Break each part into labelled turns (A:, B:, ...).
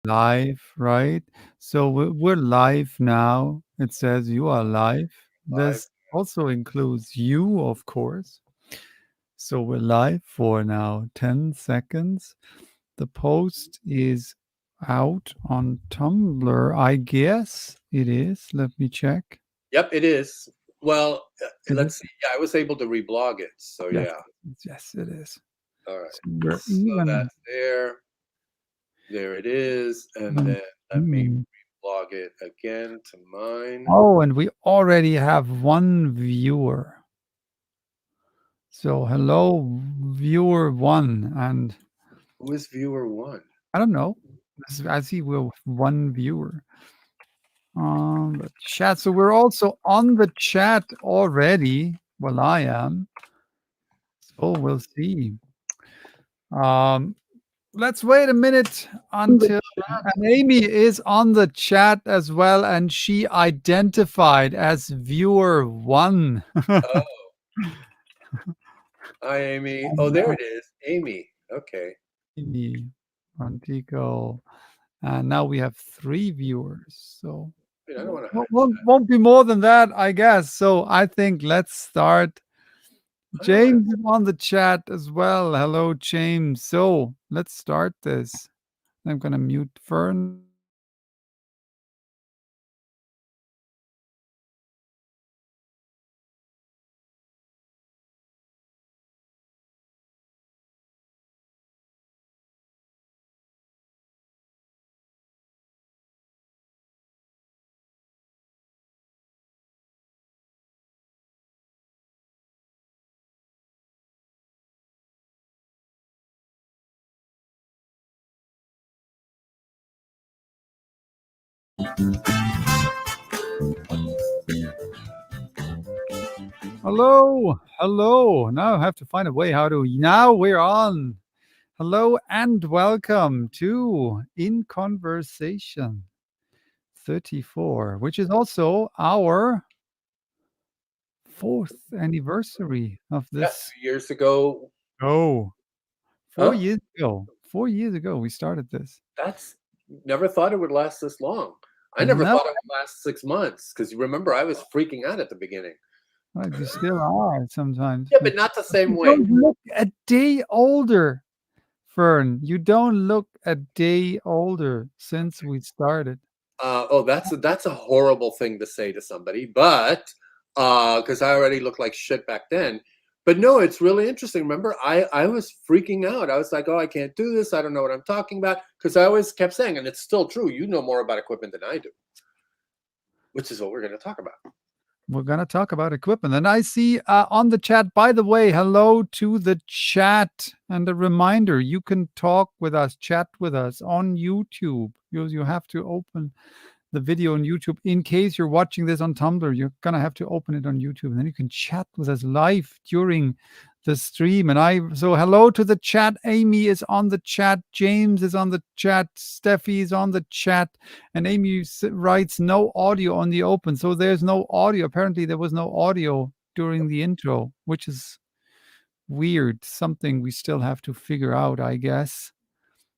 A: live, right? So we're live now. It says you are live.
B: Live.
A: This also includes you, of course. So we're live for now 10 seconds. The post is out on Tumblr. I guess it is. Let me check.
B: Yep, it is. Well,
A: Is it?
B: let's see. Yeah, I was able to reblog it. So
A: Yes.
B: yeah.
A: Yes, it is.
B: All right.
A: So we're
B: So
A: even.
B: that's there. There it is. And then let me
A: Hmm.
B: reblog it again to mine.
A: Oh, and we already have one viewer. So hello, viewer one, and
B: Who is viewer one?
A: I don't know. I see we're with one viewer on the chat. So we're also on the chat already. Well, I am. So we'll see. Um, let's wait a minute until and Amy is on the chat as well, and she identified as viewer one.
B: Oh, hi, Amy. Oh, there it is. Amy. Okay.
A: Amy, Antico. And now we have 3 viewers, so
B: Wait, I don't want to hide
A: won't be more than that, I guess. So I think let's start.
B: that. I don't want
A: James is on the chat as well. Hello, James. So let's start this. I'm gonna mute Fern. Hello, hello. Now I have to find a way how to. Now we're on. Hello and welcome to In Conversation 34, which is also our 4th anniversary of
B: yeah,
A: this
B: 2 years ago.
A: show. 4
B: Huh?
A: years ago. 4 years ago, we started this.
B: That's never thought it would last this long. I never
A: No,
B: thought it would last 6 months because you remember I was freaking out at the beginning.
A: well, you still are sometimes,
B: Yeah,
A: but
B: but not the same
A: you
B: way.
A: don't look a day older, Fern. You don't look a day older since we started.
B: Oh, that's a horrible thing to say to somebody, but because I already looked like shit back then. But no, it's really interesting. Remember, I was freaking out. I was like, oh, I can't do this. I don't know what I'm talking about. Because I always kept saying, and it's still true, you know more about equipment than I do, which is what we're going to talk about.
A: We're gonna talk about equipment, and I see on the chat. By the way, hello to the chat, and a reminder: you can talk with us, chat with us on YouTube. You have to open the video on YouTube. In case you're watching this on Tumblr, you're gonna have to open it on YouTube, and then you can chat with us live during the stream. And so hello to the chat. Amy is on the chat. James is on the chat. Steffi is on the chat. And Amy writes no audio on the open. So there's no audio. Apparently there was no audio during the intro, which is weird. Something we still have to figure out, I guess.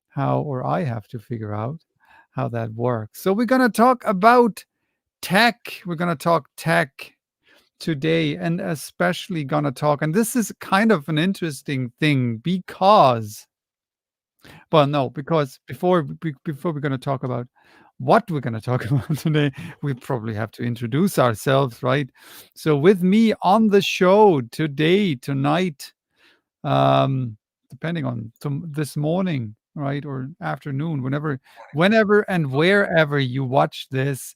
A: How, or I have to figure out how that works. So we're going to talk about tech. We're going to talk tech today, and especially going to talk, and this is kind of an interesting thing because, well, no, because before we're going to talk about what we're going to talk about today, we probably have to introduce ourselves, right? So with me on the show today, tonight, um, depending on this morning, right, or afternoon, whenever and wherever you watch this,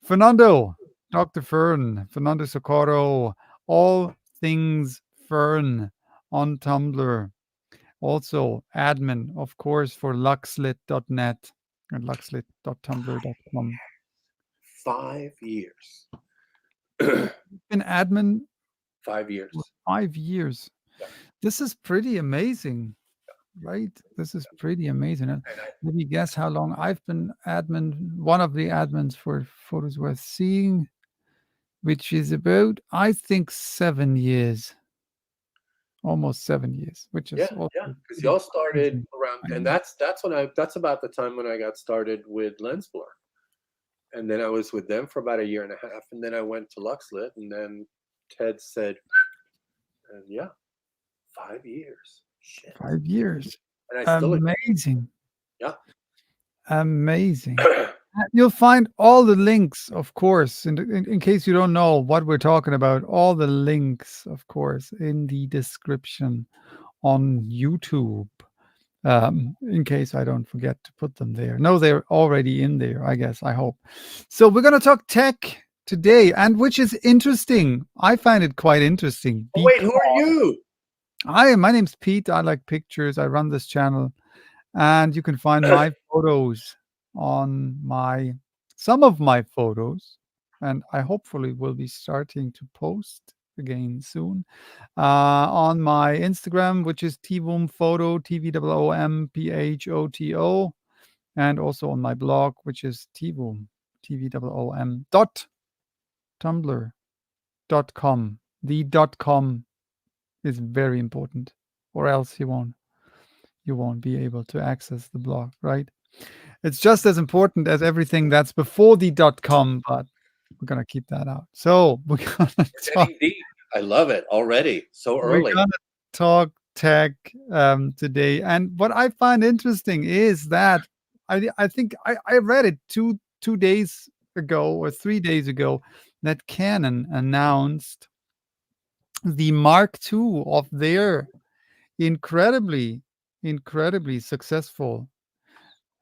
A: Fernando, Dr. Fern, Fernando-Socorro, all things Fern on Tumblr. Also, admin, of course, for luxlit.net and luxlit.tumblr.com.
B: 5 years.
A: Been admin
B: five
A: for
B: years.
A: 5 years.
B: Yeah.
A: This is pretty amazing, right? This is pretty amazing. And
B: And I,
A: maybe guess how long I've been admin, one of the admins for Photos Worth Seeing, which is about, I think, 7 years. almost 7 years, which is
B: Yeah,
A: also
B: yeah, because
A: pretty
B: y'all started
A: amazing.
B: around,
A: I
B: and
A: know.
B: that's about the time when I got started with Lens Blur, and then I was with them for about a year and a half, and then I went to Luxlit, and then Ted said, and yeah, 5 years, shit,
A: 5 years.
B: and I still,
A: Amazing.
B: yeah.
A: Amazing. You'll find all the links, of course, in case you don't know what we're talking about, all the links, of course, in the description on YouTube. In case I don't forget to put them there. No, they're already in there, I guess, I hope. So we're going to talk tech today, and which is interesting. I find it quite interesting.
B: Oh wait, who are you?
A: My name's Pete. I like pictures. I run this channel, and you can find my photos on some of my photos, and I hopefully will be starting to post again soon on my Instagram, which is TVOOM Photo, TVOOMPHOTO, and also on my blog, which is TVOOM, TVOOM dot Tumblr .com. The .com is very important, or else you won't be able to access the blog, right? It's just as important as everything that's before the .com, but we're gonna keep that out. So we're gonna
B: We're
A: talk.
B: getting deep. I love it already. So
A: We're
B: early.
A: gonna talk tech today, and what I find interesting is that I think I read it two days ago or 3 days ago that Canon announced the Mark II of their incredibly incredibly successful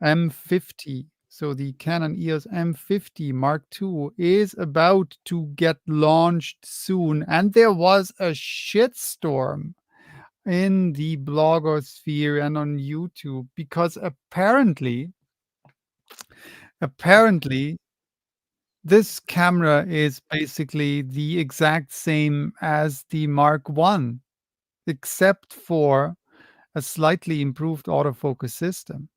A: M50. So the Canon EOS M50 Mark II is about to get launched soon, and there was a shitstorm in the blogosphere and on YouTube because apparently this camera is basically the exact same as the Mark I, except for a slightly improved autofocus system.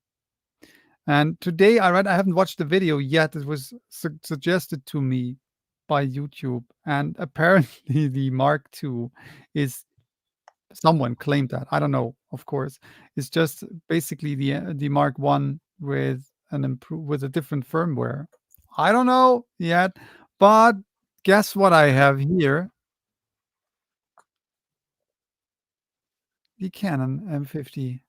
A: And today I haven't watched the video yet. It was suggested to me by YouTube, and apparently the Mark II is someone claimed that. I don't know, of course. It's just basically the Mark I with with a different firmware. I don't know yet, but guess what I have here? The Canon M50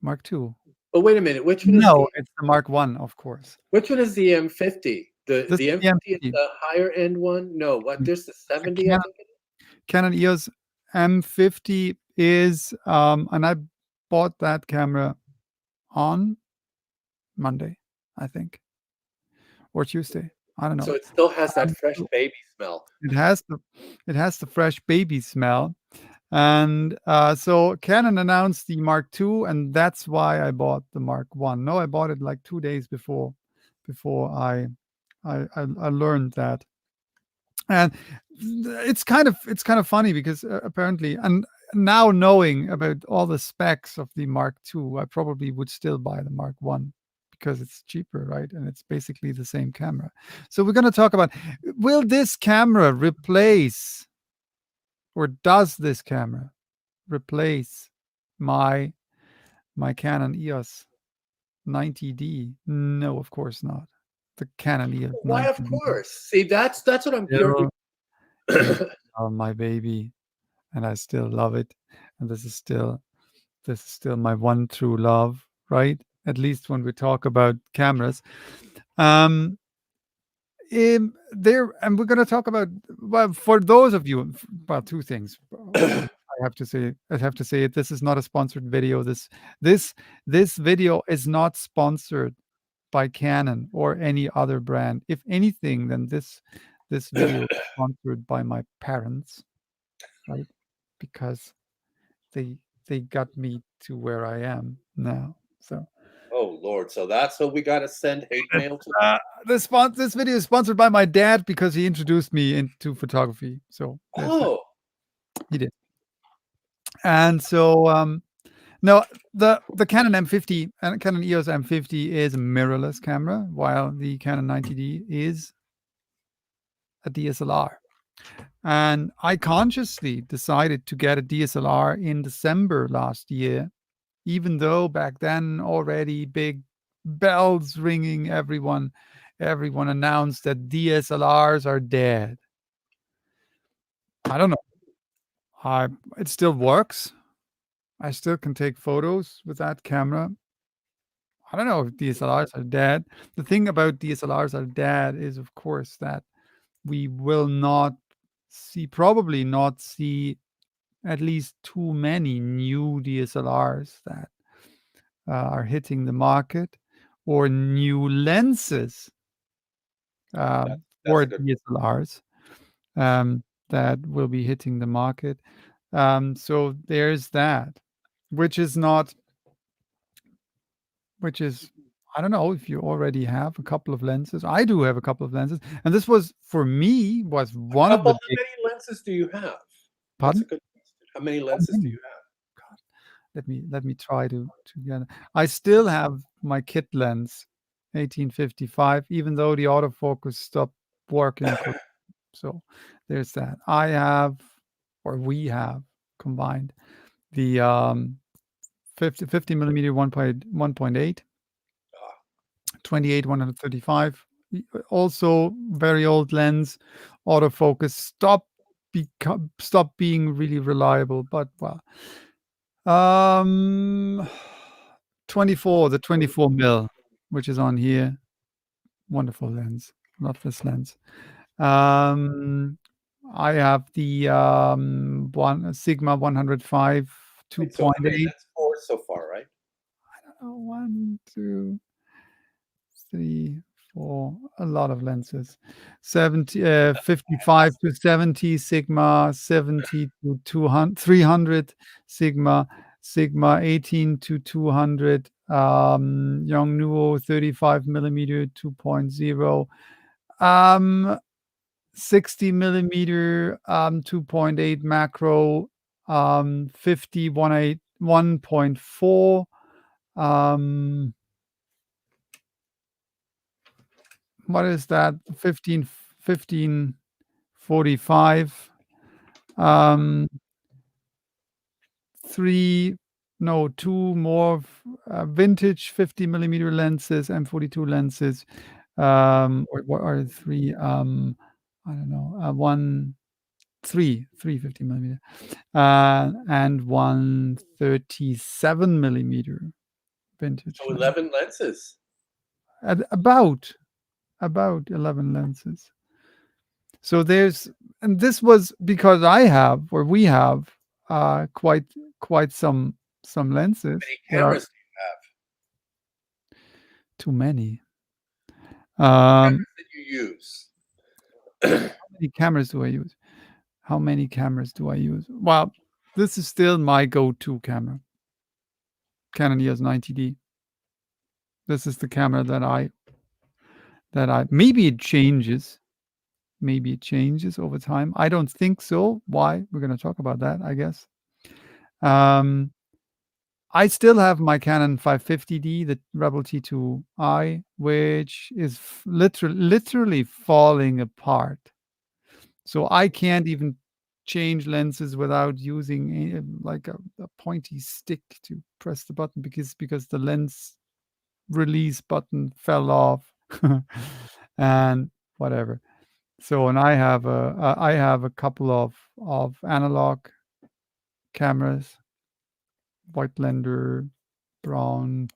A: Mark II.
B: But wait a minute,
A: No, it's the Mark I, of course.
B: which one is the M50? The
A: This is
B: the
A: the
B: M50 is
A: M50.
B: the higher end one? No, what? There's the
A: The
B: 70, I think.
A: Canon EOS M50 is, and I bought that camera on Monday, I think, or Tuesday. I don't know.
B: So it still has that fresh
A: So
B: baby smell.
A: it has the fresh baby smell, and so Canon announced the Mark II, and that's why I bought the Mark I. No, I bought it like 2 days before I learned that. And it's kind of funny because apparently, and now knowing about all the specs of the Mark II, I probably would still buy the Mark I because it's cheaper, right? And it's basically the same camera. So we're going to talk about, will this camera replace, or does this camera replace my Canon EOS 90D? No, of course not. The Canon EOS
B: Why, of
A: 90D
B: course. See, that's what I'm curious.
A: still is my baby, and I still love it. And this is still my one true love, right? At least when we talk about cameras. Um, there, and we're going to talk about, well, for those of you, well, two things. I have to say it. This is not a sponsored video. This video is not sponsored by Canon or any other brand. If anything, then this video is sponsored by my parents, right? Because they they got me to where I am now. So
B: Oh Lord, so that's who we gotta send hate mail to.
A: this video is sponsored by my dad because he introduced me into photography. So there's that.
B: Oh,
A: He did. And so no, the Canon M50 and Canon EOS M50 is a mirrorless camera, while the Canon 90D is a DSLR. And I consciously decided to get a DSLR in December last year, even though back then already big bells ringing, everyone announced that DSLRs are dead. I don't know. It still works. I still can take photos with that camera. I don't know if DSLRs are dead. The thing about DSLRs are dead is, of course, that we will probably not see at least too many new DSLRs that are hitting the market, or new lenses
B: That's
A: for
B: a good.
A: DSLRs that will be hitting the market. So there's that, which is not, which is, I don't know if you already have a couple of lenses. I do have a couple of lenses, and this was for me was one of
B: Couple.
A: the
B: How
A: big.
B: many lenses do you have? That's a
A: Pardon?
B: good question. How many
A: How
B: lenses do
A: many?
B: you have?
A: God, let me try to get. I still have my kit lens, 1855, even though the autofocus stopped working. So there's that. I have, or we have combined the 50 millimeter 1.8,
B: Ah,
A: 28 135. Also very old lens. Autofocus stop being really reliable, but well. 24, the 24 mil, which is on here. Wonderful lens. Love this lens. I have the one Sigma 105
B: wait, so how many?
A: 2.8.
B: That's four so far, right?
A: Oh, 1, 2, 3, 4. A lot of lenses. 55 to 70 Sigma, 70 to 200, 300 Sigma, 18 to 200. Yongnuo 35 millimeter 2.0. 60 millimeter 2.8 macro, 50 1.4. What is that? 1545. Um, two more vintage 50 millimeter lenses, M42 lenses. Or what are three? I don't know. Three 50 millimeter, and one 37 millimeter vintage
B: So
A: lens.
B: 11 lenses.
A: About 11 lenses. So and this was because we have quite some lenses
B: How many
A: that are
B: cameras do you
A: too many.
B: have?
A: Um,
B: Cameras that you use.
A: how many cameras do I use? How many cameras do I use? Well, this is still my go-to camera, Canon EOS 90D. This is the camera that I maybe it changes. Maybe it changes over time. I don't think so. Why? We're going to talk about that, I guess. I still have my Canon 550D, the Rebel T2i, which is literally falling apart. So I can't even change lenses without using like a pointy stick to press the button because the lens release button fell off and whatever. So, and I have a couple of analog cameras, white blender, brown.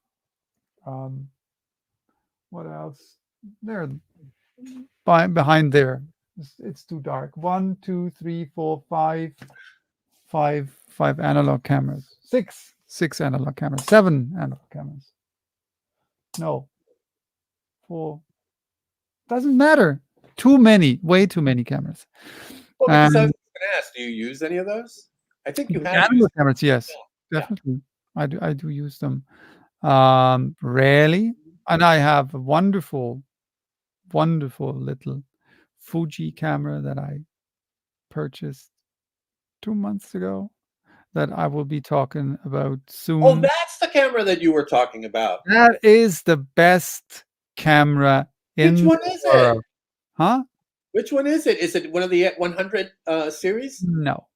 A: What else? There, behind there. It's too dark. 1, 2, 3, 4, 5 analog cameras. Six analog cameras. 7 analog cameras. No, 4. Doesn't matter. Too many. Way too many cameras.
B: Well, because I was
A: And
B: going to ask, do you use any of those? I think you
A: the
B: have
A: analog
B: used
A: cameras, yes,
B: them. Yeah.
A: definitely. I do use them. Rarely. And I have a wonderful little Fuji camera that I purchased 2 months ago that I will be talking about
B: Oh,
A: soon.
B: that's the camera that you were talking about.
A: That is the best camera
B: Which
A: in
B: one
A: the
B: is it?
A: world. Huh?
B: Which one is it? Is it one of the 100 series?
A: No,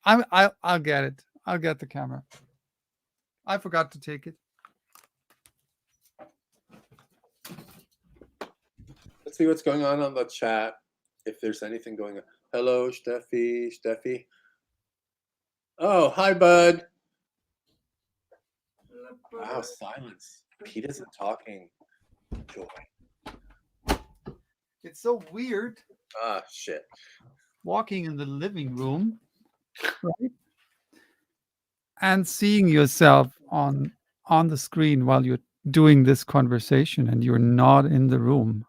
A: I'll get it. I'll get the camera. I forgot to take it.
B: Let's see what's going on the chat. If there's anything going on. Hello, Steffi. Oh, hi, bud. Wow, silence. Pete isn't talking. Joy.
A: It's so weird
B: Ah, shit.
A: walking in the living room, right? And seeing yourself on the screen while you're doing this conversation and you're not in the room.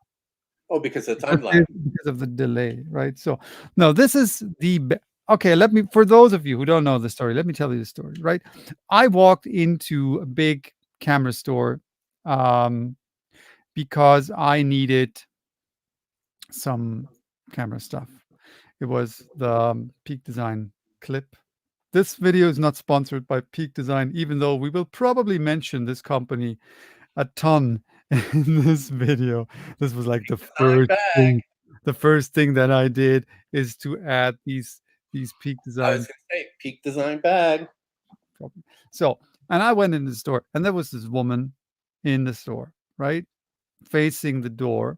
B: Oh, because of the time lag.
A: Because of the delay, right? So, no, this is okay, for those of you who don't know the story, let me tell you the story, right? I walked into a big camera store because I needed some camera stuff. It was the Peak Design clip. This video is not sponsored by Peak Design, even though we will probably mention this company a ton in this video. This was like the first thing that I did is to add these Peak
B: I
A: Design.
B: was going to say, Peak Design bag.
A: So, and I went in the store, and there was this woman in the store, right, facing the door,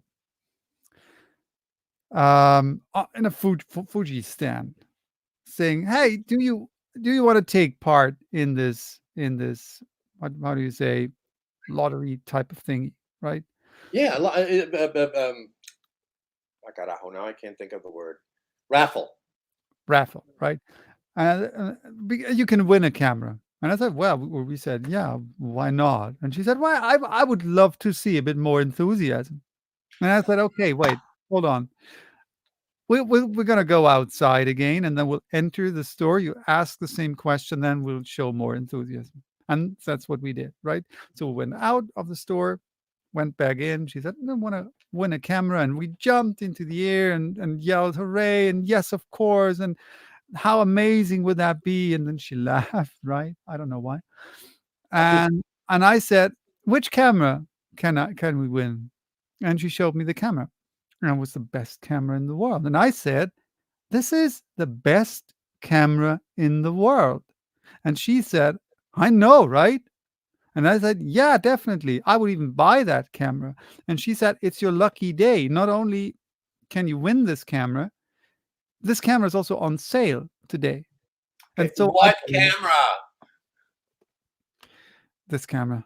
A: in a Fuji stand, saying, "Hey, do you want to take part in this how do you say, lottery type of thing, right?"
B: Yeah. Now I can't think of the word. Raffle,
A: right? You can win a camera. And I said, well, we said, yeah, why not? And she said, well, I would love to see a bit more enthusiasm. And I said, okay, wait, hold on. We're going to go outside again, and then we'll enter the store. You ask the same question, then we'll show more enthusiasm. And that's what we did, right? So we went out of the store, went back in. She said, I want to win a camera. And we jumped into the air and yelled, hooray, and yes, of course. And how amazing would that be? And then she laughed, right? I don't know why. And I said, which camera can we win? And she showed me the camera. And it was the best camera in the world. And I said, this is the best camera in the world. And she said, I know, right? And I said, yeah, definitely. I would even buy that camera. And she said, it's your lucky day. Not only can you win this camera is also on sale today.
B: Okay.
A: And so
B: what camera?
A: This camera.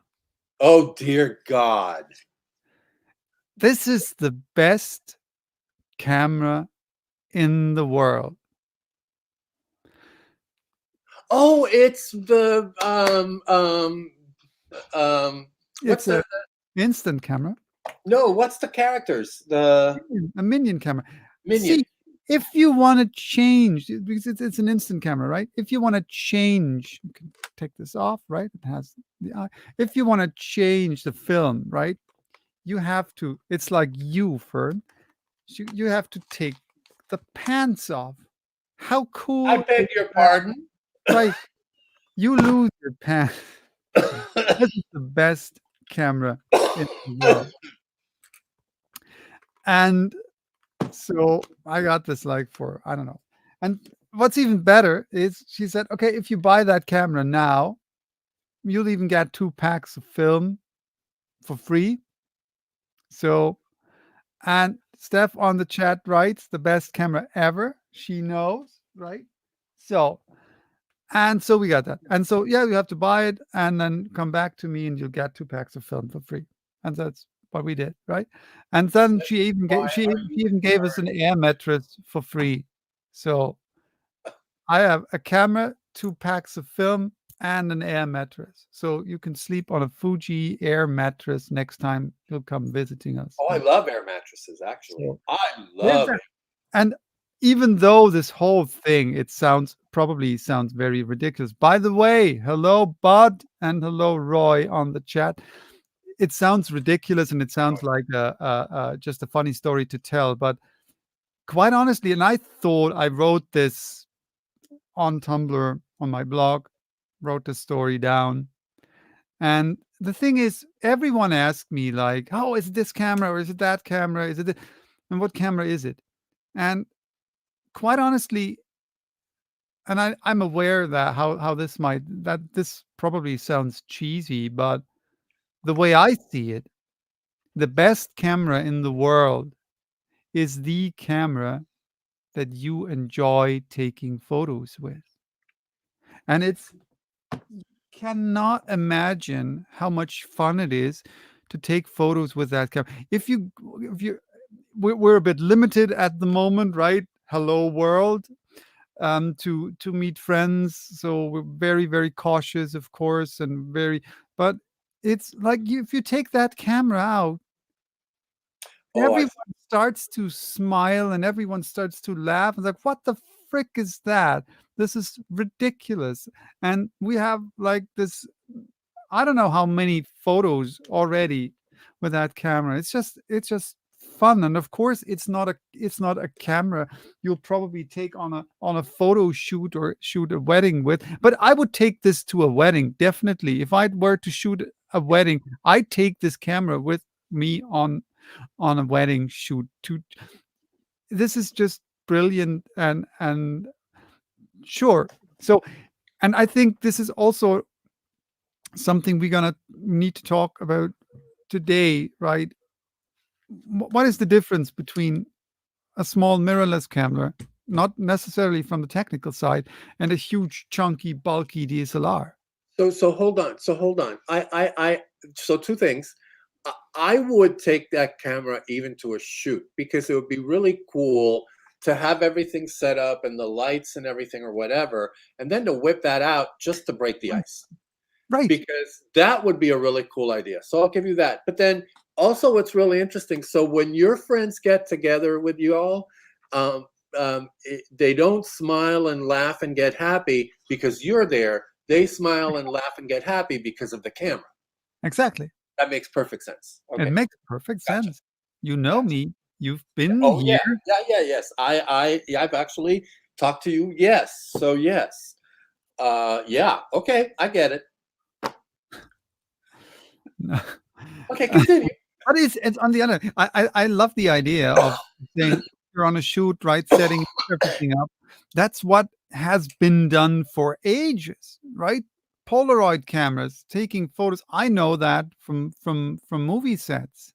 B: Oh, dear God.
A: This is the best camera in the world.
B: Oh, it's the
A: It's an instant camera.
B: No, what's the characters?
A: A minion camera.
B: Minion.
A: See, if you want to change, because it's an instant camera, right? If you want to change, you can take this off, right? It has the eye. If you want to change the film, right? You have to. It's like you, Fern. You have to take the pants off. How cool!
B: I beg your pardon.
A: Right, you lose your pants. This is the best camera in the world. And so I got this like for, I don't know. And what's even better is she said, okay, if you buy that camera now, you'll even get 2 packs of film for free. So, and Steph on the chat writes, the best camera ever. She knows, right? So, and so we got that. And so, yeah, you have to buy it and then come back to me and you'll get 2 packs of film for free. And that's what we did, right? And then she even gave us an air mattress for free. So I have a camera, 2 packs of film, and an air mattress. So you can sleep on a Fuji air mattress next time you'll come visiting us.
B: Oh, I love air mattresses, actually.
A: So,
B: I love it.
A: And even though this whole thing, it probably sounds very ridiculous. By the way, hello, Bud, and hello, Roy on the chat. It sounds ridiculous and it sounds like just a funny story to tell, but quite honestly, and I thought I wrote this on Tumblr, on my blog, wrote the story down. And the thing is, everyone asked me like, oh, is it this camera or is it that camera? Is it and what camera is it? And quite honestly, and I'm aware that how this probably sounds cheesy, but the way I see it, the best camera in the world is the camera that you enjoy taking photos with. And it's cannot imagine how much fun it is to take photos with that camera. If you we're a bit limited at the moment, right? Hello world, to meet friends, so we're very, very cautious, of course, and very, but it's like if you take that camera out,
B: Oh, I
A: everyone starts to smile and everyone starts to laugh. It's like, what the frick is that? This is ridiculous. And we have like this, I don't know how many photos already with that camera. It's just fun. And of course it's not a camera you'll probably take on a photo shoot or shoot a wedding with. But I would take this to a wedding, definitely. If I were to shoot a wedding, I'd take this camera with me on a wedding shoot. To This is just brilliant, and sure. So, and I think this is also something we're gonna need to talk about today, right? What is the difference between a small mirrorless camera, not necessarily from the technical side, and a huge, chunky, bulky DSLR?
B: so hold on. So hold on. So two things. I would take that camera even to a shoot because it would be really cool to have everything set up and the lights and everything or whatever, and then to whip that out just to break the
A: Right.
B: ice.
A: Right.
B: Because that would be a really cool idea. So I'll give you that. But then also, what's really interesting. So when your friends get together with you all, um, they don't smile and laugh and get happy because you're there. They smile and laugh and get happy because of the camera.
A: Exactly.
B: That makes perfect sense.
A: It
B: Okay,
A: makes perfect
B: gotcha.
A: sense. You know
B: Gotcha.
A: me. You've been
B: Oh yeah,
A: here.
B: yes. Yeah, I've actually talked to you. Yes. So yes. Yeah. Okay, I get it. Okay, continue.
A: But it's on the other, I love the idea of saying you're on a shoot, right, setting everything up. That's what has been done for ages, right? Polaroid cameras, taking photos. I know that from movie sets.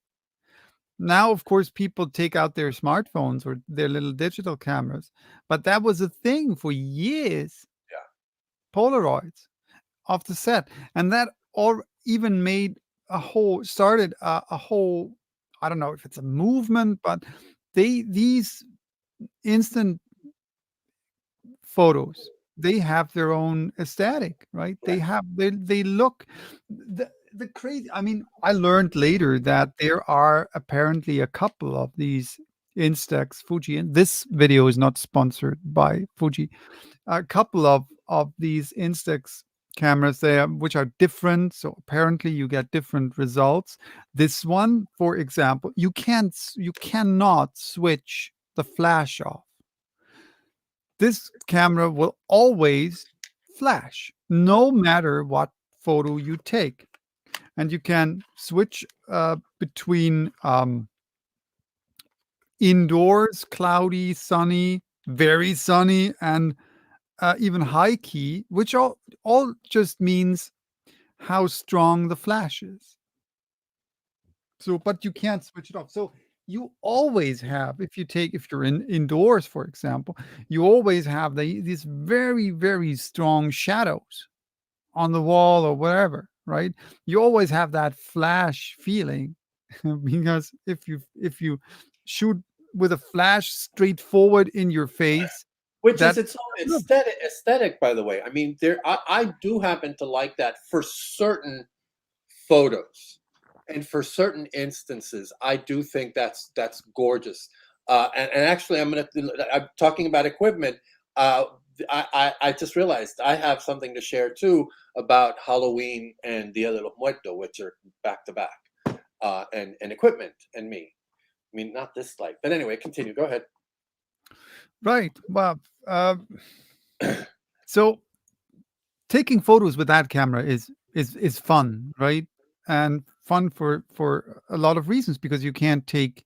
A: Now, of course, people take out their smartphones or their little digital cameras, but that was a thing for years.
B: Yeah.
A: Polaroids off the set, and that all even made a whole, I don't know if it's a movement, but these instant photos, they have their own aesthetic, right?
B: Right.
A: They look, the crazy, I mean, I learned later that there are apparently a couple of these Instax Fuji, and this video is not sponsored by Fuji. A couple of these Instax cameras there, which are different. So apparently you get different results. This one, for example, you cannot switch the flash off. This camera will always flash, no matter what photo you take. And you can switch between indoors, cloudy, sunny, very sunny, and even high key, which all just means how strong the flash is. So, but you can't switch it off. So you always have, if you're indoors, for example, you always have these very, very strong shadows on the wall or wherever, right? You always have that flash feeling because if you shoot with a flash straight forward in your face,
B: Which is
A: that's
B: its own
A: good.
B: aesthetic, by the way. I mean, I do happen to like that for certain photos, and for certain instances, I do think that's gorgeous. And actually, I'm talking about equipment. Uh, I just realized I have something to share too about Halloween and Dia de los Muertos, which are back to back, and equipment and me. I mean, not this light, but anyway, continue. Go ahead.
A: Right. Well, so taking photos with that camera is fun, right? And fun for a lot of reasons because you can't take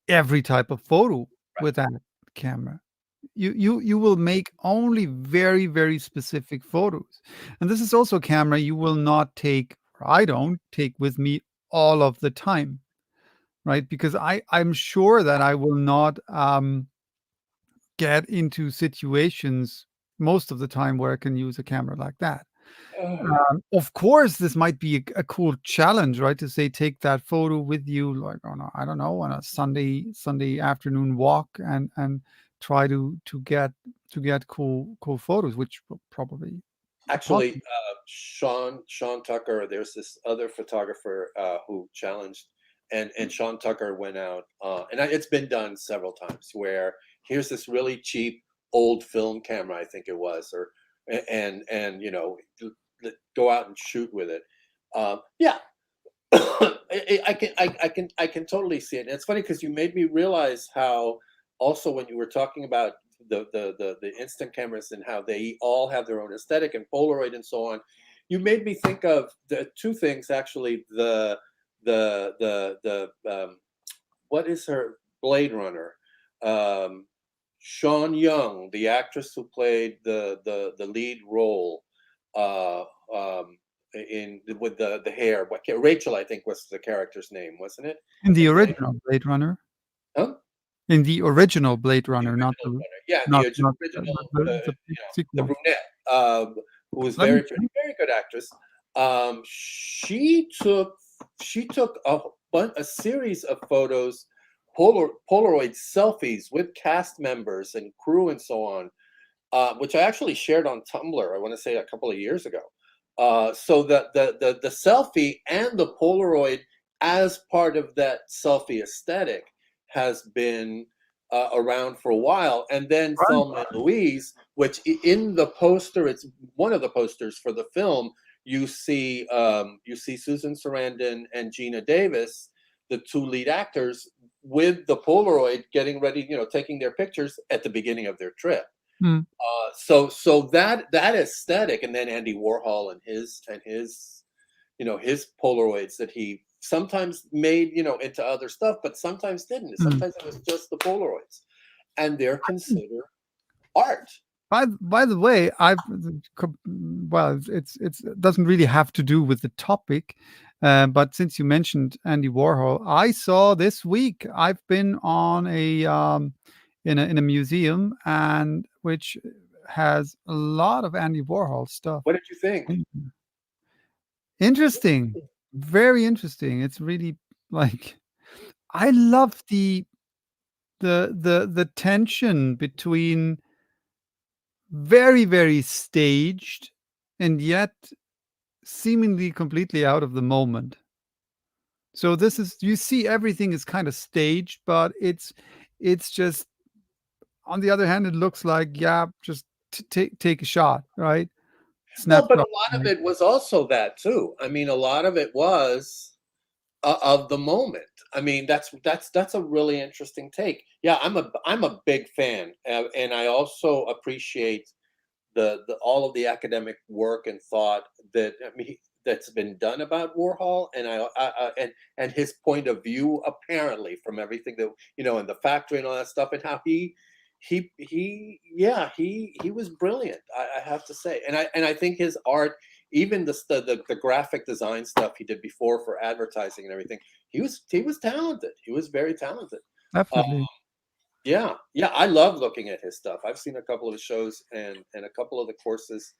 A: every type of photo with that camera. You will make only very, very specific photos. And this is also a camera you will not take, or I don't take with me all of the time, right? Because I'm sure that I will not get into situations most of the time where I can use a camera like that.
B: Oh,
A: Of course, this might be a cool challenge, right? To say take that photo with you, like on a, I don't know, on a Sunday afternoon walk, and try to get cool photos, which will probably be
B: actually,
A: possible.
B: Sean Tucker. There's this other photographer who challenged, and Sean Tucker went out, and it's been done several times. Where here's this really cheap old film camera, I think it was, or and go out and shoot with it. Yeah, I can totally see it. And it's funny because you made me realize how also when you were talking about the instant cameras and how they all have their own aesthetic and Polaroid and so on, you made me think of the two things actually. The what is her Blade Runner? Sean Young, the actress who played the lead role, uh, um, in with the hair. Rachel, I think, was the character's name, wasn't it?
A: In the
B: In Blade
A: original Blade Runner,
B: Runner? Huh?
A: in the original Blade
B: The
A: Runner, not
B: original
A: the
B: runner. Yeah,
A: not
B: the
A: not
B: original,
A: the
B: the
A: sequel.
B: brunette, who was
A: Let me
B: very pretty, very good actress. She took a series of photos, Polaroid selfies with cast members and crew and so on, which I actually shared on Tumblr. I want to say a couple of years ago. So the selfie and the Polaroid as part of that selfie aesthetic has been around for a while. And then Thelma and Louise, which in the poster, it's one of the posters for the film. You see Susan Sarandon and Gina Davis, the two lead actors, with the Polaroid, getting ready, taking their pictures at the beginning of their trip.
A: Mm.
B: So that aesthetic, and then Andy Warhol and his Polaroids that he sometimes made into other stuff, but sometimes didn't.
A: Mm.
B: Sometimes it was just the Polaroids, and they're considered art.
A: By the way, well, it doesn't really have to do with the topic, but since you mentioned Andy Warhol, I saw this week. I've been on in a museum, and which has a lot of Andy Warhol stuff.
B: What did you think?
A: Interesting, very interesting. It's really like I love the tension between very, very staged and yet seemingly completely out of the moment. So this is you see everything is kind of staged, but it's just on the other hand, it looks like, yeah, just take a shot, right?
B: Well, but
A: Snapshot.
B: a lot of
A: Right?
B: it was also that too. I mean, a lot of it was of the moment. I mean, that's a really interesting take. Yeah, I'm a big fan, and I also appreciate the all of the academic work and thought that that's been done about Warhol, and and his point of view, apparently, from everything that in the factory and all that stuff, and how he was brilliant. I have to say, and I think his art, even the graphic design stuff he did before for advertising and everything, he was talented. He was very talented. Uh,
A: Definitely.
B: yeah, I love looking at his stuff. I've seen a couple of his shows and a couple of the courses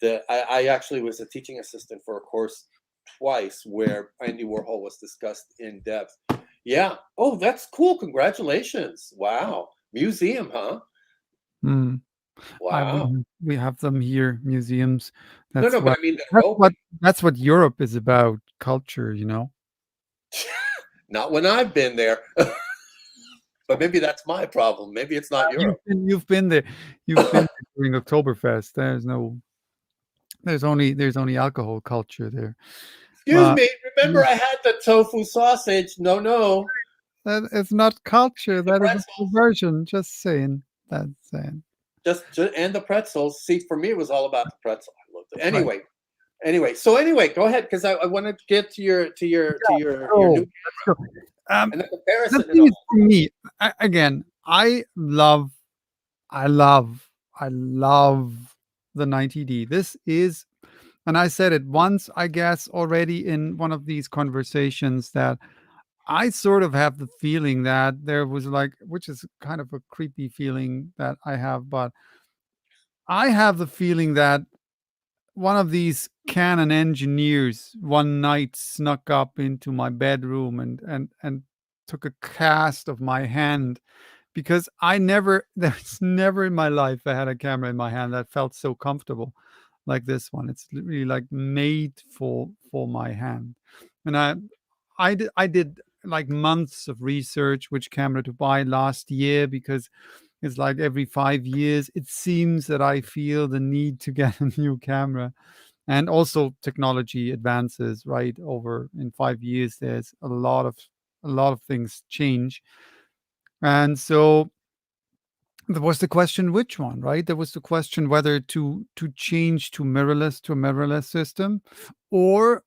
B: that I actually was a teaching assistant for a course twice where Andy Warhol was discussed in depth. Yeah. Oh, that's cool. Congratulations. Wow. Museum, huh?
A: Mm. I
B: Wow.
A: we have them here, museums.
B: No,
A: That's
B: no, but
A: what
B: I mean they're
A: that's
B: open.
A: what that's what Europe is about, culture, you know?
B: Not when I've been there. But maybe that's my problem. Maybe it's not Europe.
A: You've been there. You've been there during Oktoberfest. There's only alcohol culture there.
B: Excuse
A: Uh,
B: me. Remember,
A: mm,
B: I had the tofu sausage. No, no.
A: that is not culture,
B: The
A: that is a
B: pretzels.
A: perversion, just saying, that's saying.
B: Just and the pretzels. See, for me, it was all about the pretzel. I loved it.
A: Right.
B: Anyway, go ahead because I want to get to your
A: Yeah,
B: your
A: so
B: new
A: let's go.
B: and the
A: The
B: comparison and
A: thing is
B: all.
A: for me, again, I love, I love, I love the 90D. This is, and I said it once, I guess, already in one of these conversations, that I sort of have the feeling that there was like, which is kind of a creepy feeling that I have, but I have the feeling that one of these Canon engineers one night snuck up into my bedroom and took a cast of my hand, because I never there's never in my life I had a camera in my hand that felt so comfortable like this one. It's really like made for my hand. And I did like months of research which camera to buy last year, because it's like every 5 years it seems that I feel the need to get a new camera. And also technology advances, right? Over in 5 years there's a lot of things change. And so there was the question which one, right? There was the question whether to change to a mirrorless system, or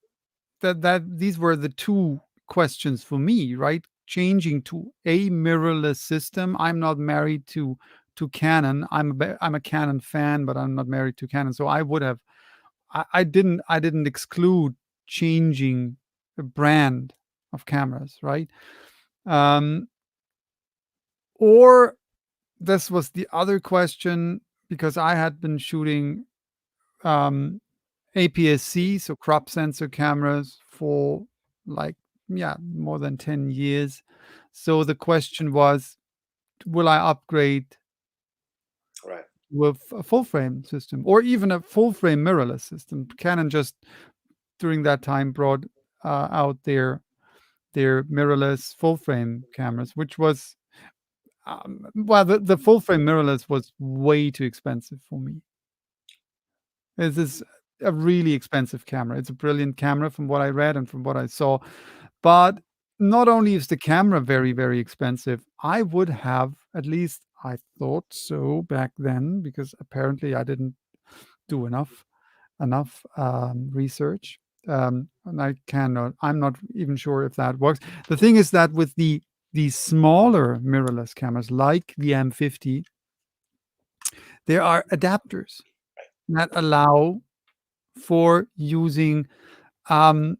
A: that these were the two questions for me, right? Changing to a mirrorless system. I'm not married to Canon. I'm a Canon fan, but I'm not married to Canon. So I didn't exclude changing the brand of cameras, right? Um, or this was the other question, because I had been shooting um, APS-C, so crop sensor cameras, for like, yeah, more than 10 years. So the question was, will I upgrade
B: Right.
A: with a full frame system, or even a full frame mirrorless system? Canon just during that time brought out their mirrorless full frame cameras, which was well, the full frame mirrorless was way too expensive for me. This is a really expensive camera. It's a brilliant camera from what I read and from what I saw. But not only is the camera very, very expensive, I would have, at least I thought so back then, because apparently I didn't do enough research. And I'm not even sure if that works. The thing is that with these smaller mirrorless cameras like the M50, there are adapters that allow for using um,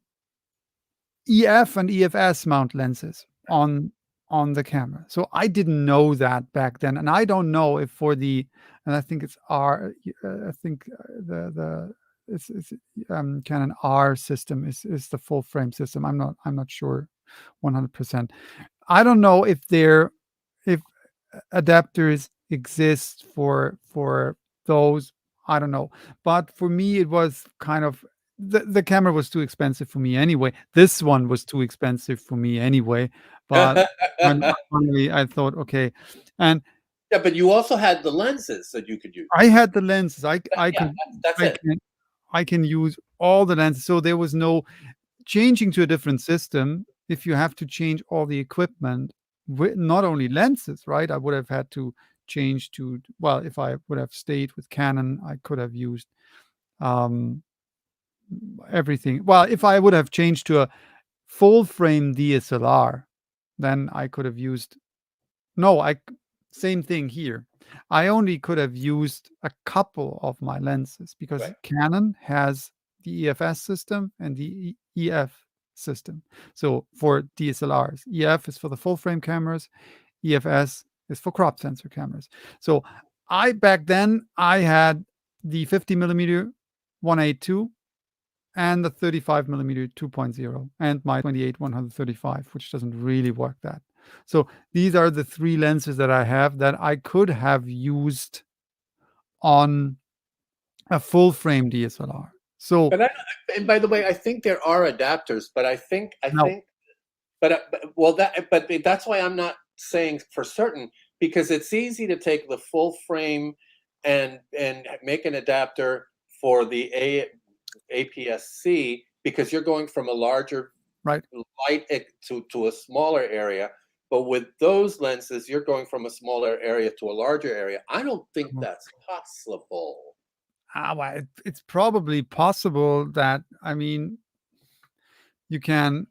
A: EF and EFS mount lenses on the camera. So I didn't know that back then, and I don't know if for the, and I think it's R. I think the it's Canon R system is the full frame system. I'm not sure 100%. I don't know if adapters exist for those. I don't know, but for me it was kind of, the camera was too expensive for me anyway. This one was too expensive for me anyway. But when finally I thought, okay, and
B: Yeah, but you also had the lenses that you could use.
A: I had the lenses. I I
B: Yeah,
A: could
B: that's
A: I
B: it.
A: can I can use all the lenses. So there was no changing to a different system. If you have to change all the equipment, with not only lenses, right? I would have had to change to, well, if I would have stayed with Canon, I could have used um, everything. Well, if I would have changed to a full frame DSLR, then I could have used, no, same thing here. I only could have used a couple of my lenses, because
B: Right.
A: Canon has the EFS system and the EF system. So for DSLRs, EF is for the full frame cameras, EFS is for crop sensor cameras. So I back then I had the 50 millimeter 182 and the 35 millimeter 2.0 and my 28 135, which doesn't really work that. So these are the three lenses that I have that I could have used on a full frame DSLR. So
B: But and by the way, I think there are adapters, but I
A: now,
B: think, well, but that's why I'm not saying for certain, because it's easy to take the full frame and make an adapter for the APS-C, because you're going from a larger
A: right?
B: light to a smaller area. But with those lenses, you're going from a smaller area to a larger area. I don't think that's possible.
A: Well, it's probably possible that, I mean, you can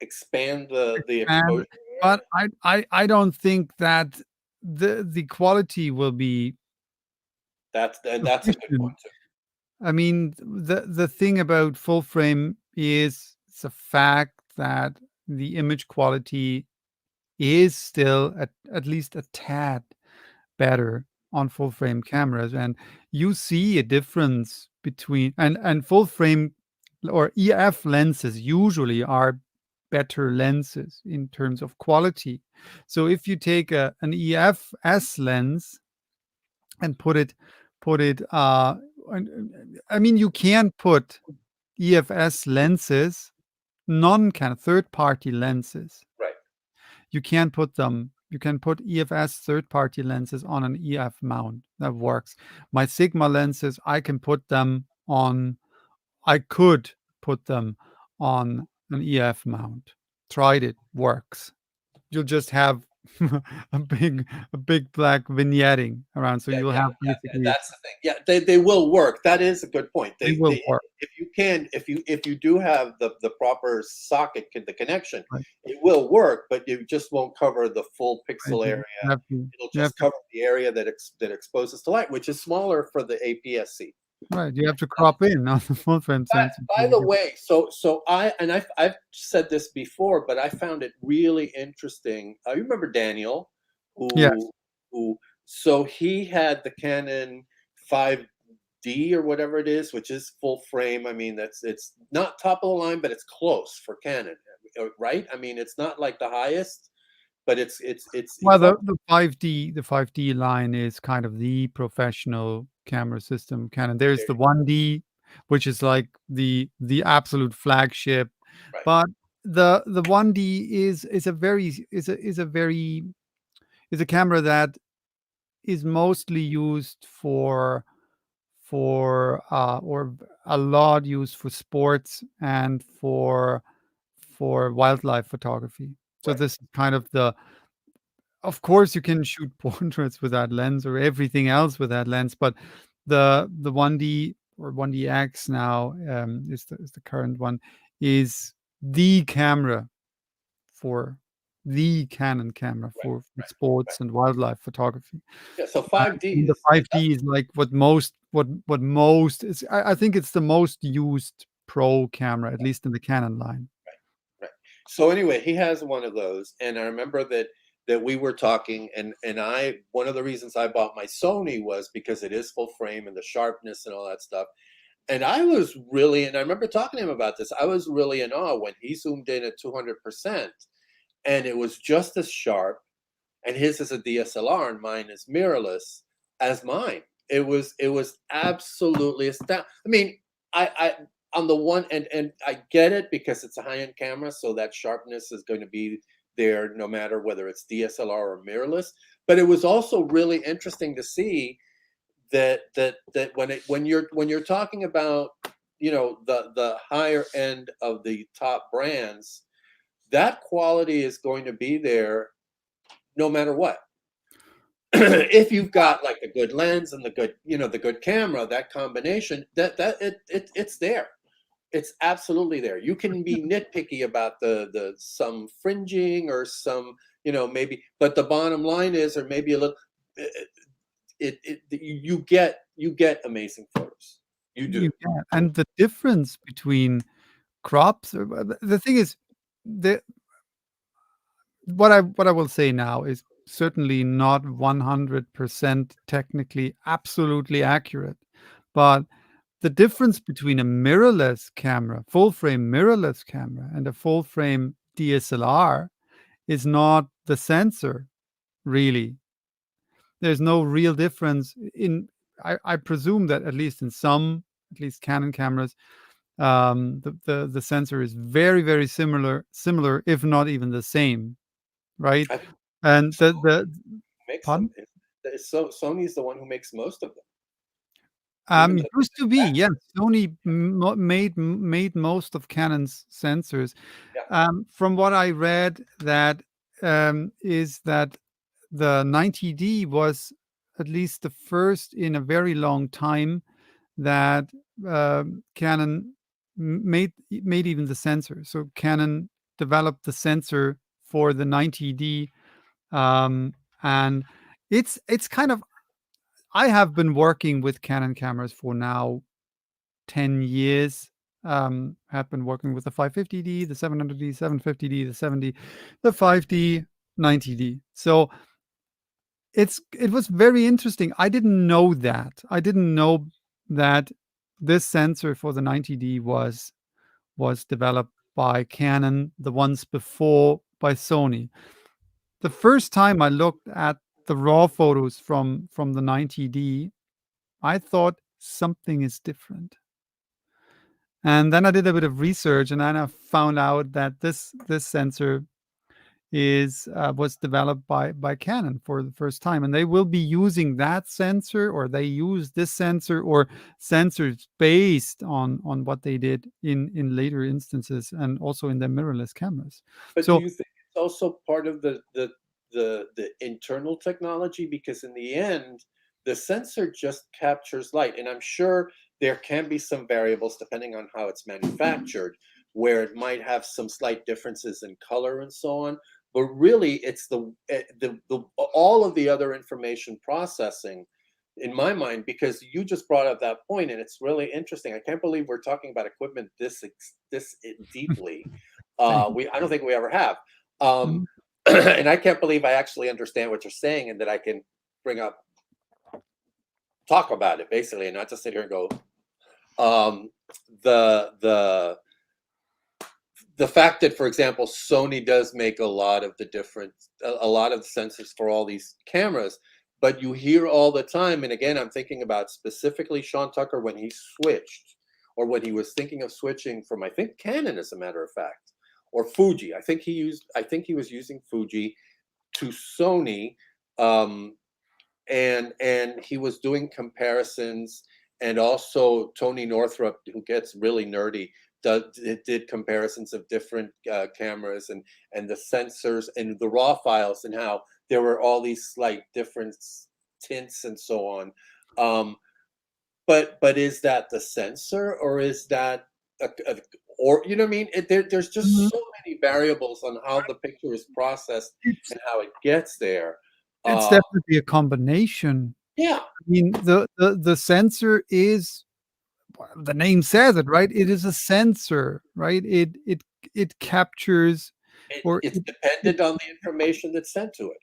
B: Expand the
A: expand.
B: exposure. Right.
A: But I don't think that the quality will be
B: That's a good
A: sufficient.
B: point too.
A: I mean, the thing about full frame is the fact that the image quality is still at least a tad better on full frame cameras, and you see a difference between and full frame or EF lenses usually are better lenses in terms of quality. So if you take an EF-S lens and I mean, you can put EF-S lenses, non-Canon third-party lenses.
B: Right.
A: You can put EF-S third-party lenses on an EF mount. That works. My Sigma lenses, I could put them on an EF mount. Tried it, works. You'll just have a big black vignetting around, so
B: Yeah,
A: you'll
B: yeah,
A: have
B: yeah.
A: basically
B: That's the thing. Yeah, they will work. That is a good point.
A: they will
B: They
A: work,
B: if you can if you do have the proper socket the connection,
A: right?
B: it will work, but you just won't cover the full
A: Right,
B: pixel area. It'll
A: you have
B: just
A: to
B: cover the area that exposes to light, which is smaller for the APS-C.
A: right, you have to crop in on the full frame sensor
B: By the way, so I've said this before, but I found it really interesting. You remember Daniel,
A: Yes.
B: who so he had the Canon 5D or whatever it is, which is full frame. I mean, it's not top of the line, but it's close for Canon, right? I mean, it's not like the highest, but
A: Well,
B: it's up
A: the 5D line is kind of the professional camera system Canon. There's
B: there.
A: the 1D, which is like the absolute flagship,
B: Right,
A: but the 1D is a very is a very is a camera that is mostly used or a lot used for sports and for wildlife photography. So
B: right.
A: this is kind of the of course, you can shoot portraits with that lens or everything else with that lens, but the 1D or 1DX now is the current one is the camera for the Canon camera
B: Right,
A: for
B: right, right.
A: sports and wildlife photography.
B: Yeah, so 5D
A: And the
B: is up
A: 5D is like what most is. I think it's the most used pro camera, at least in the Canon line.
B: right. So anyway, he has one of those, and I remember that we were talking, and I one of the reasons I bought my Sony was because it is full frame and the sharpness and all that stuff. And I was really, and I remember talking to him about this. I was really in awe when he zoomed in at 200%, and it was just as sharp. And his is a DSLR, and mine is mirrorless as mine. It was absolutely astounding. I mean, I on the one and I get it because it's a high end camera, so that sharpness is going to be there no matter whether it's DSLR or mirrorless. But it was also really interesting to see that when you're talking about the higher end of the top brands, that quality is going to be there no matter what. If you've got like a good lens and the good camera, that combination, it's there. It's absolutely there. You can be nitpicky about the some fringing or some, maybe, but the bottom line is, or maybe a little, you get amazing photos. You do.
A: You can, and the difference between crops the thing is, the what I will say now is certainly not 100% technically absolutely accurate, but the difference between a mirrorless camera, full frame mirrorless camera, and a full frame DSLR is not the sensor, really. There's no real difference in I presume that at least in some, at least Canon cameras, the sensor is very, very similar, if not even the same, right?
B: I think
A: And
B: Sony
A: the
B: makes them.
A: pardon?
B: So Sony's the one who makes most of them, even
A: It
B: the
A: used to be, yes.
B: manufacturer.
A: Sony made most of Canon's sensors.
B: Yeah,
A: From what I read, that is that the 90D was at least the first in a very long time that Canon made even the sensor. So Canon developed the sensor for the 90D, and it's kind of, I have been working with Canon cameras for now 10 years. Have been working with the 550D, the 700D, 750D, the 70, the 5D, 90D. So it was very interesting. I didn't know that. I didn't know that this sensor for the 90D was developed by Canon, the ones before by Sony. The first time I looked at the raw photos from the 90D, I thought something is different. And then I did a bit of research, and then I found out that this sensor was developed by Canon for the first time, and they will be using that sensor, or they use this sensor, or sensors based on what they did in later instances, and also in their mirrorless cameras.
B: But do
A: So
B: you think it's also part of the internal technology? Because in the end, the sensor just captures light, and I'm sure there can be some variables depending on how it's manufactured, where it might have some slight differences in color and so on. But really, it's the all of the other information processing, in my mind, because you just brought up that point, and it's really interesting. I can't believe we're talking about equipment this deeply.
A: same.
B: I don't think we ever have. Um, and I can't believe I actually understand what you're saying, and that I can bring up talk about it basically, and not just sit here and go. The the fact that, for example, Sony does make a lot of the sensors for all these cameras, but you hear all the time, and again, I'm thinking about specifically Sean Tucker when he switched, or when he was thinking of switching from, I think, Canon, as a matter of fact, or Fuji. I think he was using Fuji to Sony, and he was doing comparisons, and also Tony Northrup, who gets really nerdy, did comparisons of different cameras and the sensors and the raw files, and how there were all these slight different tints and so on. But is that the sensor, or is that or you know what I mean? There's just
A: Mhm.
B: so many variables on how the picture is processed
A: It's
B: and how it gets there.
A: it's
B: Uh,
A: definitely a combination.
B: yeah,
A: I mean, the sensor is, well, the name says it, right? It is a sensor, right? It captures, or
B: it's
A: it
B: dependent on the information that's sent to it.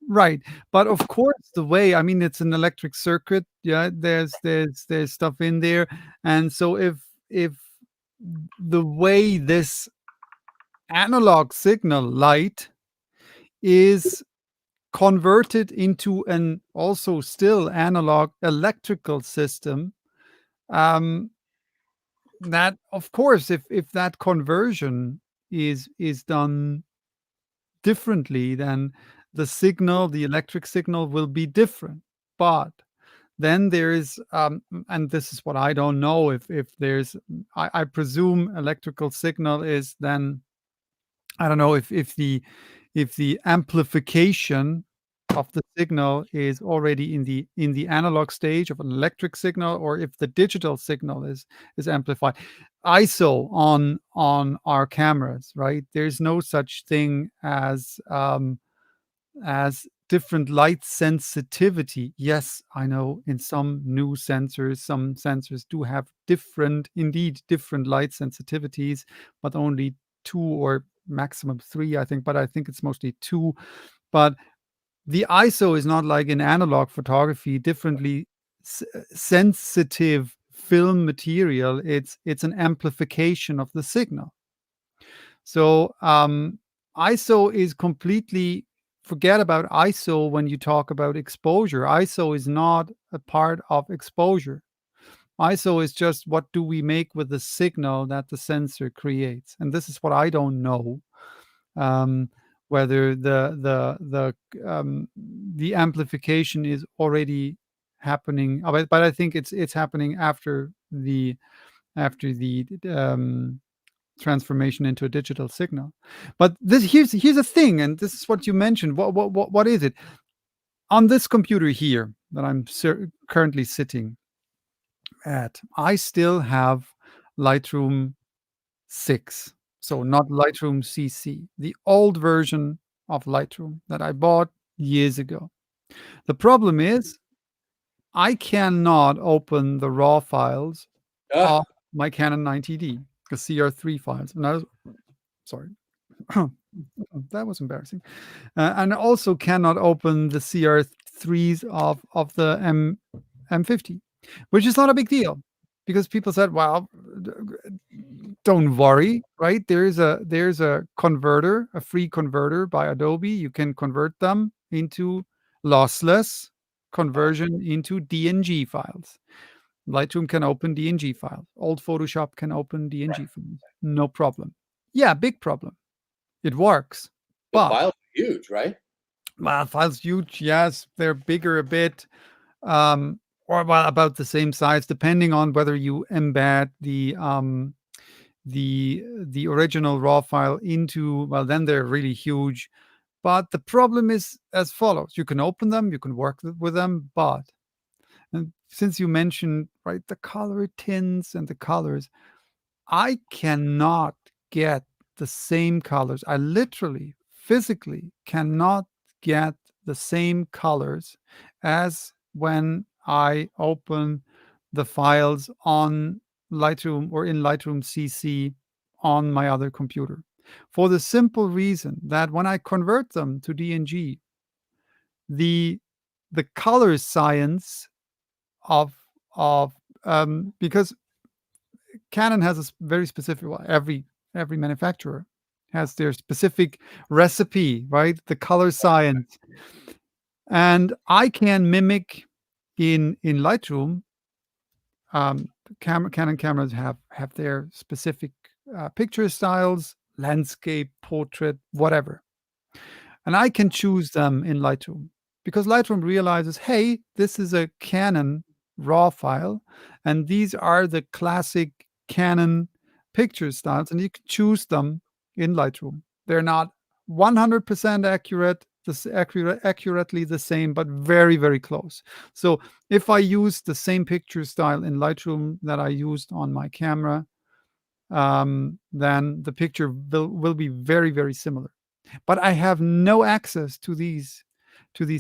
A: right. But of course, the way, I mean, it's an electric circuit. Yeah, there's stuff in there, and so if the way this analog signal light is converted into an also still analog electrical system, um, that, of course, if that conversion is done differently, then the electric signal will be different. But then there is, and this is what I don't know, if there's, I presume electrical signal is then, I don't know if the amplification of the signal is already in the analog stage of an electric signal, or if the digital signal is amplified. ISO on our cameras, right? There's no such thing as different light sensitivity. Yes, I know in some new sensors, some sensors do have indeed different light sensitivities, but only two or maximum three, I think. But I think it's mostly two. But the ISO is not like in analog photography, differently sensitive film material. It's an amplification of the signal. So ISO is completely, forget about ISO when you talk about exposure. ISO is not a part of exposure. ISO is just what do we make with the signal that the sensor creates, and this is what I don't know. Um, Whether the amplification is already happening, but I think it's happening after the transformation into a digital signal. But here's a thing, and this is what you mentioned. What is it on this computer here that I'm currently sitting at? I still have Lightroom 6. So not Lightroom CC, the old version of Lightroom that I bought years ago. The problem is I cannot open the raw files
B: Ah,
A: of my Canon 90D, the CR3 files. And I was, sorry, that was embarrassing. And also cannot open the CR3s of the M50, which is not a big deal because people said, "Well, don't worry, right? There's a converter, a free converter by Adobe. You can convert them into lossless conversion into DNG files. Lightroom can open DNG files. Old Photoshop can open DNG files. No problem. Yeah, big problem. It works,
B: the
A: but
B: file's huge, right?
A: well, files huge. Yes, they're bigger a bit, or well, about the same size, depending on whether you embed the original raw file into. Well, then they're really huge. But the problem is as follows: you can open them, you can work with them, but and since you mentioned right the color tints and the colors, I cannot get the same colors. I literally, physically cannot get the same colors as when I open the files on Lightroom or in Lightroom CC on my other computer. For the simple reason that when I convert them to DNG, the the color science of because Canon has a very specific. Well, every manufacturer has their specific recipe, right? The color science, and I can mimic in Lightroom. Canon cameras have their specific picture styles, landscape, portrait, whatever, and I can choose them in Lightroom because Lightroom realizes, hey, this is a Canon raw file, and these are the classic Canon picture styles, and you can choose them in Lightroom. They're not 100% accurate, accurately the same, but very, very close. So if I use the same picture style in Lightroom that I used on my camera, then the picture will be very, very similar. But I have no access to these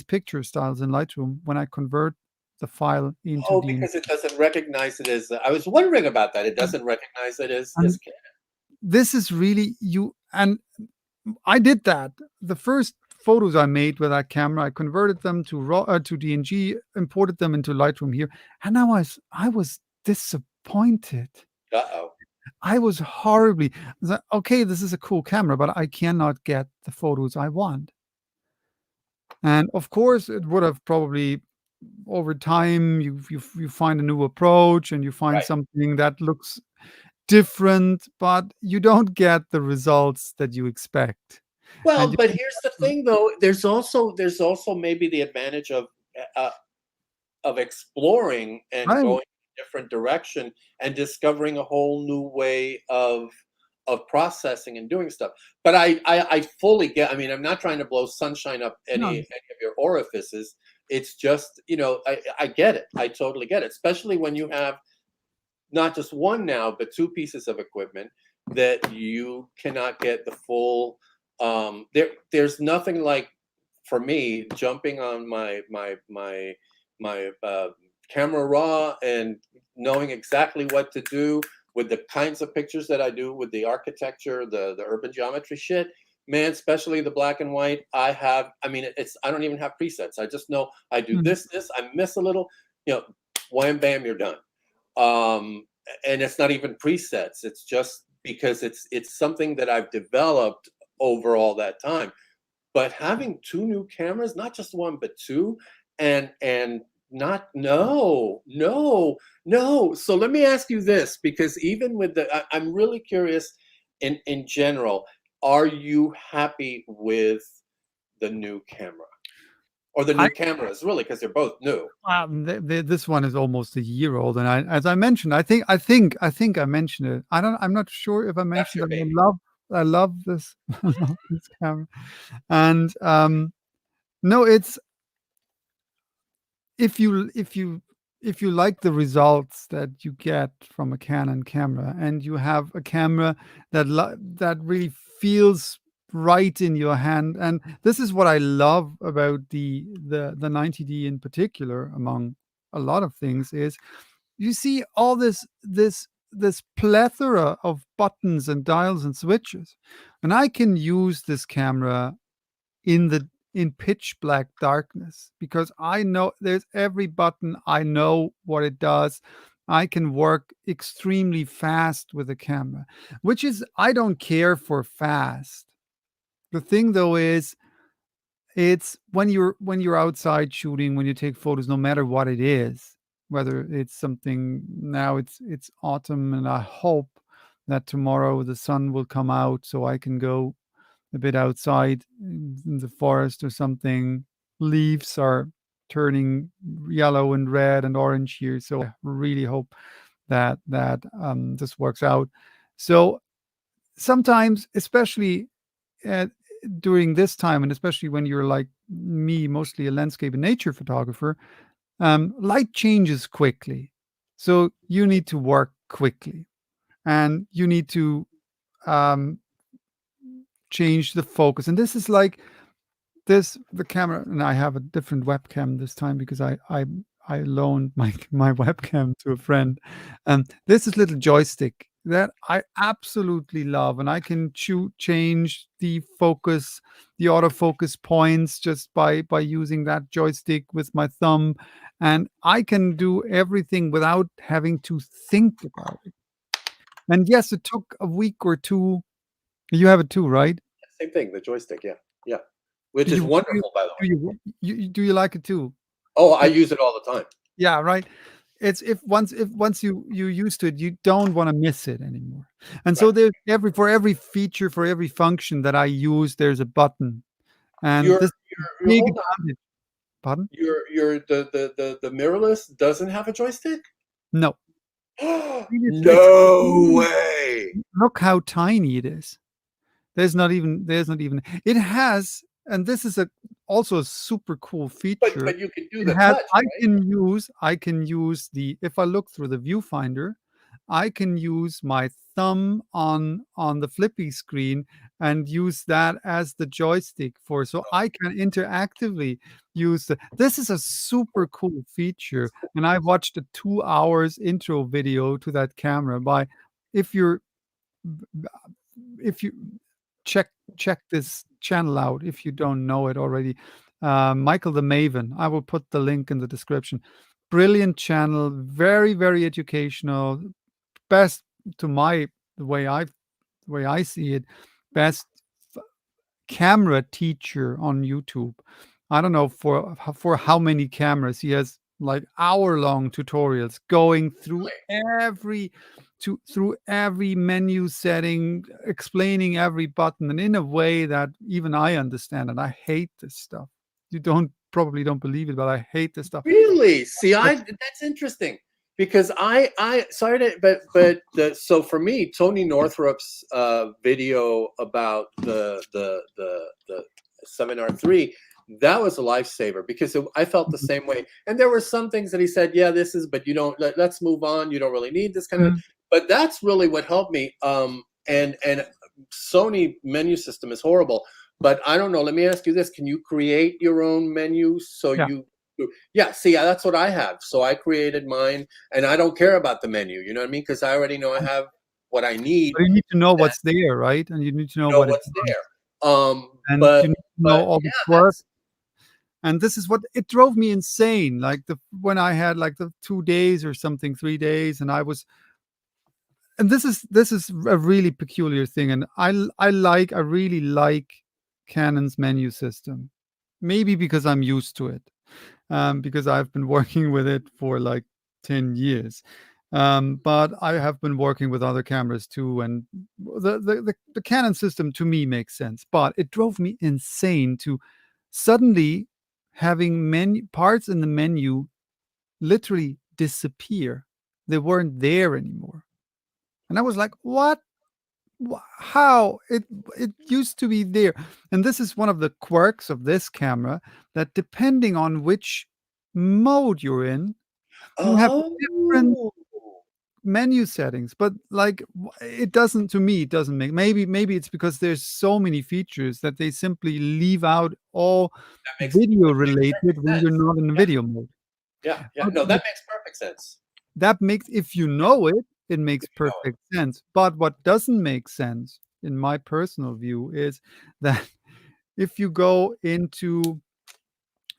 A: picture styles in Lightroom when I convert the file into
B: Oh,
A: DNG.
B: because it doesn't recognize it as. I was wondering about that. It
A: And,
B: doesn't recognize it as
A: and this is really you. And I did that. The first photos I made with that camera, I converted them to raw to DNG, imported them into Lightroom here, and I was disappointed.
B: Uh-oh.
A: I was horribly okay. This is a cool camera, but I cannot get the photos I want. And of course, it would have probably over time you find a new approach and you find
B: Right.
A: something that looks different, but you don't get the results that you expect. And
B: Well, but
A: you,
B: here's the thing, though. There's also maybe the advantage uh, of exploring and
A: right,
B: going in a different direction and discovering a whole new way of processing and doing stuff. But I fully get. I mean, I'm not trying to blow sunshine up any
A: no,
B: of your orifices. It's just I get it. I totally get it, especially when you have not just one now, but two pieces of equipment that you cannot get the full. There's nothing like for me jumping on my camera raw and knowing exactly what to do with the kinds of pictures that I do with the architecture, the urban geometry shit. Man, especially the black and white, I mean, I don't even have presets. I just know I do
A: mm,
B: this, I miss a little, wham, bam, you're done. Um, and it's not even presets. It's just because it's something that I've developed over all that time. But having two new cameras, not just one, but two, and not no. So let me ask you this, because even with I'm really curious in general, are you happy with the new camera? Or the
A: I
B: new cameras, really, because they're both new.
A: this one is almost a year old, and as I mentioned, I think I mentioned it. I'm not sure if I
B: That's
A: mentioned
B: your
A: that
B: baby.
A: I love this I love this camera, and no, it's if you if you like the results that you get from a Canon camera, and you have a camera that really feels right in your hand, and this is what I love about the 90D in particular, among a lot of things, is you see all this plethora of buttons and dials and switches, and I can use this camera in pitch black darkness, because I know there's every button, I know what it does. I can work extremely fast with the camera, which is, I don't care for fast. The thing though is, it's when you're outside shooting, when you take photos, no matter what it is, whether it's something, now it's autumn, and I hope that tomorrow the sun will come out so I can go a bit outside in the forest or something. Leaves are turning yellow and red and orange here, so I really hope that this works out. So sometimes, especially at, during this time, and especially when you're like me, mostly a landscape and nature photographer, light changes quickly. So you need to work quickly, and you need to um, change the focus. And this is like this the camera, and I have a different webcam this time because I loaned my webcam to a friend. This is little joystick that I absolutely love, and I can change the focus, the autofocus points, just by using that joystick with my thumb, and I can do everything without having to think about it. And yes, it took a week or two. You have it too, right?
B: Same thing, the joystick, yeah, yeah, which
A: Do
B: is
A: you
B: wonderful, by the way.
A: do you like it too?
B: Oh, I use it all the time.
A: Yeah, right. It's if once you used to it, you don't wanna miss it anymore. And so
B: Right.
A: there's every feature, for every function that I use, there's a button, and
B: Your
A: this
B: your
A: big
B: hold on.
A: advantage. Pardon?
B: Your the mirrorless doesn't have a joystick?
A: No. It's
B: No
A: really,
B: way!
A: look how tiny it is. There's not even it has, and this is also a super cool feature.
B: But you can do
A: It
B: the
A: has
B: touch, right?
A: I can use the if I look through the viewfinder, I can use my thumb on the flippy screen and use that as the joystick for, so I can interactively use this is a super cool feature, and I watched a 2 hours intro video to that camera by if you're if you check this channel out if you don't know it already. Michael the Maven. I will put the link in the description. Brilliant channel, very very educational. Best to my the way I see it, best camera teacher on YouTube. I don't know for how many cameras. He has like hour-long tutorials going through every through every menu setting, explaining every button, and in a way that even I understand. And I hate this stuff. You don't probably don't believe it, but I hate this stuff.
B: Really? See,
A: But
B: that's interesting because I sorry to but the so for me, Tony Northrup's video about the 7R3, that was a lifesaver because I felt the same way. And there were some things that he said, yeah, this is, but you don't let's move on. You don't really need this kind of.
A: Mhm.
B: But that's really what helped me. And Sony menu system is horrible. But I don't know. Let me ask you this: can you create your own menu so
A: Yeah,
B: you yeah, see, that's what I have. So I created mine, and I don't care about the menu. You know what I mean? Because I already know I have what I need.
A: but you need to know
B: That
A: what's there, right? And you need to know
B: you know
A: what it
B: what's
A: does,
B: there.
A: and you need to know all the
B: Yeah,
A: quirks. And this is what it drove me insane. Like when I had like the 2 days or something, 3 days, and I was, and this is a really peculiar thing. And I really like Canon's menu system. Maybe because I'm used to it, because I've been working with it for like 10 years. But I have been working with other cameras too, and the Canon system to me makes sense. But it drove me insane to suddenly having menu parts in the menu literally disappear. They weren't there anymore. And I was like, "What? How? It used to be there." And this is one of the quirks of this camera, that depending on which mode you're in, You have different
B: Oh,
A: menu settings, but like it doesn't, to me, it doesn't make, maybe it's because there's so many features that they simply leave out all video
B: that makes
A: related
B: perfect
A: when you're
B: sense.
A: not in
B: Yeah,
A: video mode.
B: yeah, yeah.
A: But
B: No, that makes perfect sense.
A: that makes, if you know it, it makes
B: If you know it.
A: perfect sense. But what doesn't make sense, in my personal view, is that if you go into,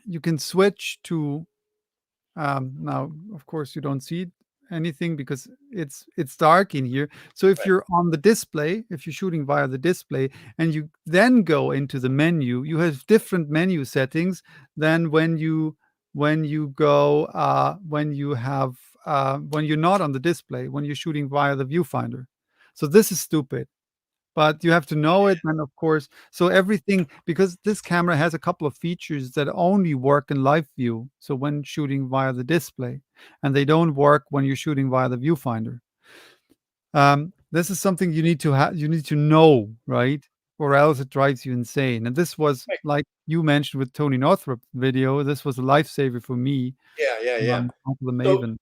A: you can switch to, now, of course, you don't see anything because it's dark in here. So if
B: Right.
A: you're on the display, if you're shooting via the display, and you then go into the menu, you have different menu settings than when you go when you have when you're not on the display, when you're shooting via the viewfinder. So this is stupid. But you have to know it, and of course, so everything, because this camera has a couple of features that only work in live view, so when shooting via the display, and they don't work when you're shooting via the viewfinder. This is something you need to know, right? Or else it drives you insane. And this was,
B: Right.
A: like you mentioned with Tony Northrup video, this was a lifesaver for me,
B: Yeah, yeah, yeah.
A: onto the
B: So,
A: Maven.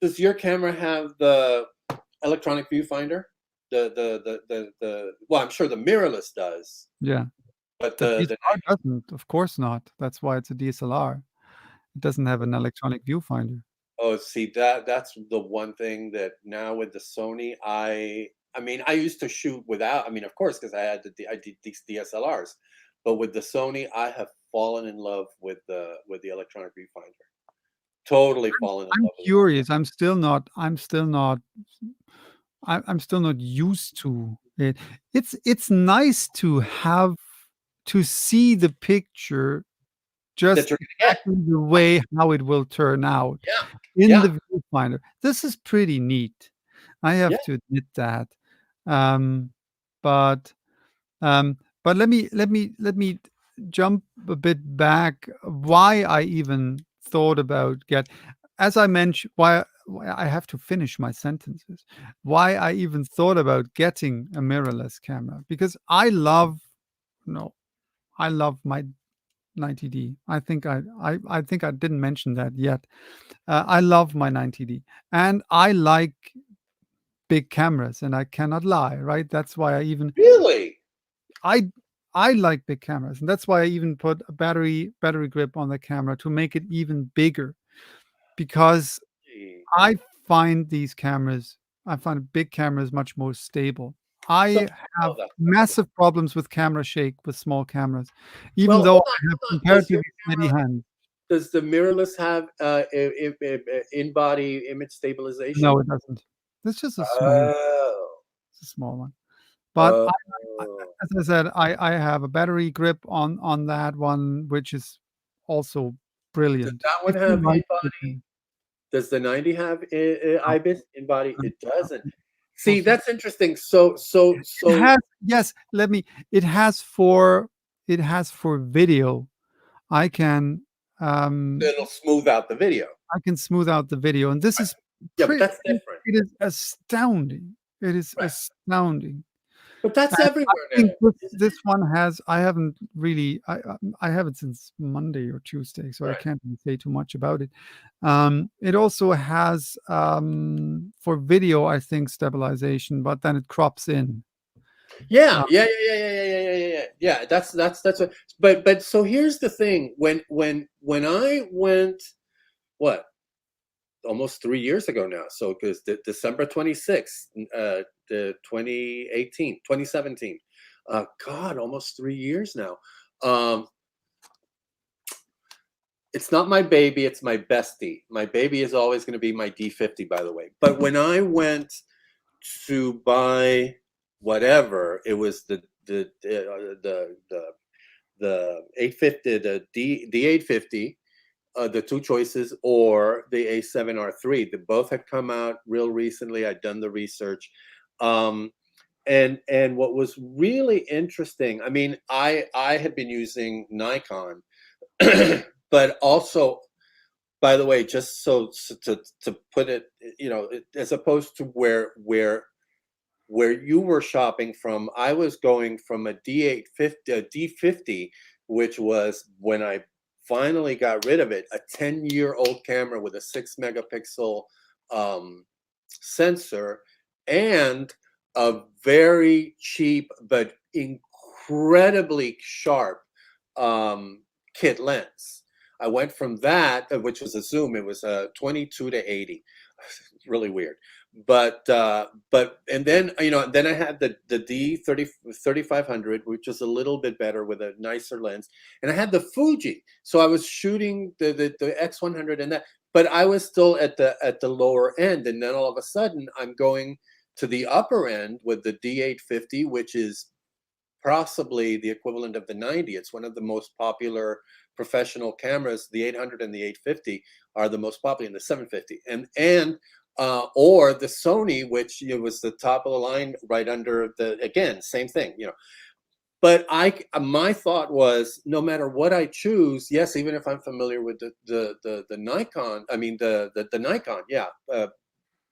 B: does your camera have the electronic viewfinder? Well, I'm sure the mirrorless does,
A: Yeah.
B: but
A: The
B: the
A: DSLR doesn't, of course not. That's why it's a DSLR. It doesn't have an electronic viewfinder.
B: Oh, see, that's the one thing that now with the Sony, I mean, I used to shoot without, I mean, of course, because I did these DSLRs, but with the Sony, I have fallen in love with the electronic viewfinder. Totally fallen in
A: I'm
B: love with it.
A: curious. I'm still not used to it. It's nice to have, to see the picture
B: That
A: just
B: you're gonna get.
A: exactly the way how it will turn out
B: Yeah,
A: in
B: yeah,
A: the viewfinder. This is pretty neat. I
B: yeah.
A: have to admit that. Um, but Um, but let me jump a bit back. Why I even thought about get, as I mentioned, why I have to finish my sentences. Why I even thought about getting a mirrorless camera, because no, I love my 90D. I think I didn't mention that yet. I love my 90D, and I like big cameras, and I cannot lie, right? That's why
B: Really?
A: I I like big cameras, and that's why I even put a battery grip on the camera to make it even bigger, because
B: Gee.
A: I I find big cameras much more stable.
B: So
A: I have
B: hold on.
A: massive problems with camera shake with small cameras, even
B: Well,
A: though I have
B: hold on. Does your
A: comparatively steady
B: camera,
A: hands.
B: does the mirrorless have in-body image stabilization?
A: No, it doesn't. It's just a small
B: Oh,
A: it's a small one. But
B: oh.
A: I as I said, I have a battery grip on that one, which is also
B: Does
A: brilliant.
B: that one
A: If you
B: have
A: like
B: in-body?
A: the thing.
B: Does the 90 have
A: No,
B: IBIS in-body?
A: no,
B: It doesn't.
A: no,
B: See,
A: also
B: that's interesting. So
A: it has, yes, let me, it has for video. I can,
B: it'll smooth out the video.
A: I can smooth out the video, and this
B: Right.
A: is
B: Yeah, but
A: pretty.
B: that's different.
A: It is astounding. It is
B: Right.
A: astounding.
B: But that's
A: And I
B: everywhere now,
A: think this
B: isn't
A: this
B: it?
A: one has, I haven't really, I have it since Monday or Tuesday, so I
B: Right.
A: can't really say too much about it. It also has, for video, I think, stabilization, but then it crops in.
B: Yeah,
A: Uh,
B: yeah, yeah, yeah, yeah, yeah, yeah, yeah, yeah. Yeah, that's what. But so here's the thing. When I went, what, almost 3 years ago now. So because December 26th, the 2018, 2017. God, almost 3 years now. Um, it's not my baby, it's my bestie. My baby is always going to be my D50, by the way. But when I went to buy whatever, it was the 850, the 850, the two choices, or the A7R3. They both had come out real recently. I'd done the research. And what was really interesting, I mean, I had been using Nikon, but also, by the way, just so to put it, as opposed to where you were shopping from, I was going from a D850, a D50, which was when I finally got rid of it. A 10-year-old camera with a 6 megapixel sensor and a very cheap but incredibly sharp kit lens. I went from that, which was a zoom, it was a 22 to 80. Really weird. But and then then I had the D3500, which is a little bit better with a nicer lens, and I had the Fuji. So I was shooting the X100 and that, but I was still at the lower end, and then all of a sudden I'm going to the upper end with the D850, which is possibly the equivalent of the 90. It's one of the most popular professional cameras. The 800 and the 850 are the most popular, in the 750, and or the Sony, which was the top of the line, right under the, again, same thing, But my thought was, no matter what I choose, yes, even if I'm familiar with the Nikon, I mean the Nikon,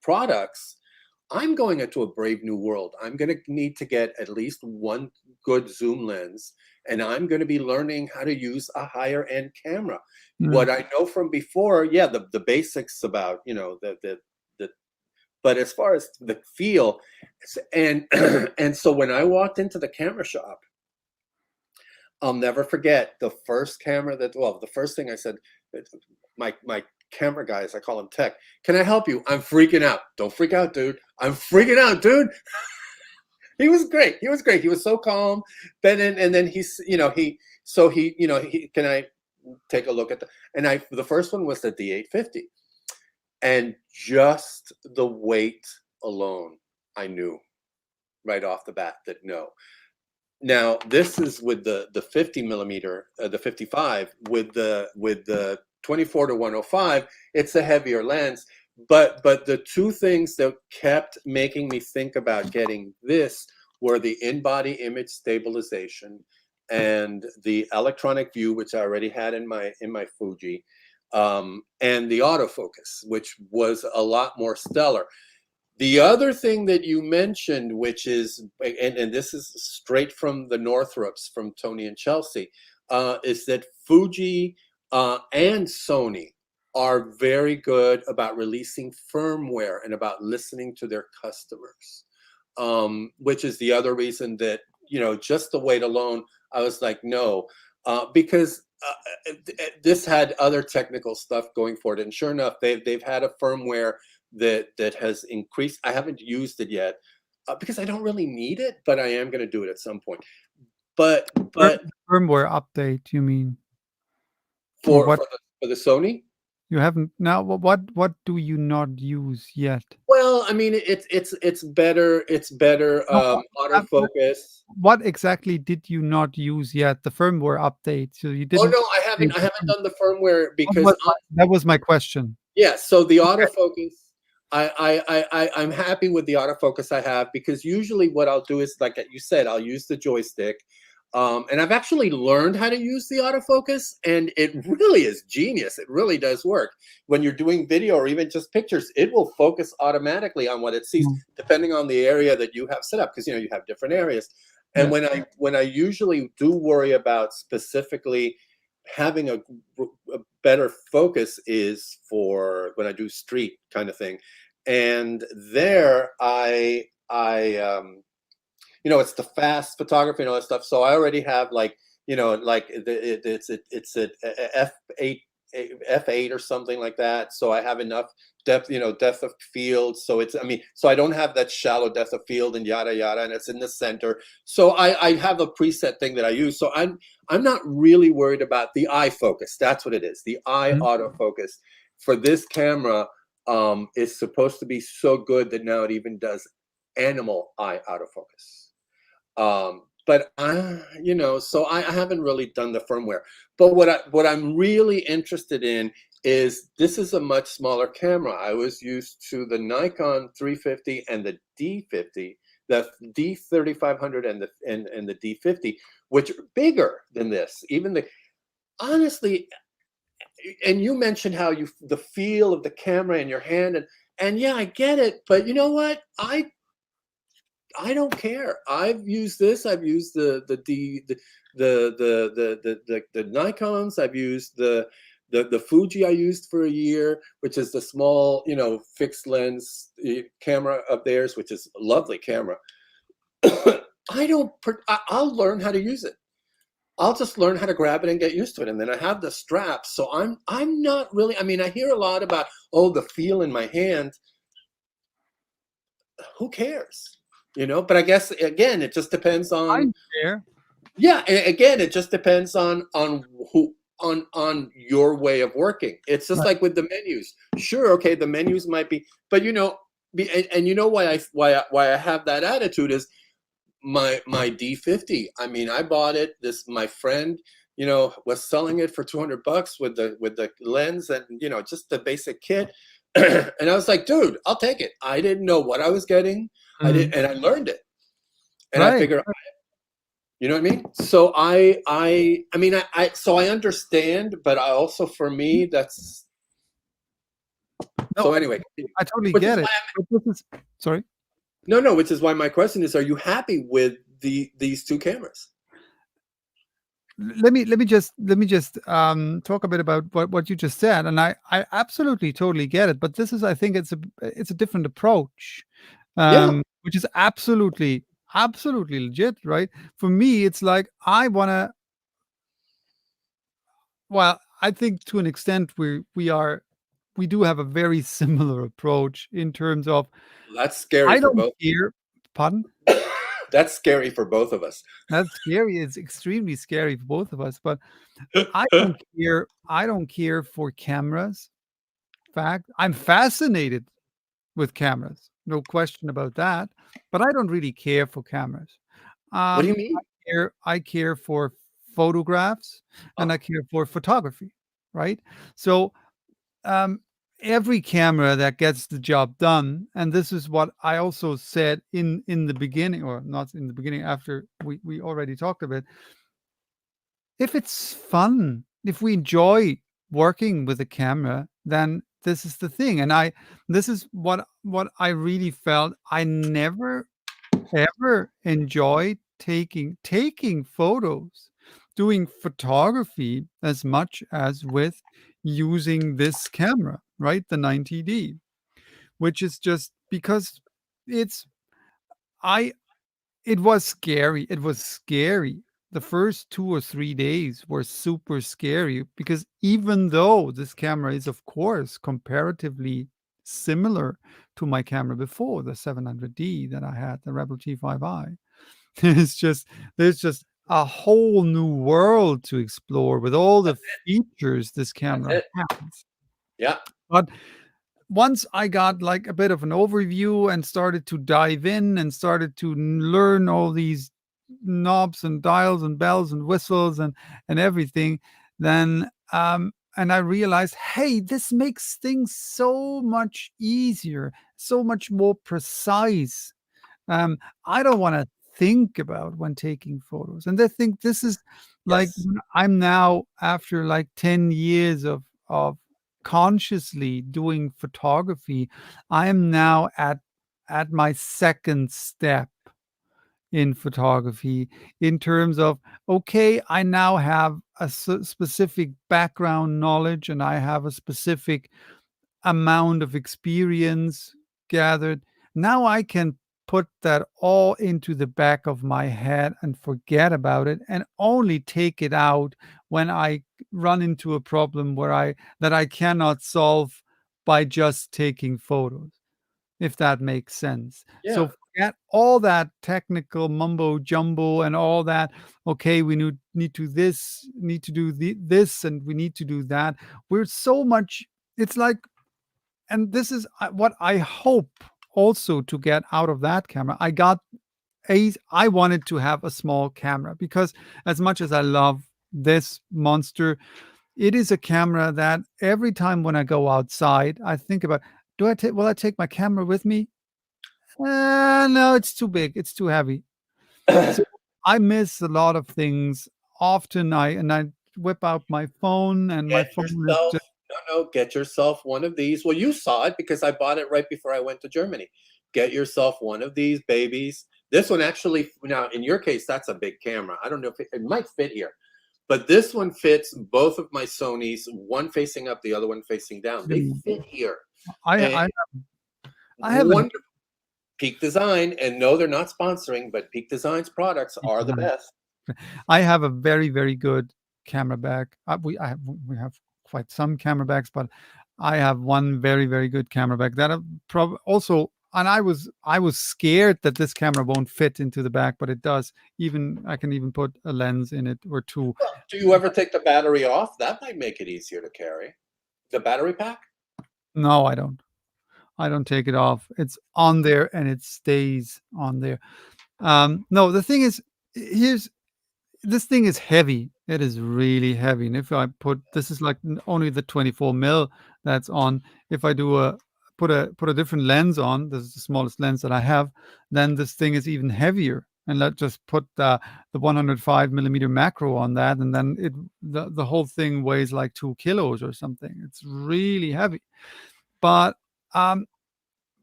B: products, I'm going into a brave new world. I'm going to need to get at least one good zoom lens, and I'm going to be learning how to use a higher end camera. What I know from before, the basics about, but as far as the feel, and and so when I walked into the camera shop, I'll never forget the first camera the first thing I said, my camera guys, I call him Tech, can I help you? I'm freaking out. Don't freak out, dude. I'm freaking out, dude. He was great. He was great. He was so calm. And then he's, can I take a look at the first one was the D850. And just the weight alone, I knew right off the bat that no. Now this is with the 50 millimeter, the 55 with the 24 to 105. It's a heavier lens, but the two things that kept making me think about getting this were the in-body image stabilization and the electronic view, which I already had in my Fuji. And the autofocus, which was a lot more stellar. The other thing that you mentioned, which is, and this is straight from the Northrops, from Tony and Chelsea, is that Fuji and Sony are very good about releasing firmware and about listening to their customers, which is the other reason that, just the weight alone, I was like, no, because this had other technical stuff going for it, and sure enough, they've had a firmware that has increased. I haven't used it yet because I don't really need it, but I am going to do it at some point. But
A: Firmware update, you mean?
B: For the Sony,
A: you haven't now. What do you not use yet?
B: Well, I mean, it's better. It's better autofocus.
A: What exactly did you not use yet? The firmware update. So you
B: Oh
A: didn't.
B: no, I haven't done the firmware because
A: that was my question.
B: Yeah, so the autofocus, I'm happy with the autofocus I have, because usually what I'll do is, like you said, I'll use the joystick. And I've actually learned how to use the autofocus, and it really is genius. It really does work. When you're doing video or even just pictures, it will focus automatically on what it sees, depending on the area that you have set up, because you have different areas. And when I usually do worry about specifically having a better focus is for when I do street kind of thing. And there it's the fast photography and all that stuff. So I already have it's a f8 or something like that. So I have enough depth, depth of field. So so I don't have that shallow depth of field and yada yada, and it's in the center. So I have a preset thing that I use. So I'm not really worried about the eye focus. That's what it is. The eye autofocus for this camera is supposed to be so good that now it even does animal eye autofocus. But so I haven't really done the firmware. But what I'm really interested in is, this is a much smaller camera. I was used to the Nikon 350 and the D50, the D3500 and the D50, which are bigger than this. Honestly, and you mentioned how the feel of the camera in your hand, and yeah, I get it. But you know what? I don't care. I've used this. I've used the Nikons. I've used the Fuji I used for a year, which is the small, fixed lens camera of theirs, which is a lovely camera. I'll learn how to use it. I'll just learn how to grab it and get used to it. And then I have the straps. So I'm not really, I mean, I hear a lot about, the feel in my hand. Who cares? But I guess, again, it just depends on.
A: I care.
B: Yeah, again, it just depends on who on your way of working. It's just like with the menus. Sure, okay, the menus might be, but and you know why I have that attitude is my D50. I mean, I bought it. My friend, was selling it for $200 with the lens and just the basic kit. And I was like, dude, I'll take it. I didn't know what I was getting. I did, and I learned it. And I figured, you know what I mean? So I mean, so I understand, but I also, for me, that's.
A: No,
B: so anyway,
A: I totally get it. Sorry.
B: No, which is why my question is: are you happy with these two cameras?
A: Let me just talk a bit about what you just said, and I absolutely totally get it. But this is, I think, it's a different approach, which is absolutely legit, right? For me, it's like I wanna. Well, I think to an extent we do have a very similar approach in terms of.
B: That's scary
A: I
B: for
A: don't
B: both.
A: care. Pardon?
B: That's scary for both of us.
A: That's scary. It's extremely scary for both of us. But I don't care. I don't care for cameras. In fact, I'm fascinated with cameras. No question about that. But I don't really care for cameras.
B: What do you mean?
A: I care for photographs and I care for photography. Right. So um, every camera that gets the job done, and this is what I also said in the beginning, or not in the beginning, after we already talked about. If it's fun, if we enjoy working with a camera, then this is the thing. And this is what I really felt. I never ever enjoyed taking photos, doing photography as much as with using this camera, right? The 90D, which is just because it's I it was scary. It was scary. The first 2 or 3 days were super scary because even though this camera is, of course, comparatively similar to my camera before, the 700D that I had, the Rebel G5i, there's just a whole new world to explore with all the features this camera has.
B: Yeah.
A: But once I got like a bit of an overview and started to dive in and started to learn all these knobs and dials and bells and whistles and everything, then and I realized, hey, this makes things so much easier, so much more precise. I don't want to think about when taking photos, and I think this is like
B: Yes.
A: I'm now after like 10 years of consciously doing photography. I am now at my second step in photography in terms of, okay, I now have a specific background knowledge and I have a specific amount of experience gathered. Now I can put that all into the back of my head and forget about it and only take it out when I run into a problem that I cannot solve by just taking photos, if that makes sense.
B: Yeah.
A: So forget all that technical mumbo jumbo and all that. Okay, we need to do this, and we need to do that. We're so much. It's like, and this is what I hope also to get out of that camera. I wanted to have a small camera because as much as I love this monster, it is a camera that every time when I go outside, I think about, will I take my camera with me? No, it's too big. It's too heavy. So I miss a lot of things. Often I whip out my phone and my
B: Get
A: phone is
B: yourself
A: just.
B: get yourself one of these. Well, you saw it because I bought it right before I went to Germany. Get yourself one of these babies. This one actually, now in your case, that's a big camera. I don't know if it might fit here, but this one fits both of my Sonys, one facing up, the other one facing down. They fit here. And
A: I have
B: wonderful. Peak Design, and no, they're not sponsoring, but Peak Design's products are the best.
A: I have a very, very good camera bag. We have quite some camera bags, but I have one very, very good camera bag that also. And I was scared that this camera won't fit into the bag, but it does. Even I can even put a lens in it or two.
B: Well, do you ever take the battery off? That might make it easier to carry. The battery pack?
A: No, I don't. I don't take it off. It's on there and it stays on there. No, the thing is, this thing is heavy. It is really heavy. And if I put, this is like only the 24 mil that's on. If I do put a different lens on, this is the smallest lens that I have, then this thing is even heavier. And let's just put the 105 millimeter macro on that, and then the whole thing weighs like 2 kilos or something. It's really heavy. But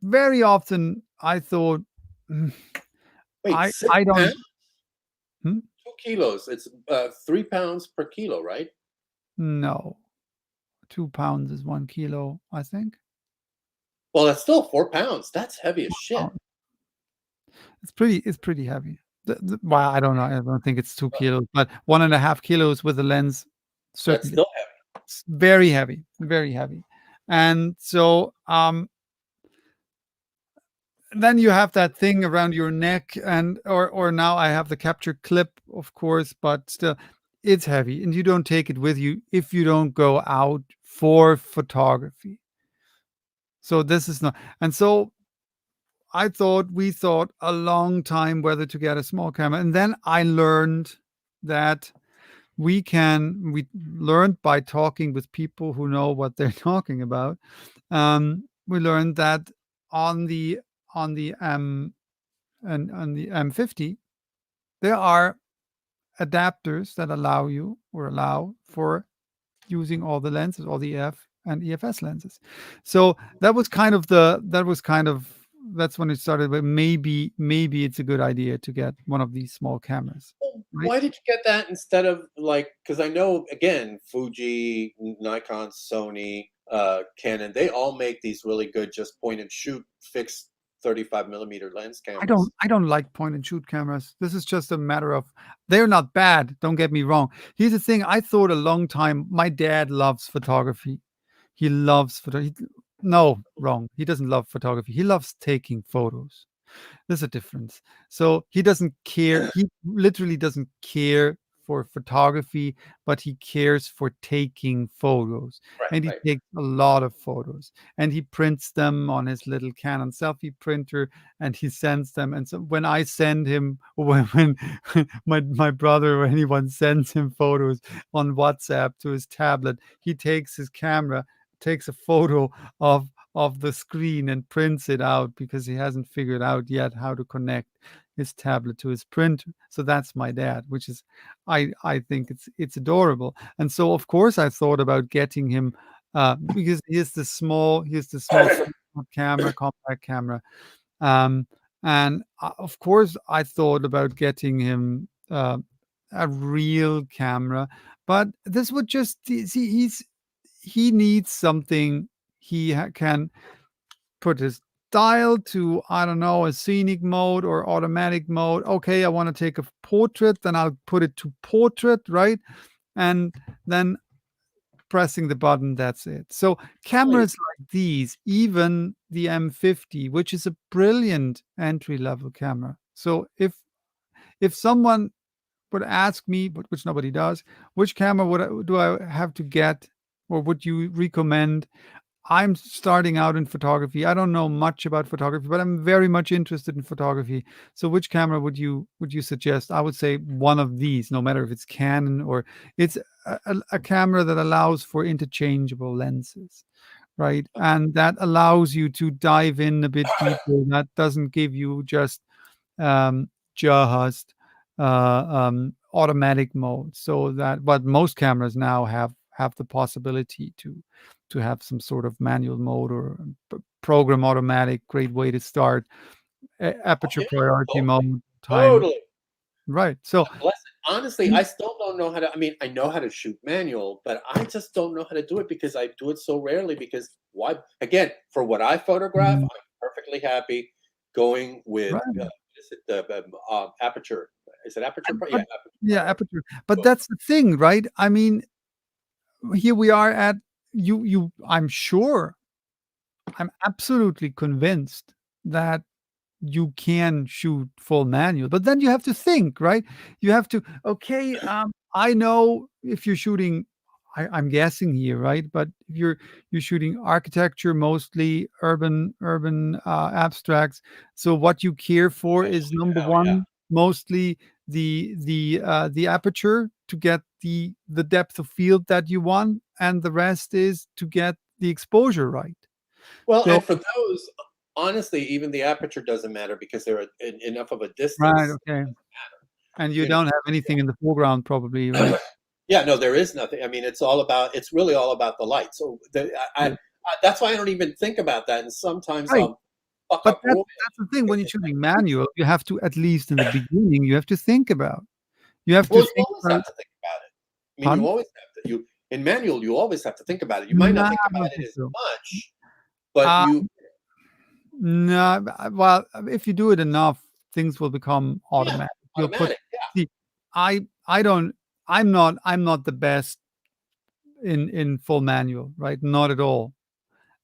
A: very often I thought,
B: Wait,
A: I don't.
B: pounds?
A: 2
B: kilos. It's 3 pounds per kilo, right?
A: No, 2 pounds is 1 kilo, I think.
B: Well, that's still 4 pounds. That's heavy as shit.
A: It's pretty heavy. Well, I don't know. I don't think it's 2 kilos, but 1.5 kilos with the lens. Certainly.
B: That's still heavy.
A: It's very heavy, very heavy. And so, then you have that thing around your neck, and or now I have the capture clip, of course, but still, it's heavy, and you don't take it with you if you don't go out for photography. So this is not, and so we thought a long time whether to get a small camera, and then I learned that we learned by talking with people who know what they're talking about. We learned that on the M50, there are adapters that allow for using all the lenses, all the EF and EFS lenses. So that's when it started. But maybe it's a good idea to get one of these small cameras.
B: Right? Why did you get that instead of because I know, again, Fuji, Nikon, Sony, Canon, they all make these really good just point and shoot fixed 35 millimeter lens cameras.
A: I don't like point and shoot cameras. This is just a matter of, they're not bad. Don't get me wrong. Here's the thing. I thought a long time, my dad loves photography. He loves photography. No, wrong. He doesn't love photography. He loves taking photos. There's a difference. So he doesn't care. He literally doesn't care for photography, but he cares for taking photos.
B: Right,
A: and he takes a lot of photos, and he prints them on his little Canon selfie printer, and he sends them. And so when I send him, when my brother or anyone sends him photos on WhatsApp to his tablet, he takes his camera, takes a photo of the screen and prints it out, because he hasn't figured out yet how to connect his tablet to his printer. So that's my dad, which is, I think it's adorable. And so of course I thought about getting him, because he has the small camera, compact camera, and of course I thought about getting him a real camera, but this would just see, he needs something he can put his dial to, I don't know, a scenic mode or automatic mode. Okay, I want to take a portrait, then I'll put it to portrait, right? And then pressing the button, that's it. So cameras like these, even the M50, which is a brilliant entry-level camera. So if someone would ask me, but which nobody does, which camera do I have to get, or would you recommend? I'm starting out in photography. I don't know much about photography, but I'm very much interested in photography. So which camera would you suggest? I would say one of these, no matter if it's Canon or it's a camera that allows for interchangeable lenses, right? And that allows you to dive in a bit deeper. That doesn't give you just automatic mode. So that, but most cameras now have the possibility to have some sort of manual mode or program automatic. Great way to start. aperture
B: yeah,
A: priority
B: totally,
A: mode time.
B: totally.
A: Right. So
B: Bless it. Honestly,
A: you
B: I still don't know how to. I mean, I know how to shoot manual, but I just don't know how to do it because I do it so rarely. Because why? Again, for what I photograph,
A: mm,
B: I'm perfectly happy going with
A: right.
B: is it the aperture? Is it aperture? Yeah,
A: But
B: aperture
A: yeah,
B: priority.
A: aperture. But
B: Boom.
A: that's the thing, right? I mean, here we are at I'm sure, I'm absolutely convinced that you can shoot full manual, but then you have to think, right? You have to, okay, I know if you're shooting, I'm guessing here, right? But if you're shooting architecture, mostly urban abstracts. So what you care for is
B: Especially
A: number
B: now, yeah.
A: one, mostly the aperture to get the depth of field that you want, and the rest is to get the exposure right.
B: Well,
A: So
B: and for those, honestly, even the aperture doesn't matter because they're enough of a
A: right,
B: distance.
A: okay. And you
B: You know.
A: don't have anything in the foreground probably, right?
B: Yeah, no, there is nothing. I mean, it's really all about the light. So
A: Yeah.
B: that's why I don't even think about that. And sometimes
A: Right,
B: I'll fuck
A: but
B: up royally
A: that's the thing, when
B: because
A: you're shooting manual, you have to, at least in the beginning, you have to think about. You have to
B: well, you
A: think
B: always
A: about.
B: have to think about it. I mean, you
A: Pardon?
B: always have to. You in manual, you always have to think about it. You might
A: No,
B: not
A: I
B: think about
A: don't
B: it
A: think
B: as
A: so.
B: much, but
A: Uh,
B: you,
A: no, well, if you do it enough, things will become
B: yeah,
A: automatic. You'll put
B: automatic. Yeah,
A: see, I don't, I'm not the best in full manual, right? Not at all.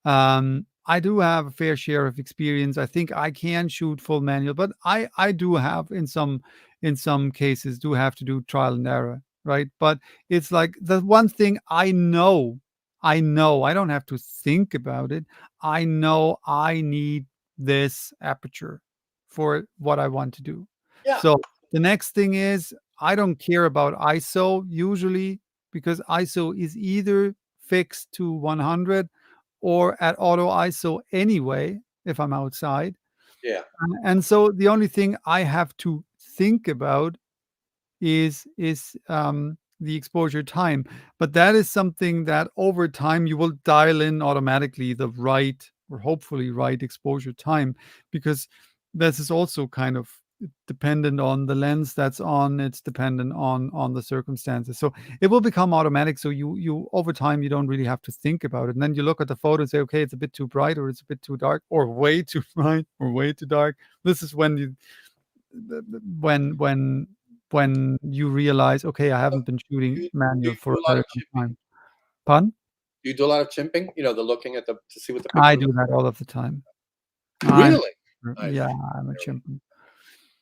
A: I do have a fair share of experience. I think I can shoot full manual, but I do have, in some cases, do have to do trial and error, right? But it's like the one thing I don't have to think about it. I know I need this aperture for what I want to do.
B: yeah,
A: So the next thing is, I don't care about ISO usually, because ISO is either fixed to 100 or at auto ISO anyway if I'm outside.
B: yeah,
A: And so the only thing I have to think about is the exposure time. But that is something that over time you will dial in automatically, the right, or hopefully right, exposure time, because this is also kind of dependent on the lens that's on. It's dependent on the circumstances. So it will become automatic. So you over time you don't really have to think about it. And then you look at the photo and say, okay, it's a bit too bright, or it's a bit too dark, or way too bright, or way too dark. This is when you when when when you realize, okay, I
B: so
A: haven't been shooting
B: do
A: manual
B: you
A: for
B: do
A: a
B: a lot
A: very
B: of
A: long
B: chipping?
A: time. Pardon?
B: Do you do a lot of chimping? You know, the looking at the to see what the
A: I
B: picture
A: do
B: looks.
A: that all of the time. I'm
B: Really
A: yeah,
B: nice.
A: I'm a
B: Really.
A: chimp.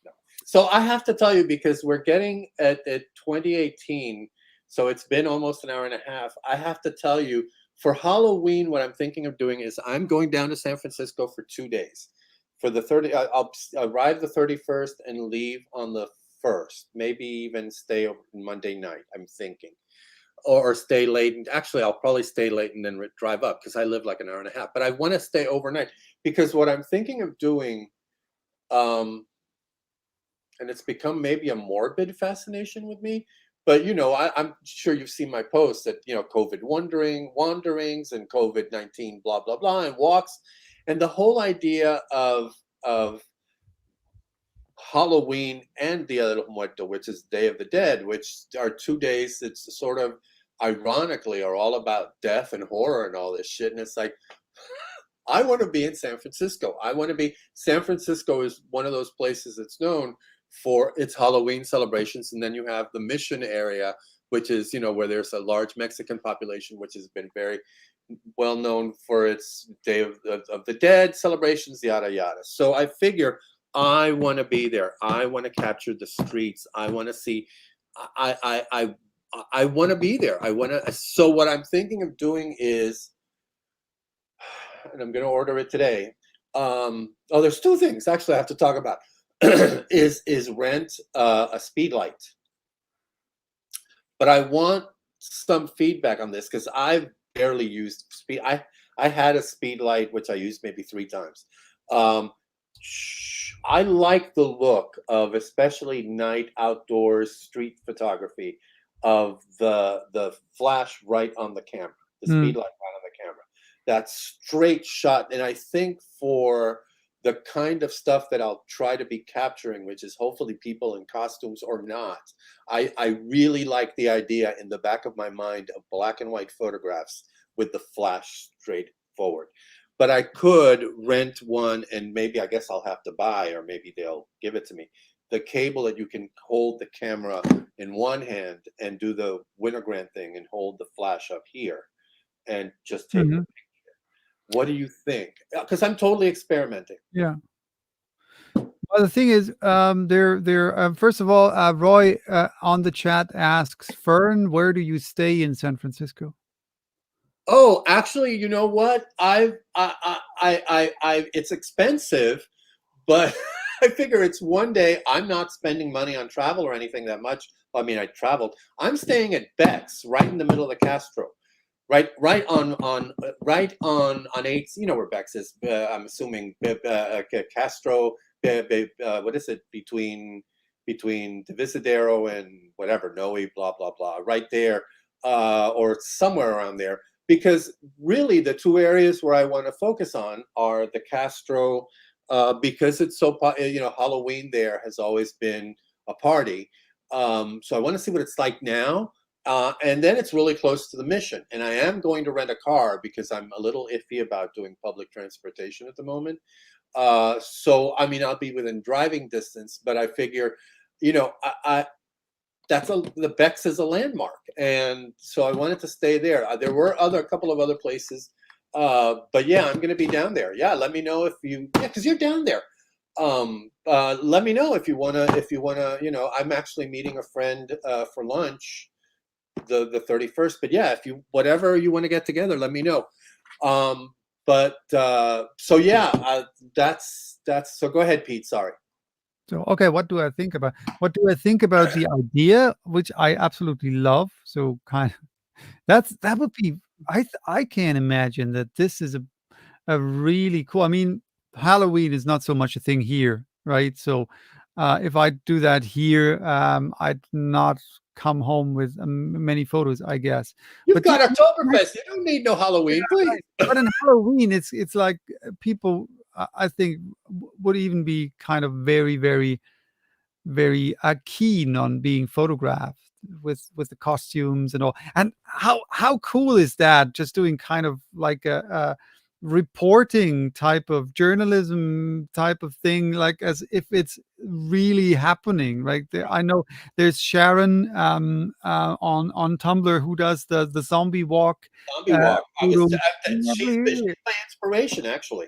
B: No. So I have to tell you because we're getting at 2018, so it's been almost an hour and a half. I have to tell you, for Halloween, what I'm thinking of doing is I'm going down to San Francisco for 2 days. For the 30, I'll arrive the 31st and leave on the 1st. Maybe even stay over Monday night. I'm thinking, or stay late. And actually, I'll probably stay late and then drive up because I live like an hour and a half. But I want to stay overnight because what I'm thinking of doing. Um, and it's become maybe a morbid fascination with me. But I'm sure you've seen my posts that COVID wanderings and COVID-19 blah blah blah and walks, and the whole idea of Halloween and Dia de los Muertos, which is Day of the Dead, which are 2 days that sort of ironically are all about death and horror and all this shit. And it's like I want to be in San Francisco. I want to be. San Francisco is one of those places that's known for its Halloween celebrations, and then you have the Mission area, which is where there's a large Mexican population, which has been very well known for its Day of the Dead celebrations, yada yada. So I figure I want to be there. I want to capture the streets. I want to see. I want to be there. I want to. So what I'm thinking of doing is and I'm going to order it today. There's two things actually I have to talk about. is rent a speed light, but I want some feedback on this because I've barely used speed. I had a speed light which I used maybe 3 times. Um, I like the look of especially night outdoors street photography of the flash right on the camera, the
A: Mm,
B: speed light right on the camera. That straight shot, and I think for the kind of stuff that I'll try to be capturing, which is hopefully people in costumes or not. I really like the idea in the back of my mind of black and white photographs with the flash straight forward. But I could rent one, and maybe I guess I'll have to buy, or maybe they'll give it to me, the cable that you can hold the camera in one hand and do the Winogrand thing and hold the flash up here and just take
A: Mhm.
B: the picture. What do you think? Because I'm totally experimenting.
A: Yeah. Well, the thing is, first of all, Roy on the chat asks, Fern, where do you stay in San Francisco?
B: Oh, actually, you know what? It's expensive, but I figure it's one day. I'm not spending money on travel or anything that much. I mean, I traveled. I'm staying at Beck's, right in the middle of the Castro, right on 8th. You know where Beck's is. I'm assuming Castro. What is it between Divisadero and whatever Noe, blah blah blah, right there, or somewhere around there. Because really, the two areas where I want to focus on are the Castro, because it's so Halloween there has always been a party. So I want to see what it's like now. And then it's really close to the Mission. And I am going to rent a car because I'm a little iffy about doing public transportation at the moment. So, I mean, I'll be within driving distance, but I figure, the Bex is a landmark. And so I wanted to stay there. There were a couple of other places. But yeah, I'm going to be down there. Yeah. Let me know because you're down there. Let me know if you want to, I'm actually meeting a friend, for lunch the 31st, but yeah, whatever you want to get together, let me know. So yeah, so go ahead, Pete. Sorry.
A: So, okay, what do I think about the idea, which I absolutely love? So kind of that would be I can't imagine that this is a really cool. I mean, Halloween is not so much a thing here, right? So, if I do that here, I'd not come home with many photos, I guess.
B: You've
A: But yeah,
B: got Oktoberfest. You don't need no Halloween, please.
A: right. But in Halloween, it's like people, I think, would even be kind of very, very, very keen on being photographed with the costumes and all. And how cool is that? Just doing kind of like a reporting type of journalism type of thing, like as if it's really happening. Like I know there's Sharon on Tumblr who does the zombie walk.
B: Zombie walk.
A: Photos.
B: She's
A: Lovely.
B: my inspiration, actually.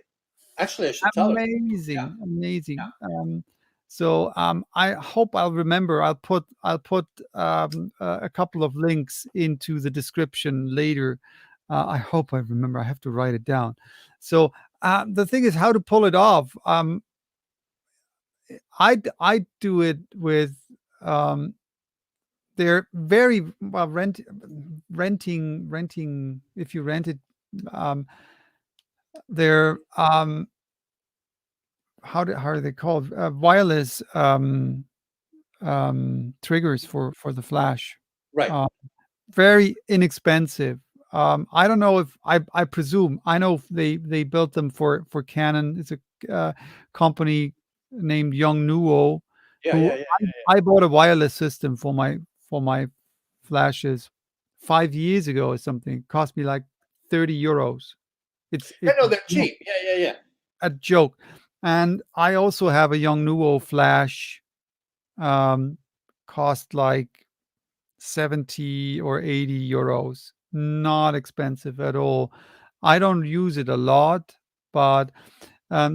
B: Actually, I should tell her. Yeah.
A: Amazing, amazing. So I hope I'll remember. I'll put a couple of links into the description later. I hope I remember. I have to write it down. So the thing is how to pull it off. I do it with they're very well renting. If you rent it, um, they're how are they called? Wireless triggers for the flash.
B: Right.
A: Uh, Very inexpensive. I don't know if I presume I know they built them for Canon. It's a company named Young Nuo,
B: Yeah,
A: who
B: yeah, yeah.
A: I bought a wireless system for my flashes 5 years ago or something. It cost me like 30 euros.
B: I
A: It's
B: know they're cheap. Yeah, yeah, yeah.
A: a joke. And I also have a Young Nuo flash, um, cost like 70 or 80 euros. Not expensive at all. I don't use it a lot, but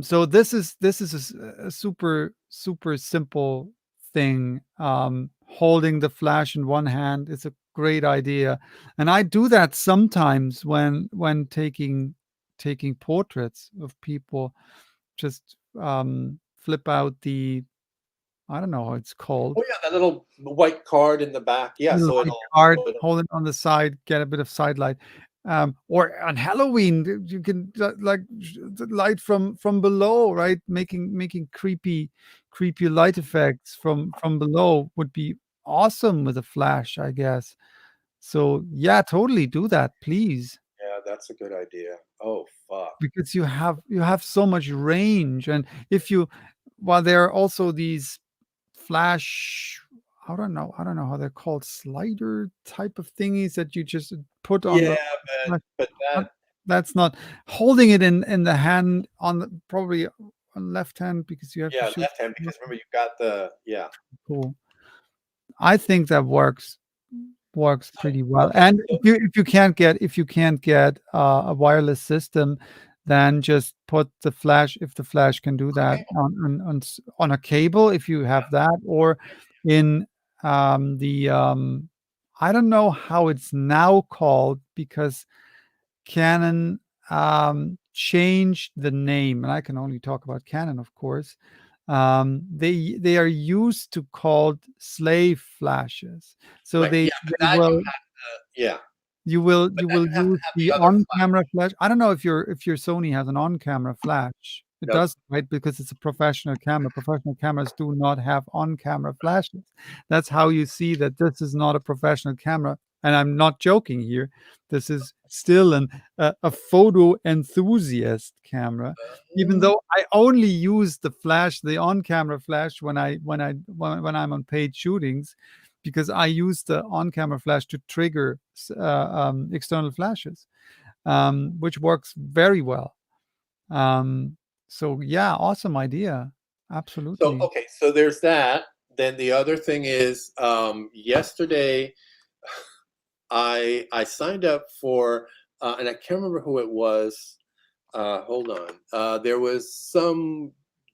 A: so this is a super super simple thing. Holding the flash in one hand is a great idea, and I do that sometimes when taking portraits of people. Just flip out the I don't know how it's called.
B: Oh yeah, that little white card in the back. Yeah,
A: Little
B: so
A: white
B: it'll.
A: card, hold it on the side, get a bit of side light. Or on Halloween, you can like the light from below, right? Making creepy light effects from below would be awesome with a flash, I guess. So yeah, totally do that, please.
B: Yeah, that's a good idea. Oh, fuck.
A: because you have so much range, and if you while there are also these flash, I don't know how they're called, slider type of thingies that you just put on
B: Yeah,
A: the
B: but
A: but
B: that
A: that's not holding it in the hand on the probably on left hand because you have to
B: yeah,
A: shoot.
B: left hand because remember you've got the yeah.
A: Cool. I think that works
B: So,
A: pretty well.
B: okay,
A: And
B: so
A: if you can't get a wireless system, then just put the flash, if the flash can do that,
B: okay,
A: on a cable if you have that, or in the I don't know how it's now called because Canon changed the name, and I can only talk about Canon, of course. They are used to called slave flashes. So
B: right,
A: they
B: yeah, but
A: they
B: that you
A: will
B: have to yeah,
A: you will
B: but
A: you
B: then
A: will
B: you have to
A: use
B: have
A: the
B: the other flash.
A: on-camera flash. I don't know if your Sony has an on-camera flash. It
B: Nope.
A: does, right? Because it's a professional camera. Professional cameras do not have on-camera flashes. That's how you see that this is not a professional camera. And I'm not joking here. This is still a photo enthusiast camera, even
B: Uh,
A: though I only use the flash, the on-camera flash, when I'm on paid shootings, because I use the on-camera flash to trigger external flashes, which works very well. Um, so yeah, awesome idea.
B: so,
A: Absolutely.
B: okay, so there's that. Then the other thing is, yesterday I signed up for, and I can't remember who it was. Hold on. There was some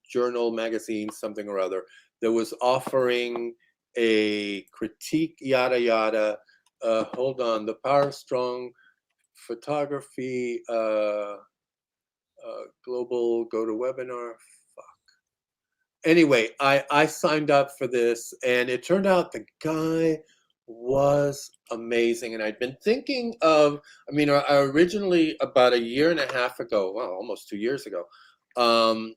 B: journal, magazine, something or other that was offering a critique, yada yada. Hold on. The Power of Strong Photography, global go to webinar. Anyway, I signed up for this, and it turned out the guy was amazing. And I'd been thinking of, I mean, I originally about a year and a half ago, well, almost 2 years ago, um,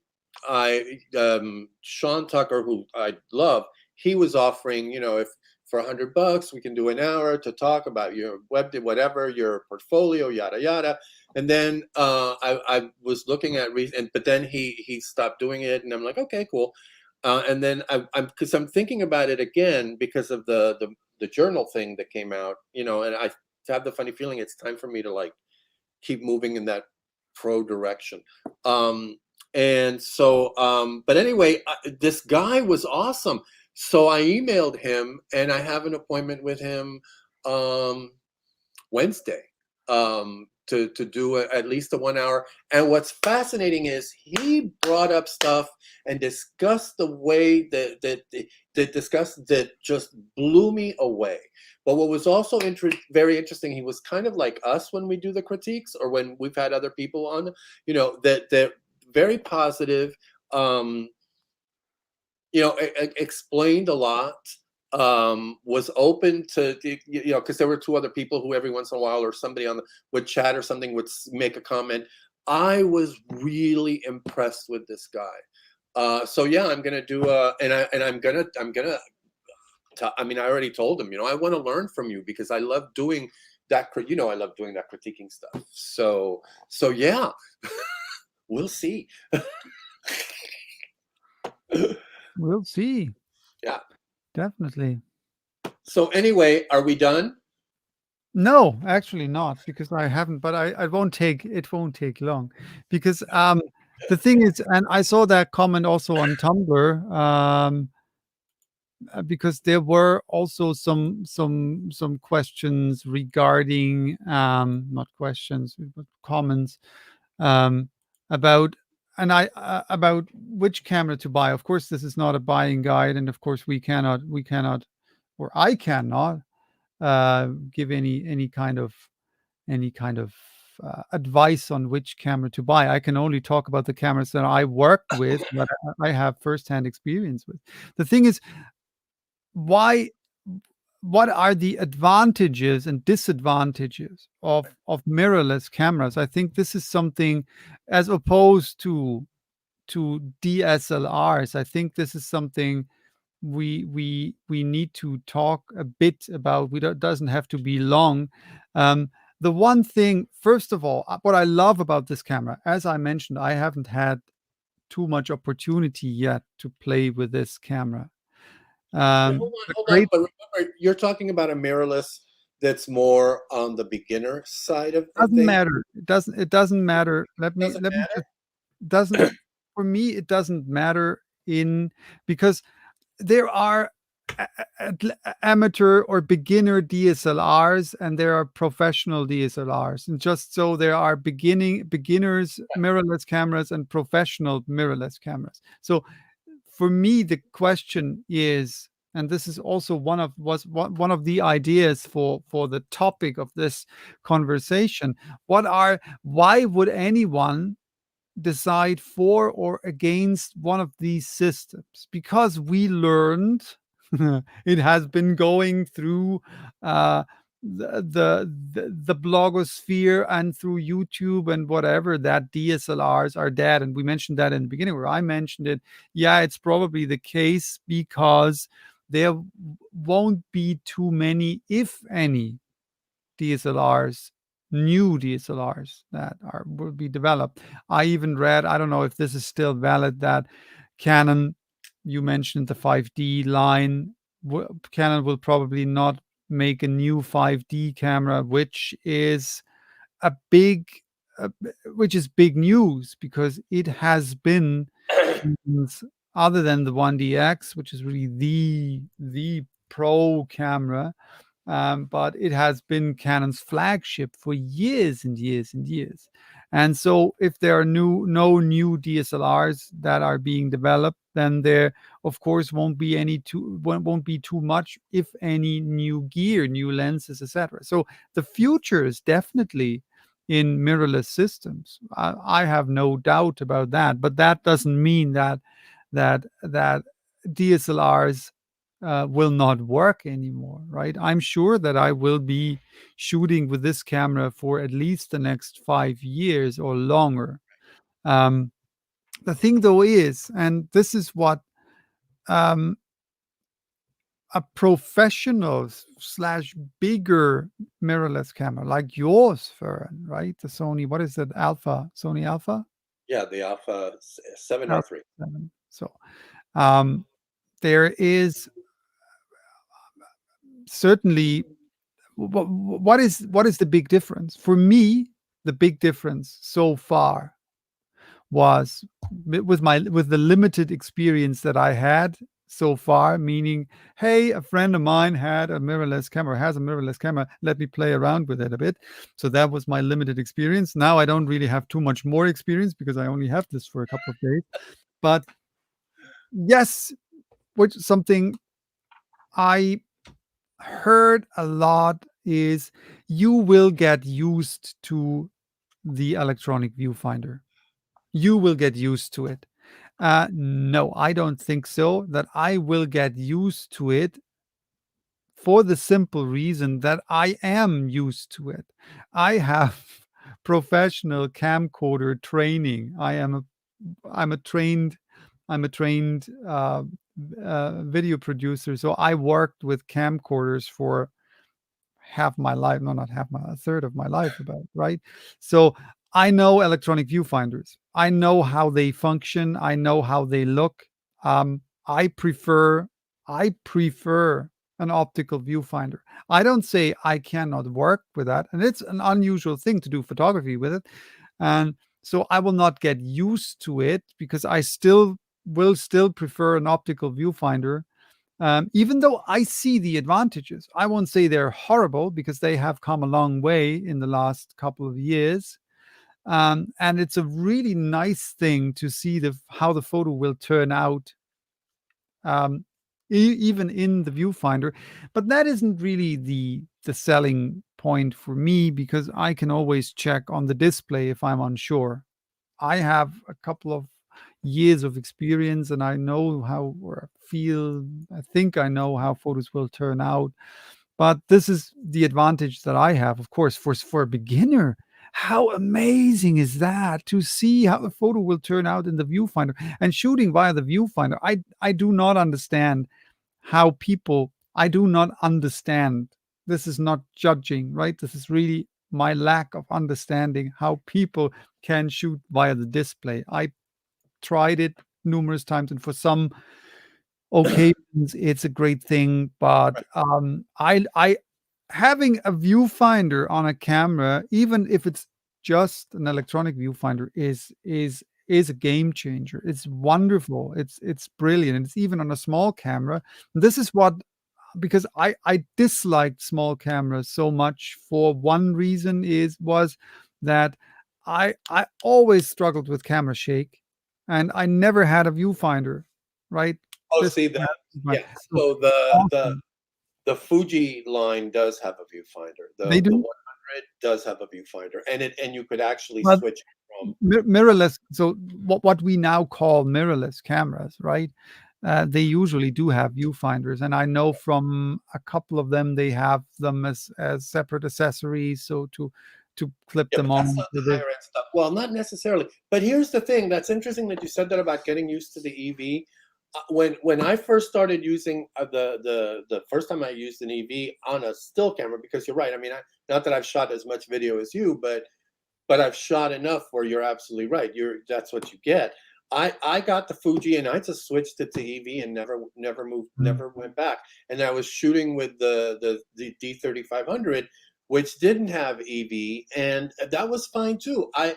B: Sean Tucker, who I love, he was offering, if for $100 we can do an hour to talk about your web, whatever, your portfolio, yada yada. And then I was looking at but then he stopped doing it, and I'm like, okay, cool. And then I'm thinking about it again because of the journal thing that came out, and I have the funny feeling it's time for me to like keep moving in that pro direction. And so, but anyway, this guy was awesome. So I emailed him, and I have an appointment with him um, Wednesday to do at least a 1 hour. And what's fascinating is he brought up stuff and discussed the way that discussed that just blew me away. But what was also very interesting, he was kind of like us when we do the critiques or when we've had other people on, that very positive, um, explained a lot, was open to, because there were two other people who every once in a while or somebody would chat or something would make a comment. I was really impressed with this guy. So yeah, I'm gonna do I mean, I already told him, I want to learn from you because I love doing that. I love doing that critiquing stuff. So yeah, we'll see.
A: We'll see.
B: Yeah.
A: Definitely.
B: So anyway, are we done?
A: No, actually not, because I haven't, but it won't take long because the thing is, and I saw that comment also on Tumblr, because there were also some questions regarding not questions but comments um about about which camera to buy. Of course, this is not a buying guide, and of course we cannot, or I cannot give any kind of advice on which camera to buy. I can only talk about the cameras that I work with, that I have firsthand experience with. The thing is, why what are the advantages and disadvantages of mirrorless cameras? I think this is something, as opposed to DSLRs. I think this is something we need to talk a bit about. Doesn't have to be long. the one thing, first of all, what I love about this camera, as I mentioned, I haven't had too much opportunity yet to play with this camera.
B: Now, hold on,
A: The
B: hold on.
A: great
B: But remember, you're talking about a mirrorless that's more on the beginner side of
A: doesn't
B: things.
A: matter. It doesn't matter.
B: Doesn't
A: Let me
B: matter.
A: just doesn't for me it doesn't matter in because there are amateur or beginner DSLRs and there are professional DSLRs. And just so there are beginners mirrorless cameras and professional mirrorless cameras. So for me, the question is, and this is also one of the ideas for the topic of this conversation. Why would anyone decide for or against one of these systems? Because we learned it has been going through uh, the blogosphere and through YouTube and whatever that DSLRs are dead. And we mentioned that in the beginning where I mentioned it. Yeah, it's probably the case because there won't be too many, if any, DSLRs, new DSLRs that will be developed. I even read, I don't know if this is still valid, that Canon, you mentioned the 5D line, Canon will probably not make a new 5D camera, a big, uh, which is big news because it has been since, other than the 1DX, which is really the pro camera, but it has been Canon's flagship for years and years and years. And so, if there are no new DSLRs that are being developed, then there, of course, won't be too much, if any, new gear, new lenses, etc. So the future is definitely in mirrorless systems. I have no doubt about that. But that doesn't mean that DSLRs will not work anymore, right? I'm sure that I will be shooting with this camera for at least the next 5 years or longer. Um, the thing, though, is, and this is what um, a professional slash bigger mirrorless camera like yours, Fern, right? The Sony, what is it? Sony Alpha?
B: Yeah, the Alpha 7 or
A: Alpha
B: 3.
A: 7. So um, there is certainly what is the big difference for me? The big difference so far was with the limited experience that I had so far, meaning, hey, a friend of mine has a mirrorless camera, let me play around with it a bit. So that was my limited experience. Now I don't really have too much more experience because I only have this for a couple of days. But yes, which something I heard a lot is you will get used to the electronic viewfinder. You will get used to it. No, I don't think so. That I will get used to it for the simple reason that I am used to it. I have professional camcorder training. I'm a trained I'm a trained video producer. So I worked with camcorders for half my life, no, not half my, a third of my life about, right? So I know electronic viewfinders. I know how they function. I know how they look. Um, I prefer, I prefer an optical viewfinder. I don't say I cannot work with that, and it's an unusual thing to do photography with it. And so I will not get used to it because I still prefer an optical viewfinder, even though I see the advantages. I won't say they're horrible because they have come a long way in the last couple of years. And it's a really nice thing to see how the photo will turn out, um, even in the viewfinder. But that isn't really the selling point for me because I can always check on the display if I'm unsure. I have a couple of years of experience and I know how, or I think I know how photos will turn out. But this is the advantage that I have. Of course, for a beginner, how amazing is that to see how the photo will turn out in the viewfinder and shooting via the viewfinder. I do not understand I do not understand. This is not judging, right? This is really my lack of understanding how people can shoot via the display. I tried it numerous times, and for some occasions, it's a great thing. But I having a viewfinder on a camera, even if it's just an electronic viewfinder, is a game changer. It's wonderful. It's brilliant. It's even on a small camera. This is what because I disliked small cameras so much for one reason was that I always struggled with camera shake, and I never had a viewfinder, right?
B: Oh,
A: This
B: see that?
A: my
B: Yeah.
A: so
B: So
A: often
B: the Fuji line does have a viewfinder.
A: they
B: The
A: do,
B: 100 does have a viewfinder, and you could actually
A: but
B: switch from.
A: mirrorless. So what we now call mirrorless cameras, right? They usually do have viewfinders, and I know from a couple of them they have them as separate accessories, so to clip
B: Yeah,
A: them
B: but that's
A: on
B: not
A: to
B: the
A: the
B: higher end stuff. Well, not necessarily. But here's the thing. That's interesting that you said that about getting used to the EV. When I first started using the first time I used an EV on a still camera, because you're right. I mean, not that I've shot as much video as you, but I've shot enough where you're absolutely right. That's what you get. I got the Fuji and I just switched it to EV and never moved,
A: Mm,
B: never went back. And I was shooting with the D3500, which didn't have EV, and that was fine too. I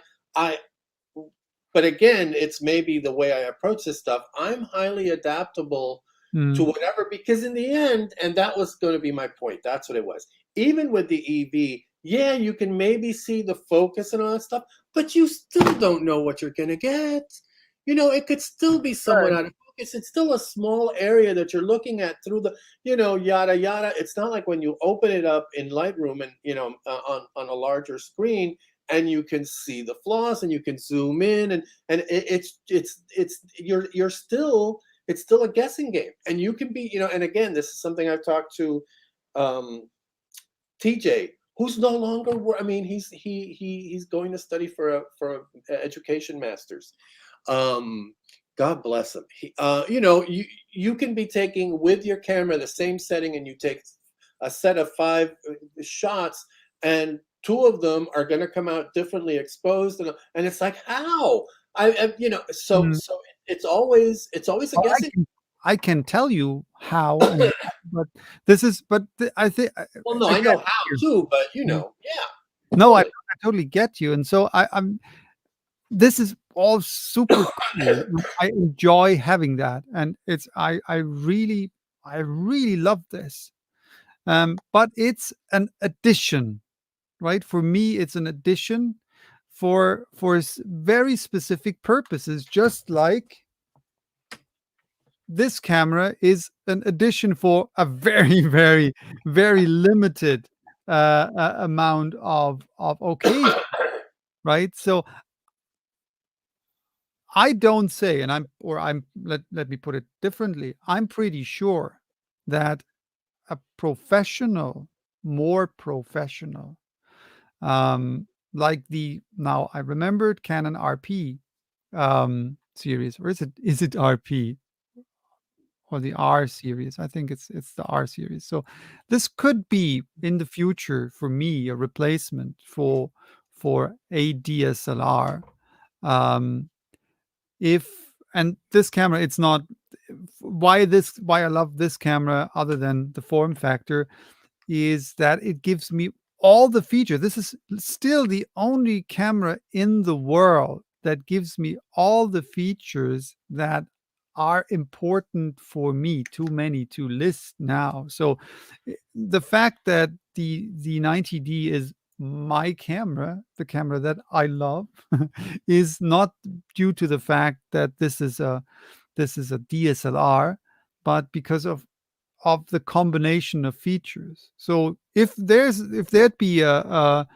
B: but again, it's maybe the way I approach this stuff. I'm highly adaptable to
A: mm,
B: whatever, because in the end, and that was going to be my point. That's what it was. Even with the EV, yeah, you can maybe see the focus and all that stuff, but you still don't know what you're going to get. It could still be somewhat
A: right.
B: out of focus. It's still a small area that you're looking at through the, yada yada. It's not like when you open it up in Lightroom and on a larger screen, and you can see the flaws and you can zoom in, and you're still, it's still a guessing game, and you can be, and again, this is something I've talked to um, TJ, who's no longer. I mean, he's going to study for a education master's. Um, God bless him. You can be taking with your camera the same setting, and you take a set of 5 shots, and 2 of them are going to come out differently exposed, and it's like, how so
A: Mm.
B: so it's always a
A: Well,
B: guessing.
A: I can tell you how, and but this is but I think
B: Well, no,
A: I
B: I
A: get
B: know how
A: you.
B: too, but
A: Mm.
B: yeah,
A: No, I
B: totally.
A: totally get you, and so I'm this is all super cool. I enjoy having that, and it's I really love this. But it's an addition, right? For me, it's an addition for very specific purposes, just like this camera is an addition for a very, very, very limited amount of occasion, right? So I don't say, and let me put it differently. I'm pretty sure that a professional, more professional, like the now I remembered Canon RP series, or is it RP or the R series? I think it's the R series. So this could be in the future for me a replacement for a DSLR. Um, if and this camera, it's not why I love this camera other than the form factor is that it gives me all the features. This is still the only camera in the world that gives me all the features that are important for me, too many to list now. So the fact that the 90D is my camera, the camera that I love, is not due to the fact that this is a DSLR, but because of the combination of features. So if there'd be a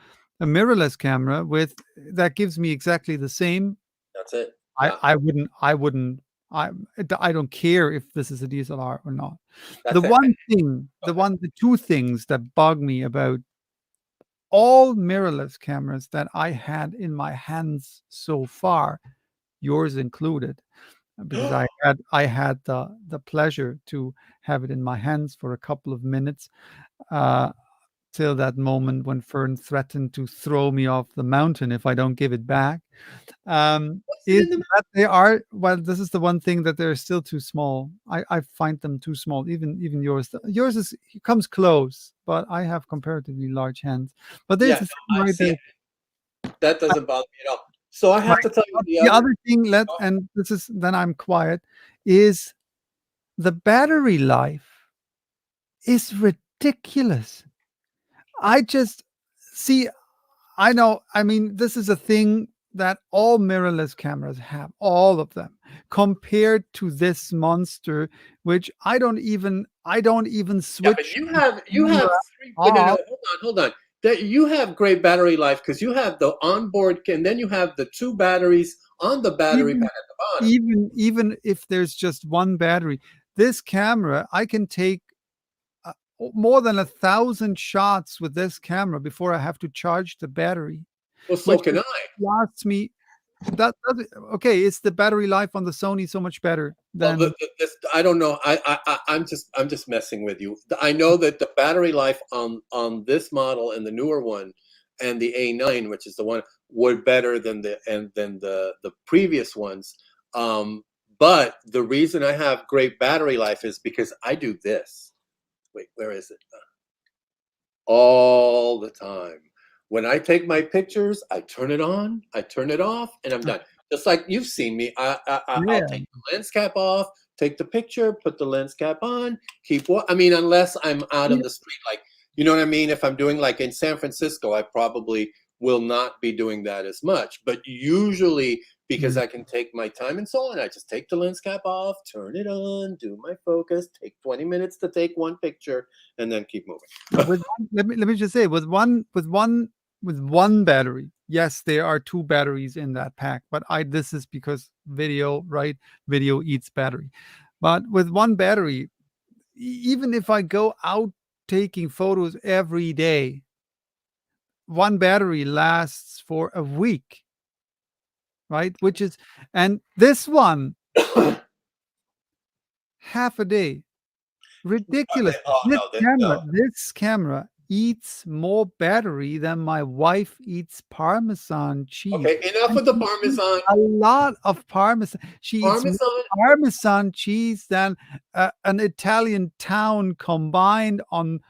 A: mirrorless camera with that gives me exactly the same,
B: That's it.
A: I
B: Yeah,
A: I wouldn't I don't care if this is a DSLR or not. The
B: that's it.
A: one thing, the 2 things that bug me about all mirrorless cameras that I had in my hands so far, yours included, because I had the pleasure to have it in my hands for a couple of minutes. Uh, till that moment when Fern threatened to throw me off the mountain if I don't give it back.
B: What's it
A: Is
B: in the
A: that they are, well, this is the one thing that they're still too small. I find them too small. Even yours. Yours is comes close, but I have comparatively large hands. But
B: Yeah,
A: there's a
B: no,
A: thing
B: I
A: right
B: see.
A: there.
B: That doesn't bother me at all. So I have
A: Right.
B: to tell you
A: But
B: the
A: the
B: other.
A: other thing,
B: Oh,
A: and this is then I'm quiet, is the battery life is ridiculous. I just see, I know, I mean, this is a thing that all mirrorless cameras have, all of them, compared to this monster, which I don't even
B: yeah, but
A: switch the
B: you
A: camera
B: have three. But no,
A: off.
B: hold on. That you have great battery life because you have the onboard, and then you have the two batteries on the battery
A: Even
B: pack at the bottom.
A: even if there's just one battery, this camera, I can take uh, more than 1,000 shots with this camera before I have to charge the battery,
B: Well, so
A: which
B: can I.
A: lasts me that okay, is the battery life on the Sony so much better
B: Well,
A: than
B: I don't know. I'm just messing with you. I know that the battery life on this model and the newer one, and the A9, which is the one, were better than the previous ones. But the reason I have great battery life is because I do this. Wait, where is it? All the time. When I take my pictures, I turn it on, I turn it off, and I'm done. Just like you've seen me, I'll
A: yeah,
B: take the lens cap off, take the picture, put the lens cap on, I mean, unless I'm out on
A: yeah,
B: the street, like, you know what I mean? If I'm doing like in San Francisco, I probably will not be doing that as much. But usually, because
A: mm.
B: I can take my time and so on, I just take the lens cap off, turn it on, do my focus, take 20 minutes to take one picture, and then keep moving.
A: With let me just say, with one battery, yes, there are 2 batteries in that pack, but I this is because video, right? Video eats battery. But with one battery, even if I go out taking photos every day, one battery lasts for a week, right? Which is, and this one, half a day. Ridiculous.
B: Oh no, no.
A: This camera eats more battery than my wife eats Parmesan cheese,
B: Okay, enough
A: and
B: with the
A: she eats
B: Parmesan.
A: a lot of Parmesan. She eats more
B: Parmesan,
A: Parmesan cheese than, an Italian town combined on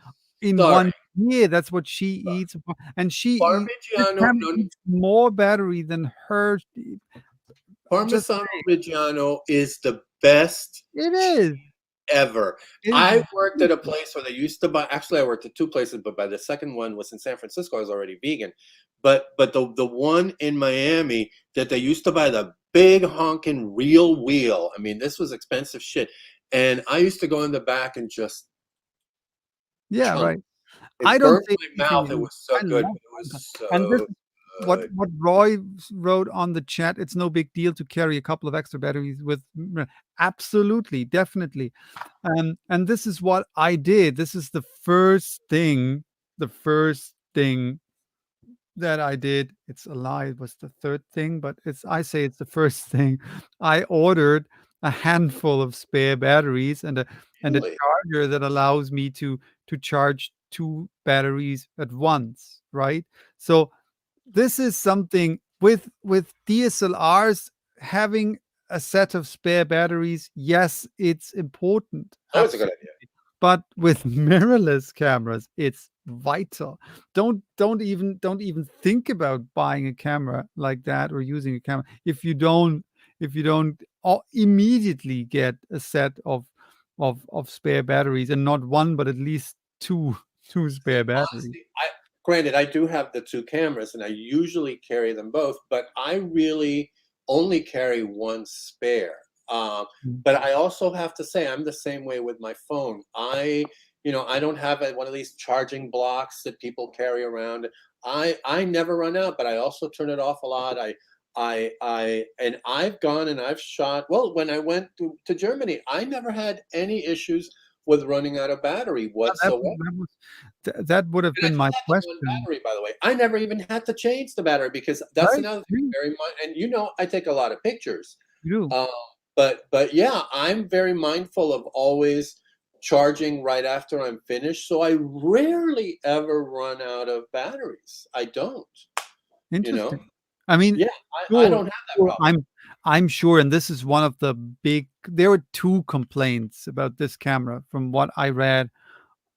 A: in
B: sorry.
A: 1 year. That's what she eats, and this
B: Parmigiano,
A: camera
B: no, no,
A: eats more battery than her. Just
B: Parmesano Reggiano is the best
A: it
B: cheese
A: is.
B: ever.
A: It is
B: I worked at a
A: delicious.
B: place where they used to buy. Actually, I worked at two places, but by the second one was in San Francisco. I was already vegan, but the one in Miami that they used to buy the big honking real wheel. I mean, this was expensive shit, and I used to go in the back and just
A: Yeah,
B: chunk.
A: right. I
B: It
A: don't
B: burnt
A: say
B: my
A: anything
B: mouth. It
A: against
B: was so
A: I
B: good.
A: love
B: It was
A: Fanta, and this
B: so
A: is
B: good.
A: what Roy wrote on the chat. It's no big deal to carry a couple of extra batteries with absolutely, definitely. And this is what I did. This is the first thing that I did. It's a lie. It was the third thing, but I say it's the first thing. I ordered a handful of spare batteries and a
B: Really?
A: charger that allows me to charge 2 batteries at once, right? So this is something with DSLRs having a set of spare batteries. Yes, it's important.
B: Always a good
A: Absolutely.
B: idea.
A: But with mirrorless cameras, it's vital. Don't even think about buying a camera like that or using a camera if you don't immediately get a set of spare batteries, and not one, but at least two two spare batteries.
B: Honestly, granted, I do have the two cameras, and I usually carry them both, but I really only carry one spare. Um,
A: Mm.
B: but I also have to say, I'm the same way with my phone. I don't have one of these charging blocks that people carry around. I never run out, but I also turn it off a lot. And I've gone and I've shot. Well, when I went to Germany, I never had any issues with running out of battery whatsoever.
A: That would have
B: And I
A: been
B: just
A: my
B: had the one
A: question.
B: battery, by the way. I never even had to change the battery because that's
A: Right?
B: another thing.
A: Mm,
B: Very much, and I take a lot of pictures.
A: you do.
B: Uh, but yeah, I'm very mindful of always charging right after I'm finished, so I rarely ever run out of batteries. I don't, you know?
A: Interesting. I mean,
B: Yeah, I
A: sure,
B: don't have that
A: sure,
B: problem.
A: I'm sure, and this is one of the big there were 2 complaints about this camera from what I read,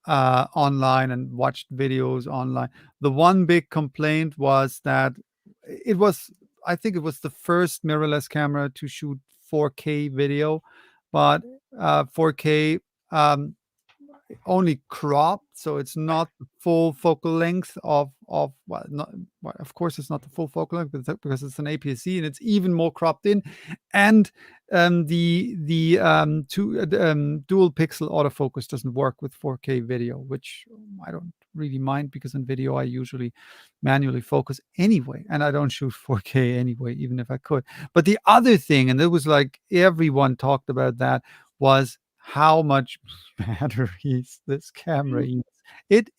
A: online and watched videos online. The one big complaint was that it was I think it was the first mirrorless camera to shoot 4K video, but, 4K, um, only cropped, so it's not the full focal length of well, not well, of course, it's not the full focal length because it's an APS-C and it's even more cropped in, and dual pixel autofocus doesn't work with 4K video, which I don't really mind because in video I usually manually focus anyway, and I don't shoot 4K anyway, even if I could. But the other thing, and it was like everyone talked about that, was how much batteries this camera
B: Mm.
A: eats.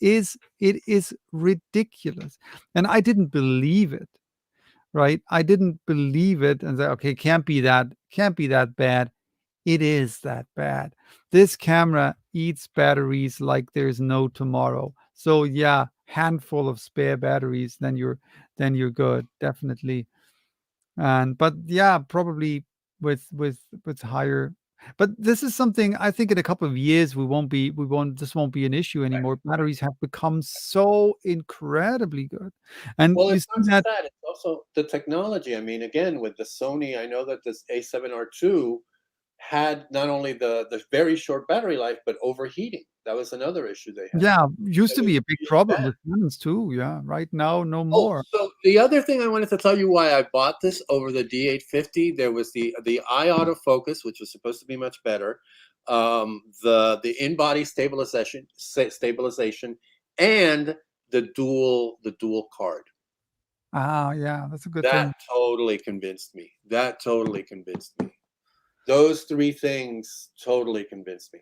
A: It is ridiculous. And I didn't believe it, right? I didn't believe it and say, okay, can't be that bad. It is that bad. This camera eats batteries like there's no tomorrow. So yeah, handful of spare batteries, then you're good, definitely. And but yeah, probably with higher but this is something I think in a couple of years we won't this won't be an issue anymore. Batteries have become so incredibly good. And
B: Well,
A: you
B: it's
A: see
B: not just
A: that
B: that, it's also the technology. I mean, again, with the Sony, I know that this A7R II had not only the very short battery life, but overheating. That was another issue they had.
A: yeah, used
B: It
A: to
B: was
A: be a big
B: really
A: problem
B: bad.
A: with Canons too, yeah. Right now, no
B: Oh,
A: more.
B: so the other thing I wanted to tell you why I bought this over the D850, there was the eye autofocus, which was supposed to be much better, the in-body stabilization, and the dual card.
A: Ah, yeah, that's a good
B: That
A: thing.
B: totally convinced me. That totally convinced me. Those 3 things totally convinced me.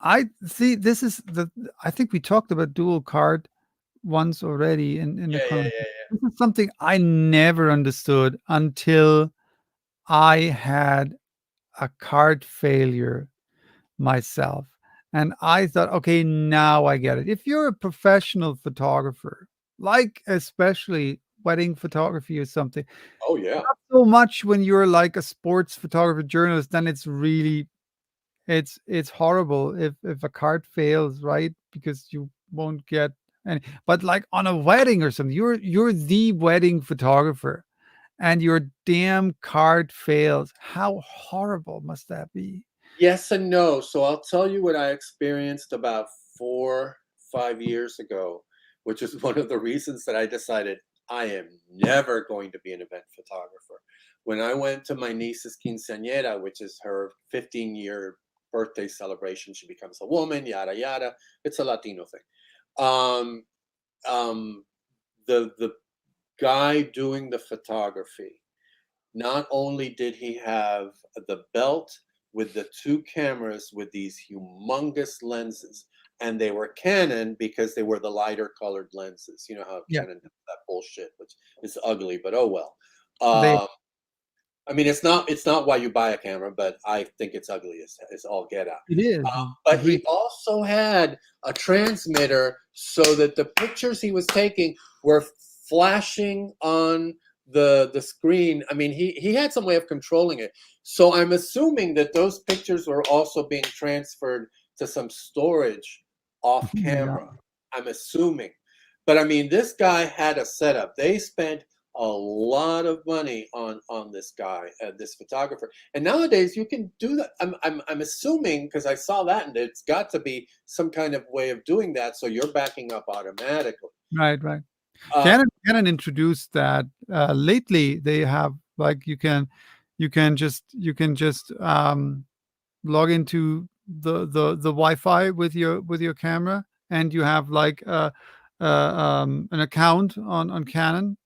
A: I see this is the I think we talked about dual card once already in the
B: Yeah, yeah,
A: conversation.
B: yeah.
A: This is something I never understood until I had a card failure myself. And I thought, okay, now I get it. If you're a professional photographer, like especially wedding photography or something,
B: Oh, yeah.
A: not so much when you're like a sports photographer journalist, then it's really it's horrible if a card fails, right? Because you won't get any but like on a wedding or something, you're the wedding photographer and your damn card fails. How horrible must that be?
B: Yes and no. So I'll tell you what I experienced about 4, 5 years ago, which is one of the reasons that I decided I am never going to be an event photographer. When I went to my niece's quinceañera, which is her 15-year birthday celebration, she becomes a woman, yada yada. It's a Latino thing. Um, um, the guy doing the photography, not only did he have the belt with the 2 cameras with these humongous lenses, and they were Canon because they were the lighter colored lenses. You know how
A: Yeah,
B: Canon does that bullshit, which is ugly, but oh well.
A: they
B: I mean, it's not why you buy a camera, but I think it's ugly as all get out.
A: it is. I
B: But
A: agree.
B: he also had a transmitter so that the pictures he was taking were flashing on the screen. I mean, he had some way of controlling it. So I'm assuming that those pictures were also being transferred to some storage off
A: Yeah,
B: camera. I'm assuming. But I mean, this guy had a setup. They spent a lot of money on this guy, this photographer. And nowadays you can do that. I'm assuming because I saw that, and it's got to be some kind of way of doing that, so you're backing up automatically.
A: right, right.
B: Uh,
A: Canon introduced that, lately. They have like you can just, log into the Wi-Fi with your camera, and you have like, an account on Canon,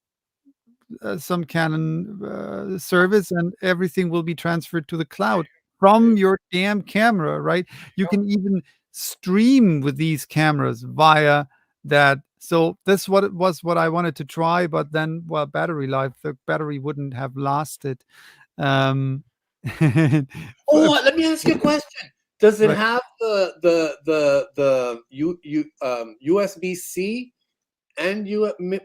A: some Canon, service, and everything will be transferred to the cloud from your damn camera, right? You can even stream with these cameras via that. So this what it was what I wanted to try, but then, well, battery life, the battery wouldn't have lasted. Um, f
B: oh, let me ask you a question. Does it
A: Right.
B: have the USB-C and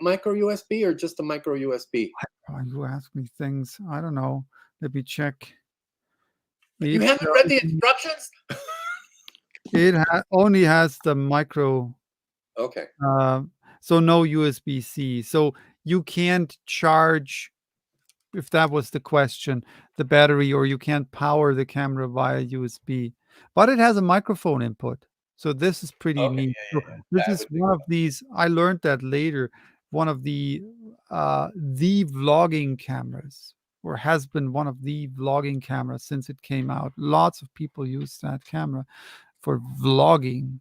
B: micro USB, or just the micro USB?
A: Oh, you ask me things. I don't know. Let me check.
B: You
A: It
B: haven't read the
A: doesn't.
B: instructions?
A: Only has the micro.
B: Okay.
A: Uh, so no USB-C. So you can't charge, if that was the question, the battery, or you can't power the camera via USB. But it has a microphone input. So this is pretty
B: Okay.
A: neat.
B: Yeah,
A: So
B: yeah, yeah.
A: this
B: That
A: is
B: would be
A: one of these, I learned that later, one of the vlogging cameras, or has been one of the vlogging cameras since it came out. Lots of people use that camera for vlogging.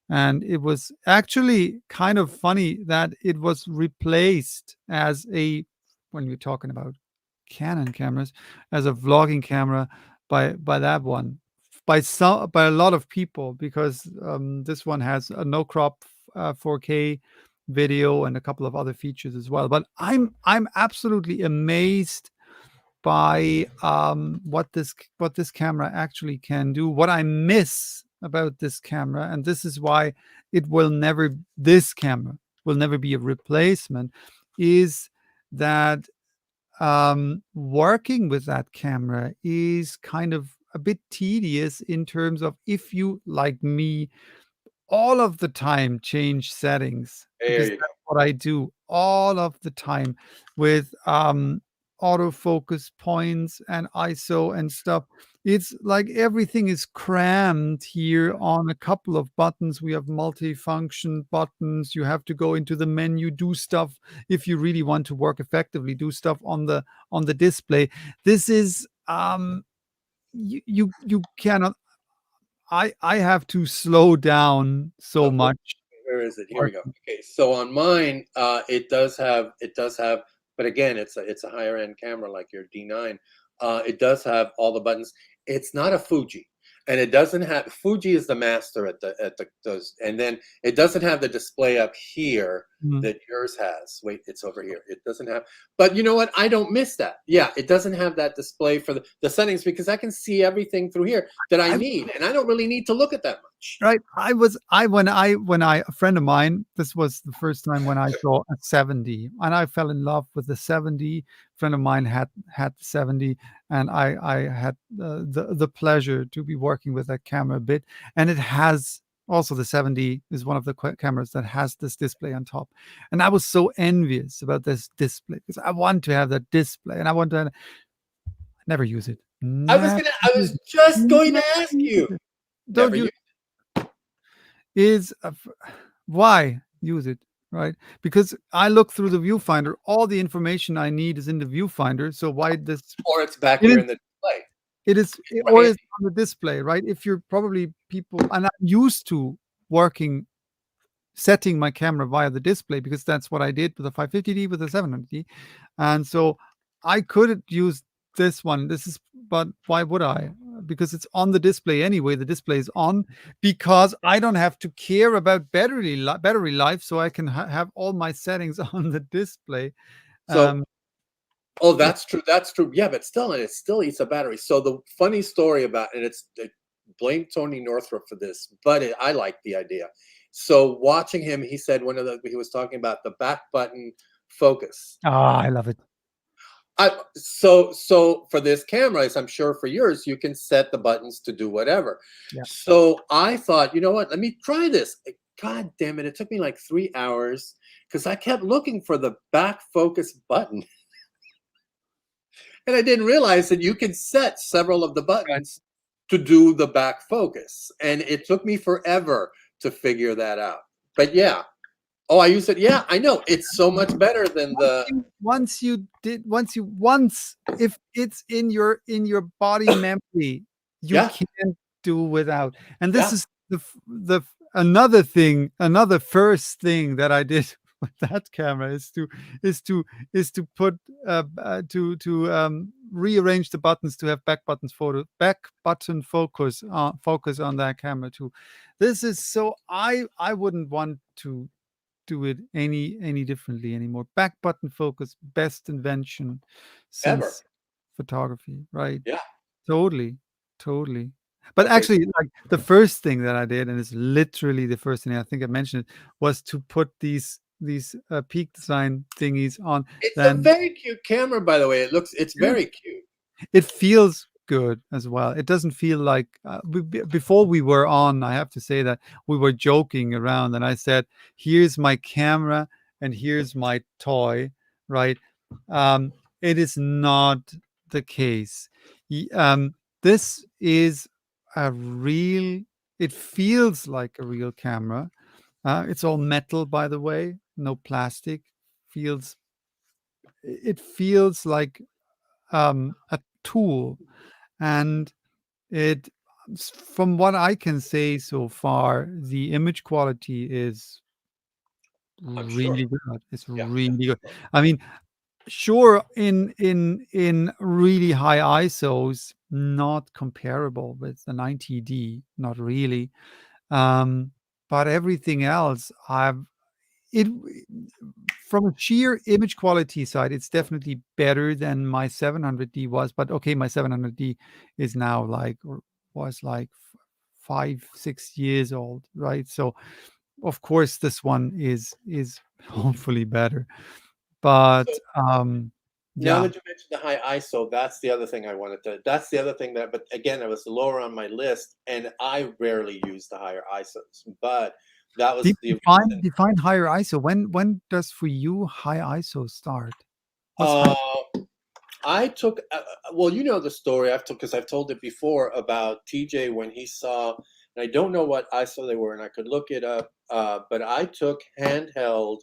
A: And it was actually kind of funny that it was replaced as a, when you're talking about Canon cameras, as a vlogging camera by that one, by a lot of people, because this one has a no crop 4K video and a couple of other features as well. But I'm absolutely amazed by what this camera actually can do. What I miss about this camera, and this is why this camera will never be a replacement, is that working with that camera is kind of a bit tedious, in terms of, if you, like me, all of the time change settings,
B: there
A: because
B: you go.
A: that's what I do all of the time with autofocus points and ISO and stuff. It's like everything is crammed here on a couple of buttons. We have multifunction buttons. You have to go into the menu, do stuff if you really want to work effectively, do stuff on the display. This is you cannot. I have to slow down so
B: So
A: much.
B: where is it? Here we go.
A: Working.
B: Okay, so on mine, it does have, but again, it's a higher end camera like your D9. It does have all the buttons. It's not a Fuji, and it doesn't have. Fuji is the master at the those, and then it doesn't have the display up here
A: Mhm.
B: that yours has. Wait, it's over here. It doesn't have. But you know what? I don't miss that. Yeah, it doesn't have that display for the settings, because I can see everything through here that I
A: I
B: need, and I don't really need to look at that much.
A: Right. When I a friend of mine, this was the first time when I saw a 70, and I fell in love with the 70. Friend of mine had the 70, and I had the pleasure to be working with that camera a bit. And it has also, the 70 is one of the cameras that has this display on top. And I was so envious about this display, because I want to have that display, and I want to never use it. Never
B: I
A: use
B: was
A: it.
B: just going to
A: Never
B: ask
A: use
B: you.
A: it. Don't
B: Never
A: use
B: you.
A: is why use it, right? Because I look through the viewfinder, all the information I need is in the viewfinder. So why this?
B: Or it's back
A: It
B: here
A: is,
B: in the display.
A: or
B: Right?
A: is on the display, right? If you're probably people, and I'm used to working, setting my camera via the display, because that's what I did with the 550D, with the 700D. And so I could use this one. But why would I? Because it's on the display anyway. The display is on, because I don't have to care about battery life, so I can have all my settings on the display.
B: So,
A: Um,
B: oh,
A: yeah.
B: that's true. That's true. Yeah, but still, and it still eats a battery. So the funny story about, and blame Tony Northrup for this, but I like the idea. So watching him, he said he was talking about the back button focus.
A: Ah, I love it.
B: So for this camera, as I'm sure for yours, you can set the buttons to do whatever.
A: Yeah.
B: So I thought, you know what? Let me try this. God damn it! It took me like 3 hours because I kept looking for the back focus button, and I didn't realize that you can set several of the
A: Right.
B: buttons to do the back focus, and it took me forever to figure that out. But yeah, oh, I use it. Yeah, I know. It's so much better than the.
A: If it's in your body memory, you
B: Yeah,
A: can't do without. And this
B: yeah.
A: is another thing, another first thing that I did with that camera, is to put rearrange the buttons to have back button focus on that camera too. This is so, I wouldn't want to do it any differently anymore. Back button focus, best invention
B: Ever.
A: since photography, right?
B: Yeah.
A: Totally, totally. But
B: Okay.
A: actually, like the first thing that I did, and it's literally the first thing I think I mentioned, was to put these peak design thingies on.
B: It's a
A: Then
B: very cute camera, by the way. It's
A: good.
B: very cute.
A: It feels good as well. It doesn't feel like before we were on. I have to say that we were joking around, and I said, "Here's my camera, and here's my toy." Right? It is not the case. This is a real. It feels like a real camera. It's all metal, by the way, no plastic. Feels it feels like a tool, and it from what I can say so far, the image quality is
B: I'm sure.
A: really good. It's
B: Yeah.
A: really good. I mean, sure, in really high ISOs, not comparable with the 90D, not really. Um, but everything else, it from a sheer image quality side, it's definitely better than my 700D was. But okay, my 700D is now like or was like 5, 6 years old, right? So of course this one is hopefully better.
B: So
A: But
B: now
A: yeah,
B: that you mentioned the high ISO, that's the other thing I wanted to. That's the other thing that, but again, it was lower on my list, and I rarely use the higher ISOs. But that was the reason.
A: define higher ISO. When does for you high ISO start? What's high?
B: Uh, I took. Well, you know the story. I've told because I've told it before about TJ when he saw. And I don't know what ISO they were, and I could look it up. But I took handheld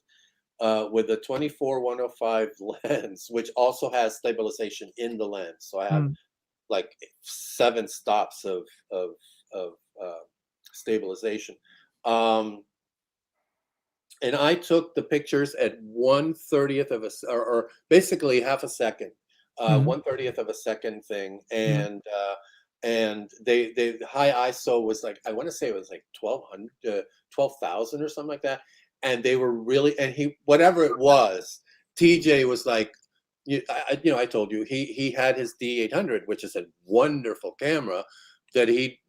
B: with a 24-105 lens, which also has stabilization in the lens. So I have
A: Mm,
B: like 7 stops of stabilization. Um, and I took the pictures at 1/30th of or basically half a second,
A: mhm,
B: 1/30th of a second thing,
A: mhm,
B: and they the high ISO was like I want to say it was like 1200, 12,000 or something like that, and they were really and he whatever it was, TJ was like. I told you he had his D800, which is a wonderful camera. That he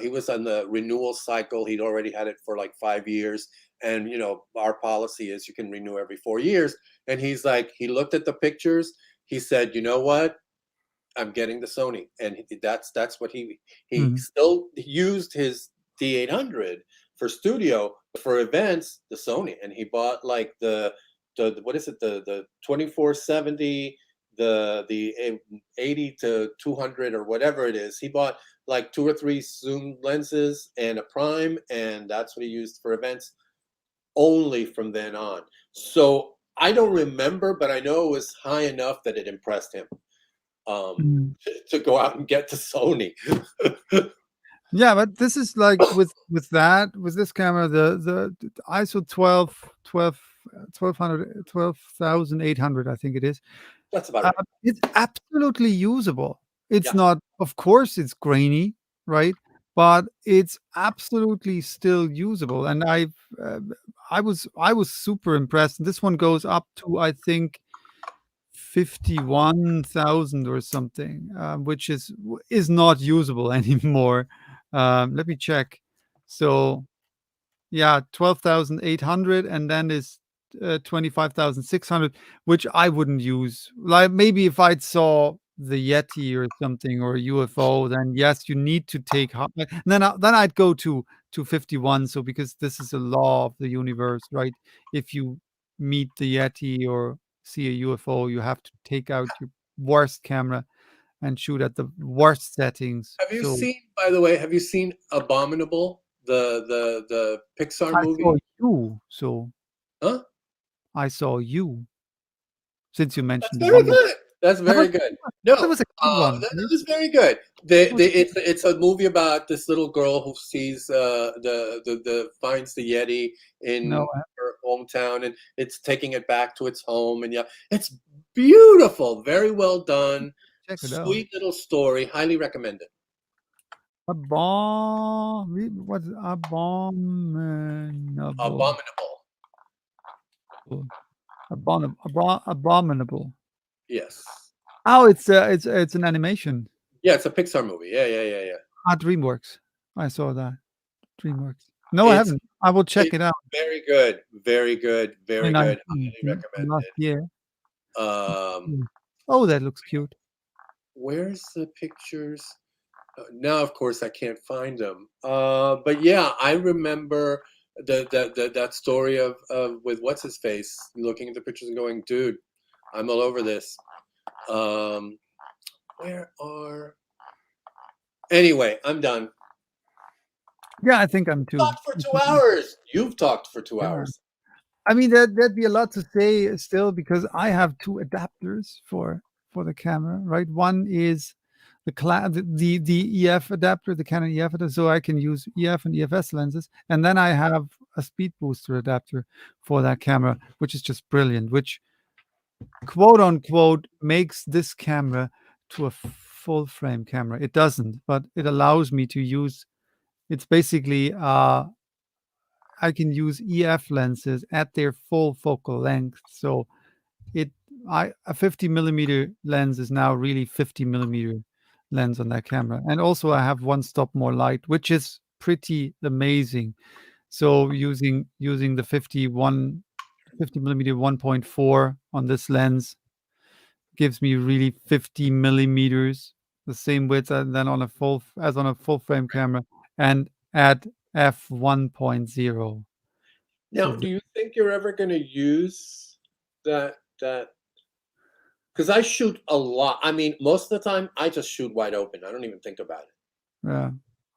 B: was on the renewal cycle. He'd already had it for like 5 years, and our policy is you can renew every 4 years. And he's like, he looked at the pictures, he said, you know what, I'm getting the Sony. And that's what he
A: mhm,
B: still used his D800 for studio, for events, the Sony. And he bought like the what is it, the 2470, the 80 to 200 or whatever it is. He bought like 2 or 3 zoom lenses and a prime, and that's what he used for events only from then on. So I don't remember, but I know it was high enough that it impressed him
A: mhm.
B: to go out and get the Sony.
A: Yeah, but this is like with this camera, the ISO 12,800, I think it is.
B: That's about right.
A: It's absolutely usable. It's
B: Yeah.
A: not, of course, it's grainy, right? But it's absolutely still usable. And uh, I was super impressed. This one goes up to I think 51,000 or something, which is not usable anymore. Let me check. So yeah, 12,800, and then is 25,600, which I wouldn't use. Like maybe if I'd saw the Yeti or something or a UFO, then yes, you need to take. And then I'd go to 51. So because this is a law of the universe, right? If you meet the Yeti or see a UFO, you have to take out your worst camera and shoot at the worst settings.
B: Have you
A: So
B: seen, by the way, have you seen Abominable, the Pixar
A: I saw
B: movie?
A: you. So
B: Huh?
A: I saw you. Since you
B: That's
A: mentioned the
B: very
A: bomb.
B: good. That's
A: That was
B: very good.
A: that
B: No,
A: was a good one,
B: that
A: right?
B: was very good.
A: That was a good
B: It's a movie about this little girl who sees the finds the Yeti
A: no,
B: in her hometown, and it's taking it back to its home. And yeah, it's beautiful, very well done,
A: check it out.
B: sweet little story. Highly recommend it.
A: What's abominable?
B: Abominable.
A: Abominable.
B: Yes.
A: Oh, it's an animation.
B: Yeah, it's a Pixar movie. Yeah, yeah, yeah, yeah.
A: DreamWorks. I saw that. DreamWorks. No, I
B: It's
A: haven't. I will check
B: it's
A: it out.
B: very good, very good, very good.
A: 2019,
B: Highly recommend
A: last year.
B: it.
A: Mm. Oh, that looks cute.
B: Where's the pictures? Now, of course, I can't find them. But yeah, I remember that story of with what's his face looking at the pictures and going, "Dude, I'm all over this." Um, where are? Anyway, I'm done.
A: Yeah, I think I'm too.
B: Talked for 2 hours. You've talked for two
A: Yeah.
B: hours.
A: I mean, there'd be a lot to say still because I have two adapters for the camera, right? One is the EF adapter, the Canon EF adapter, so I can use EF and EFS lenses, and then I have a speed booster adapter for that camera, which is just brilliant, which quote unquote makes this camera to a full frame camera. It doesn't, but it allows me to use. It's basically I can use EF lenses at their full focal length. So it a 50 millimeter lens is now really 50 millimeter lens on that camera. And also I have one stop more light, which is pretty amazing. So using the 50 millimeter 1.4 on this lens gives me really 50 millimeters, the same width than on a full frame camera, and at f 1.0.
B: Now,
A: So
B: do you think you're ever going to use that? Because I shoot a lot. I mean, most of the time, I just shoot wide open. I don't even think about it.
A: yeah,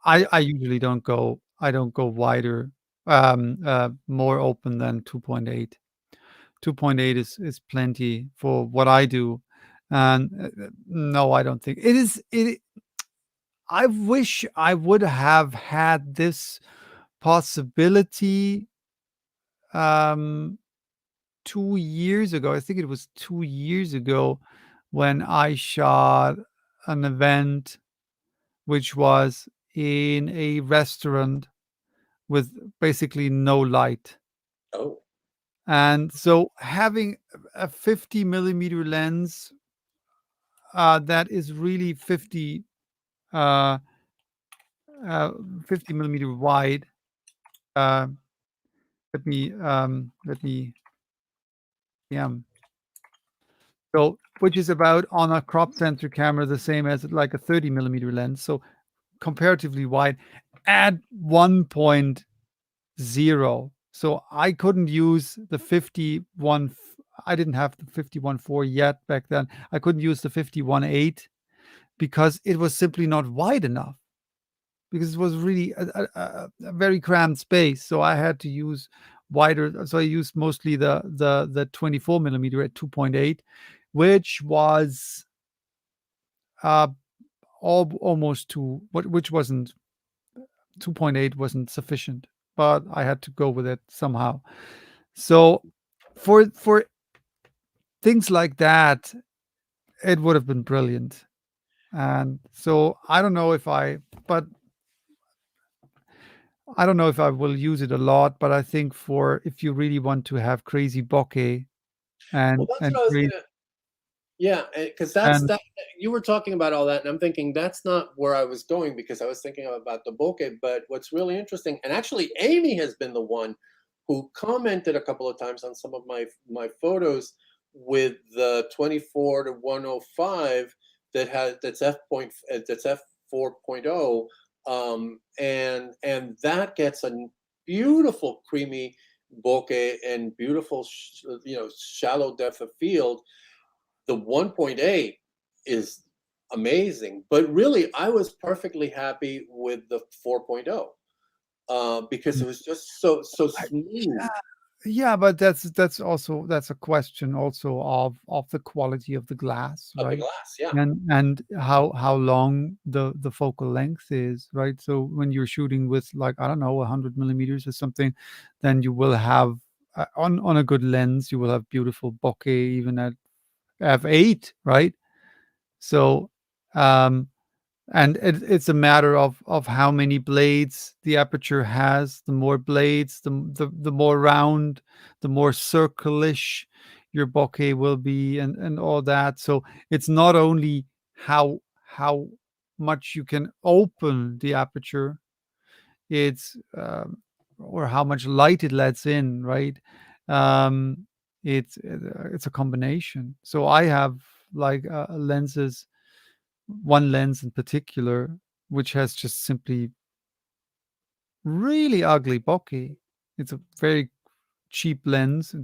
A: I usually don't go wider, more open than 2.8. 2.8 is plenty for what I do, and no, I don't think it is. I wish I would have had this possibility, um, 2 years ago. I think it was 2 years ago when I shot an event which was in a restaurant with basically no light.
B: Oh,
A: And so having a 50 millimeter lens that is really uh, uh, 50 millimeter wide. Uh, let me, yeah. So, which is about on a crop sensor camera, the same as like a 30 millimeter lens. So comparatively wide at 1.0. So I couldn't use the 51. I didn't have the 51.4 yet back then. I couldn't use the 51.8 because it was simply not wide enough because it was really a very cramped space. So I had to use wider. So I used mostly the 24 millimeter at 2.8, which was uh, almost to what, which wasn't 2.8 wasn't sufficient, but I had to go with it somehow. So for things like that, it would have been brilliant. And so but I don't know if I will use it a lot, but I think for if you really want to have crazy bokeh
B: well,
A: and
B: that's what I was
A: great
B: gonna. Yeah, because that's
A: and
B: that. You were talking about all that, and I'm thinking that's not where I was going because I was thinking about the bokeh. But what's really interesting, and actually, Amy has been the one who commented a couple of times on some of my photos with the 24 to 105 that's f 4.0, and that gets a beautiful creamy bokeh and beautiful shallow depth of field. The 1.8 is amazing, but really I was perfectly happy with the 4.0 because it was just so
A: I
B: smooth
A: yeah, but that's a question also of the quality of the glass,
B: of the
A: right?
B: glass. Yeah.
A: And how long the focal length is, right? So when you're shooting with like, I don't know, 100 millimeters or something, then you will have on a good lens, you will have beautiful bokeh even at f8, right? So, um, and it's a matter of how many blades the aperture has. The more blades, the more round, the more circlish your bokeh will be, and all that. So it's not only how much you can open the aperture. It's or how much light it lets in, right? Um, it's a combination. So I have like lenses, one lens in particular, which has just simply really ugly bokeh. It's a very cheap lens.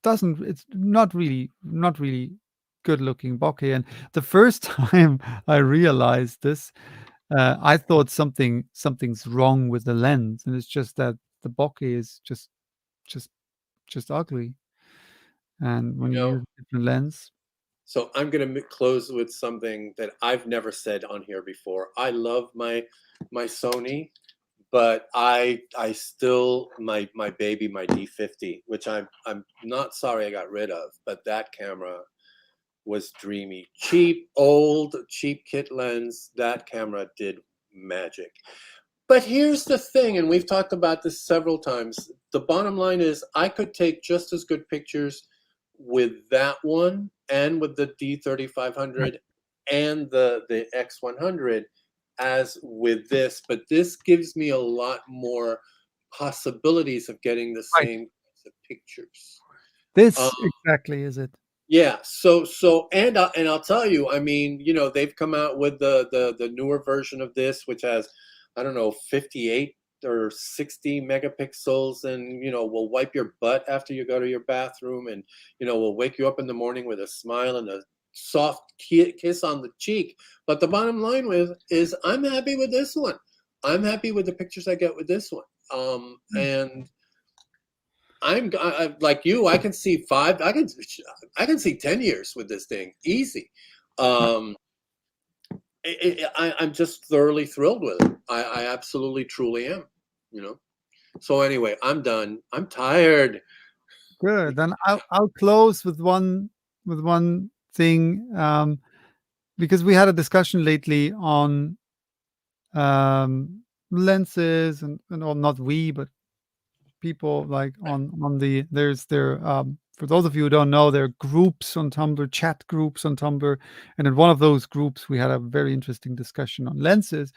A: It's not really good looking bokeh. And the first time I realized this, I thought something's wrong with the lens, and it's just that the bokeh is just just ugly. And when
B: You
A: you
B: know,
A: use a different lens,
B: so I'm going to close with something that I've never said on here before. I love my Sony, but I still my baby, my D50, which I'm not sorry I got rid of, but that camera was dreamy. Cheap, old, cheap kit lens. That camera did magic. But here's the thing, and we've talked about this several times. The bottom line is I could take just as good pictures with that one and with the D3500 and the X100 as with this, but this gives me a lot more possibilities of getting the
A: right?
B: same kinds of pictures. Um,
A: This exactly is it.
B: yeah, and I'll tell you, I mean, you know, they've come out with the newer version of this, which has, I don't know, 58 or 60 megapixels, and you know, will wipe your butt after you go to your bathroom, and you know, will wake you up in the morning with a smile and a soft kiss on the cheek. But the bottom line with is, I'm happy with this one. I'm happy with the pictures I get with this one. And like you. I can see five. I can see 10 years with this thing easy.
A: Right.
B: Um, I'm just thoroughly thrilled with it. I absolutely, truly am. You know. So anyway, I'm done. I'm tired.
A: Good. Then I'll close with one thing, because we had a discussion lately on lenses and or not we, but people like on the there's there for those of you who don't know, there are groups on Tumblr, chat groups on Tumblr, and in one of those groups we had a very interesting discussion on lenses.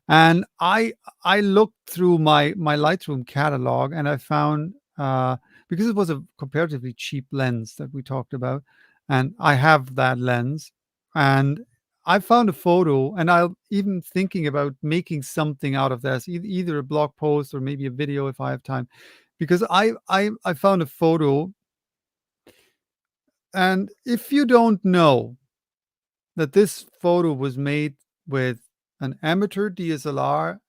A: And I looked through my Lightroom catalog, and I found, because it was a comparatively cheap lens that we talked about, and I have that lens, and I found a photo, and I'll even thinking about making something out of this, either a blog post or maybe a video if I have time, because I found a photo, and if you don't know that this photo was made with an amateur DSLR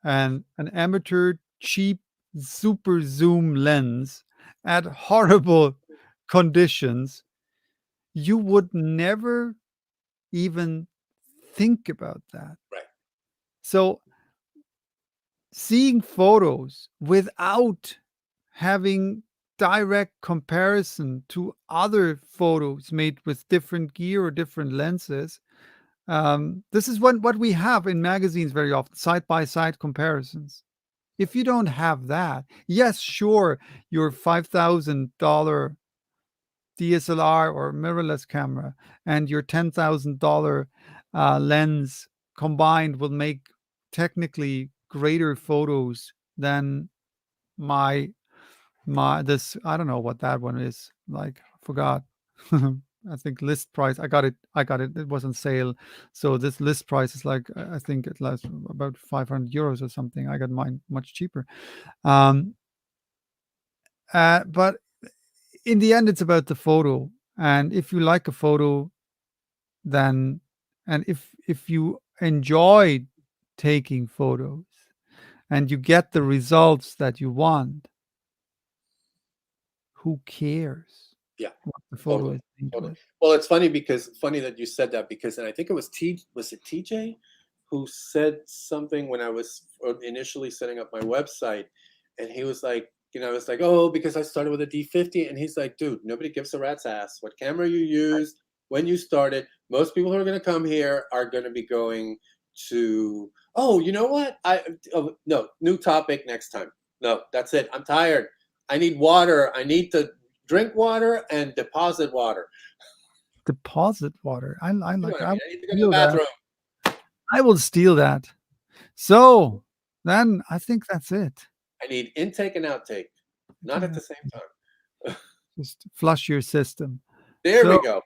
A: and an amateur cheap super zoom lens at horrible conditions, you would never even think about that.
B: Right.
A: So, seeing photos without having direct comparison to other photos made with different gear or different lenses, this is what we have in magazines very often, side by side comparisons. If you don't have that, yes, sure, your $5,000 DSLR or mirrorless camera and your $10,000 lens combined will make technically greater photos than my this, I don't know what that one is like. Forgot. I think list price. I got it. It was on sale. So this list price is like, I think it lasts about 500 euros or something. I got mine much cheaper. Um, but in the end, it's about the photo. And if you like a photo, then and if you enjoy taking photos and you get the results that you want, who cares
B: Yeah.
A: what the photo
B: Totally.
A: is made
B: Totally.
A: with?
B: Well, it's funny that you said that, because, and I think it was TJ who said something when I was initially setting up my website, and he was like, you know, I was like, oh, because I started with a D50, and he's like, dude, nobody gives a rat's ass what camera you used when you started. Most people who are going to come here are going to be going to, oh, you know what? No, new topic next time. No, that's it. I'm tired. I need water. I need to drink water and deposit water.
A: Deposit water. I
B: You know
A: like
B: what I
A: I
B: mean? I need to go to the
A: feel that.
B: bathroom.
A: I will steal that. So then I think that's it.
B: I need intake and outtake, not at the same time.
A: Just flush your system.
B: There
A: So,
B: we go.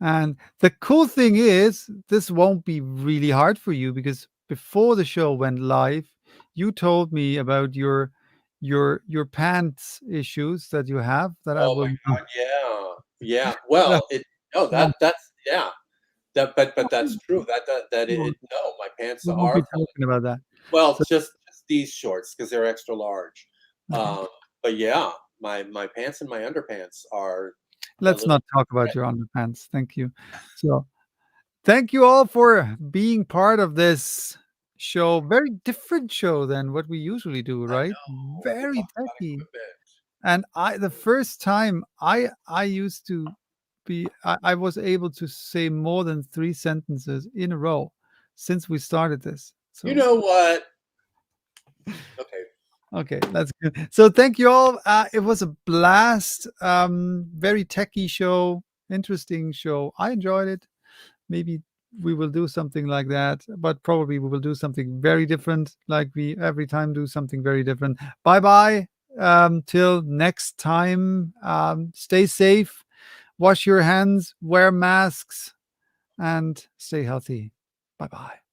A: and the cool thing is, this won't be really hard for you because before the show went live, you told me about your pants issues that you have that I
B: Oh my
A: will
B: God, yeah. Yeah.
A: that
B: Well, no,
A: won't
B: that's yeah. But that's true. That
A: we won't
B: no, my pants
A: we won't be
B: are falling.
A: talking about that.
B: Well,
A: So
B: just these shorts because they're extra large.
A: okay.
B: But yeah, my pants and my underpants are a
A: Let's
B: little
A: not talk about your underpants. Thank you. So thank you all for being part of this show. Very different show than what we usually do,
B: I
A: right?
B: know. We
A: Very
B: talk about
A: techy.
B: equipment.
A: And the first time I used to I was able to say more than 3 sentences in a row since we started this.
B: You
A: So
B: know what? Okay.
A: okay, that's good. So thank you all. It was a blast. Very techy show, interesting show. I enjoyed it. Maybe we will do something like that, but probably we will do something very different, like we every time do something very different. Bye bye. Till next time. Stay safe, wash your hands, wear masks, and stay healthy. Bye bye.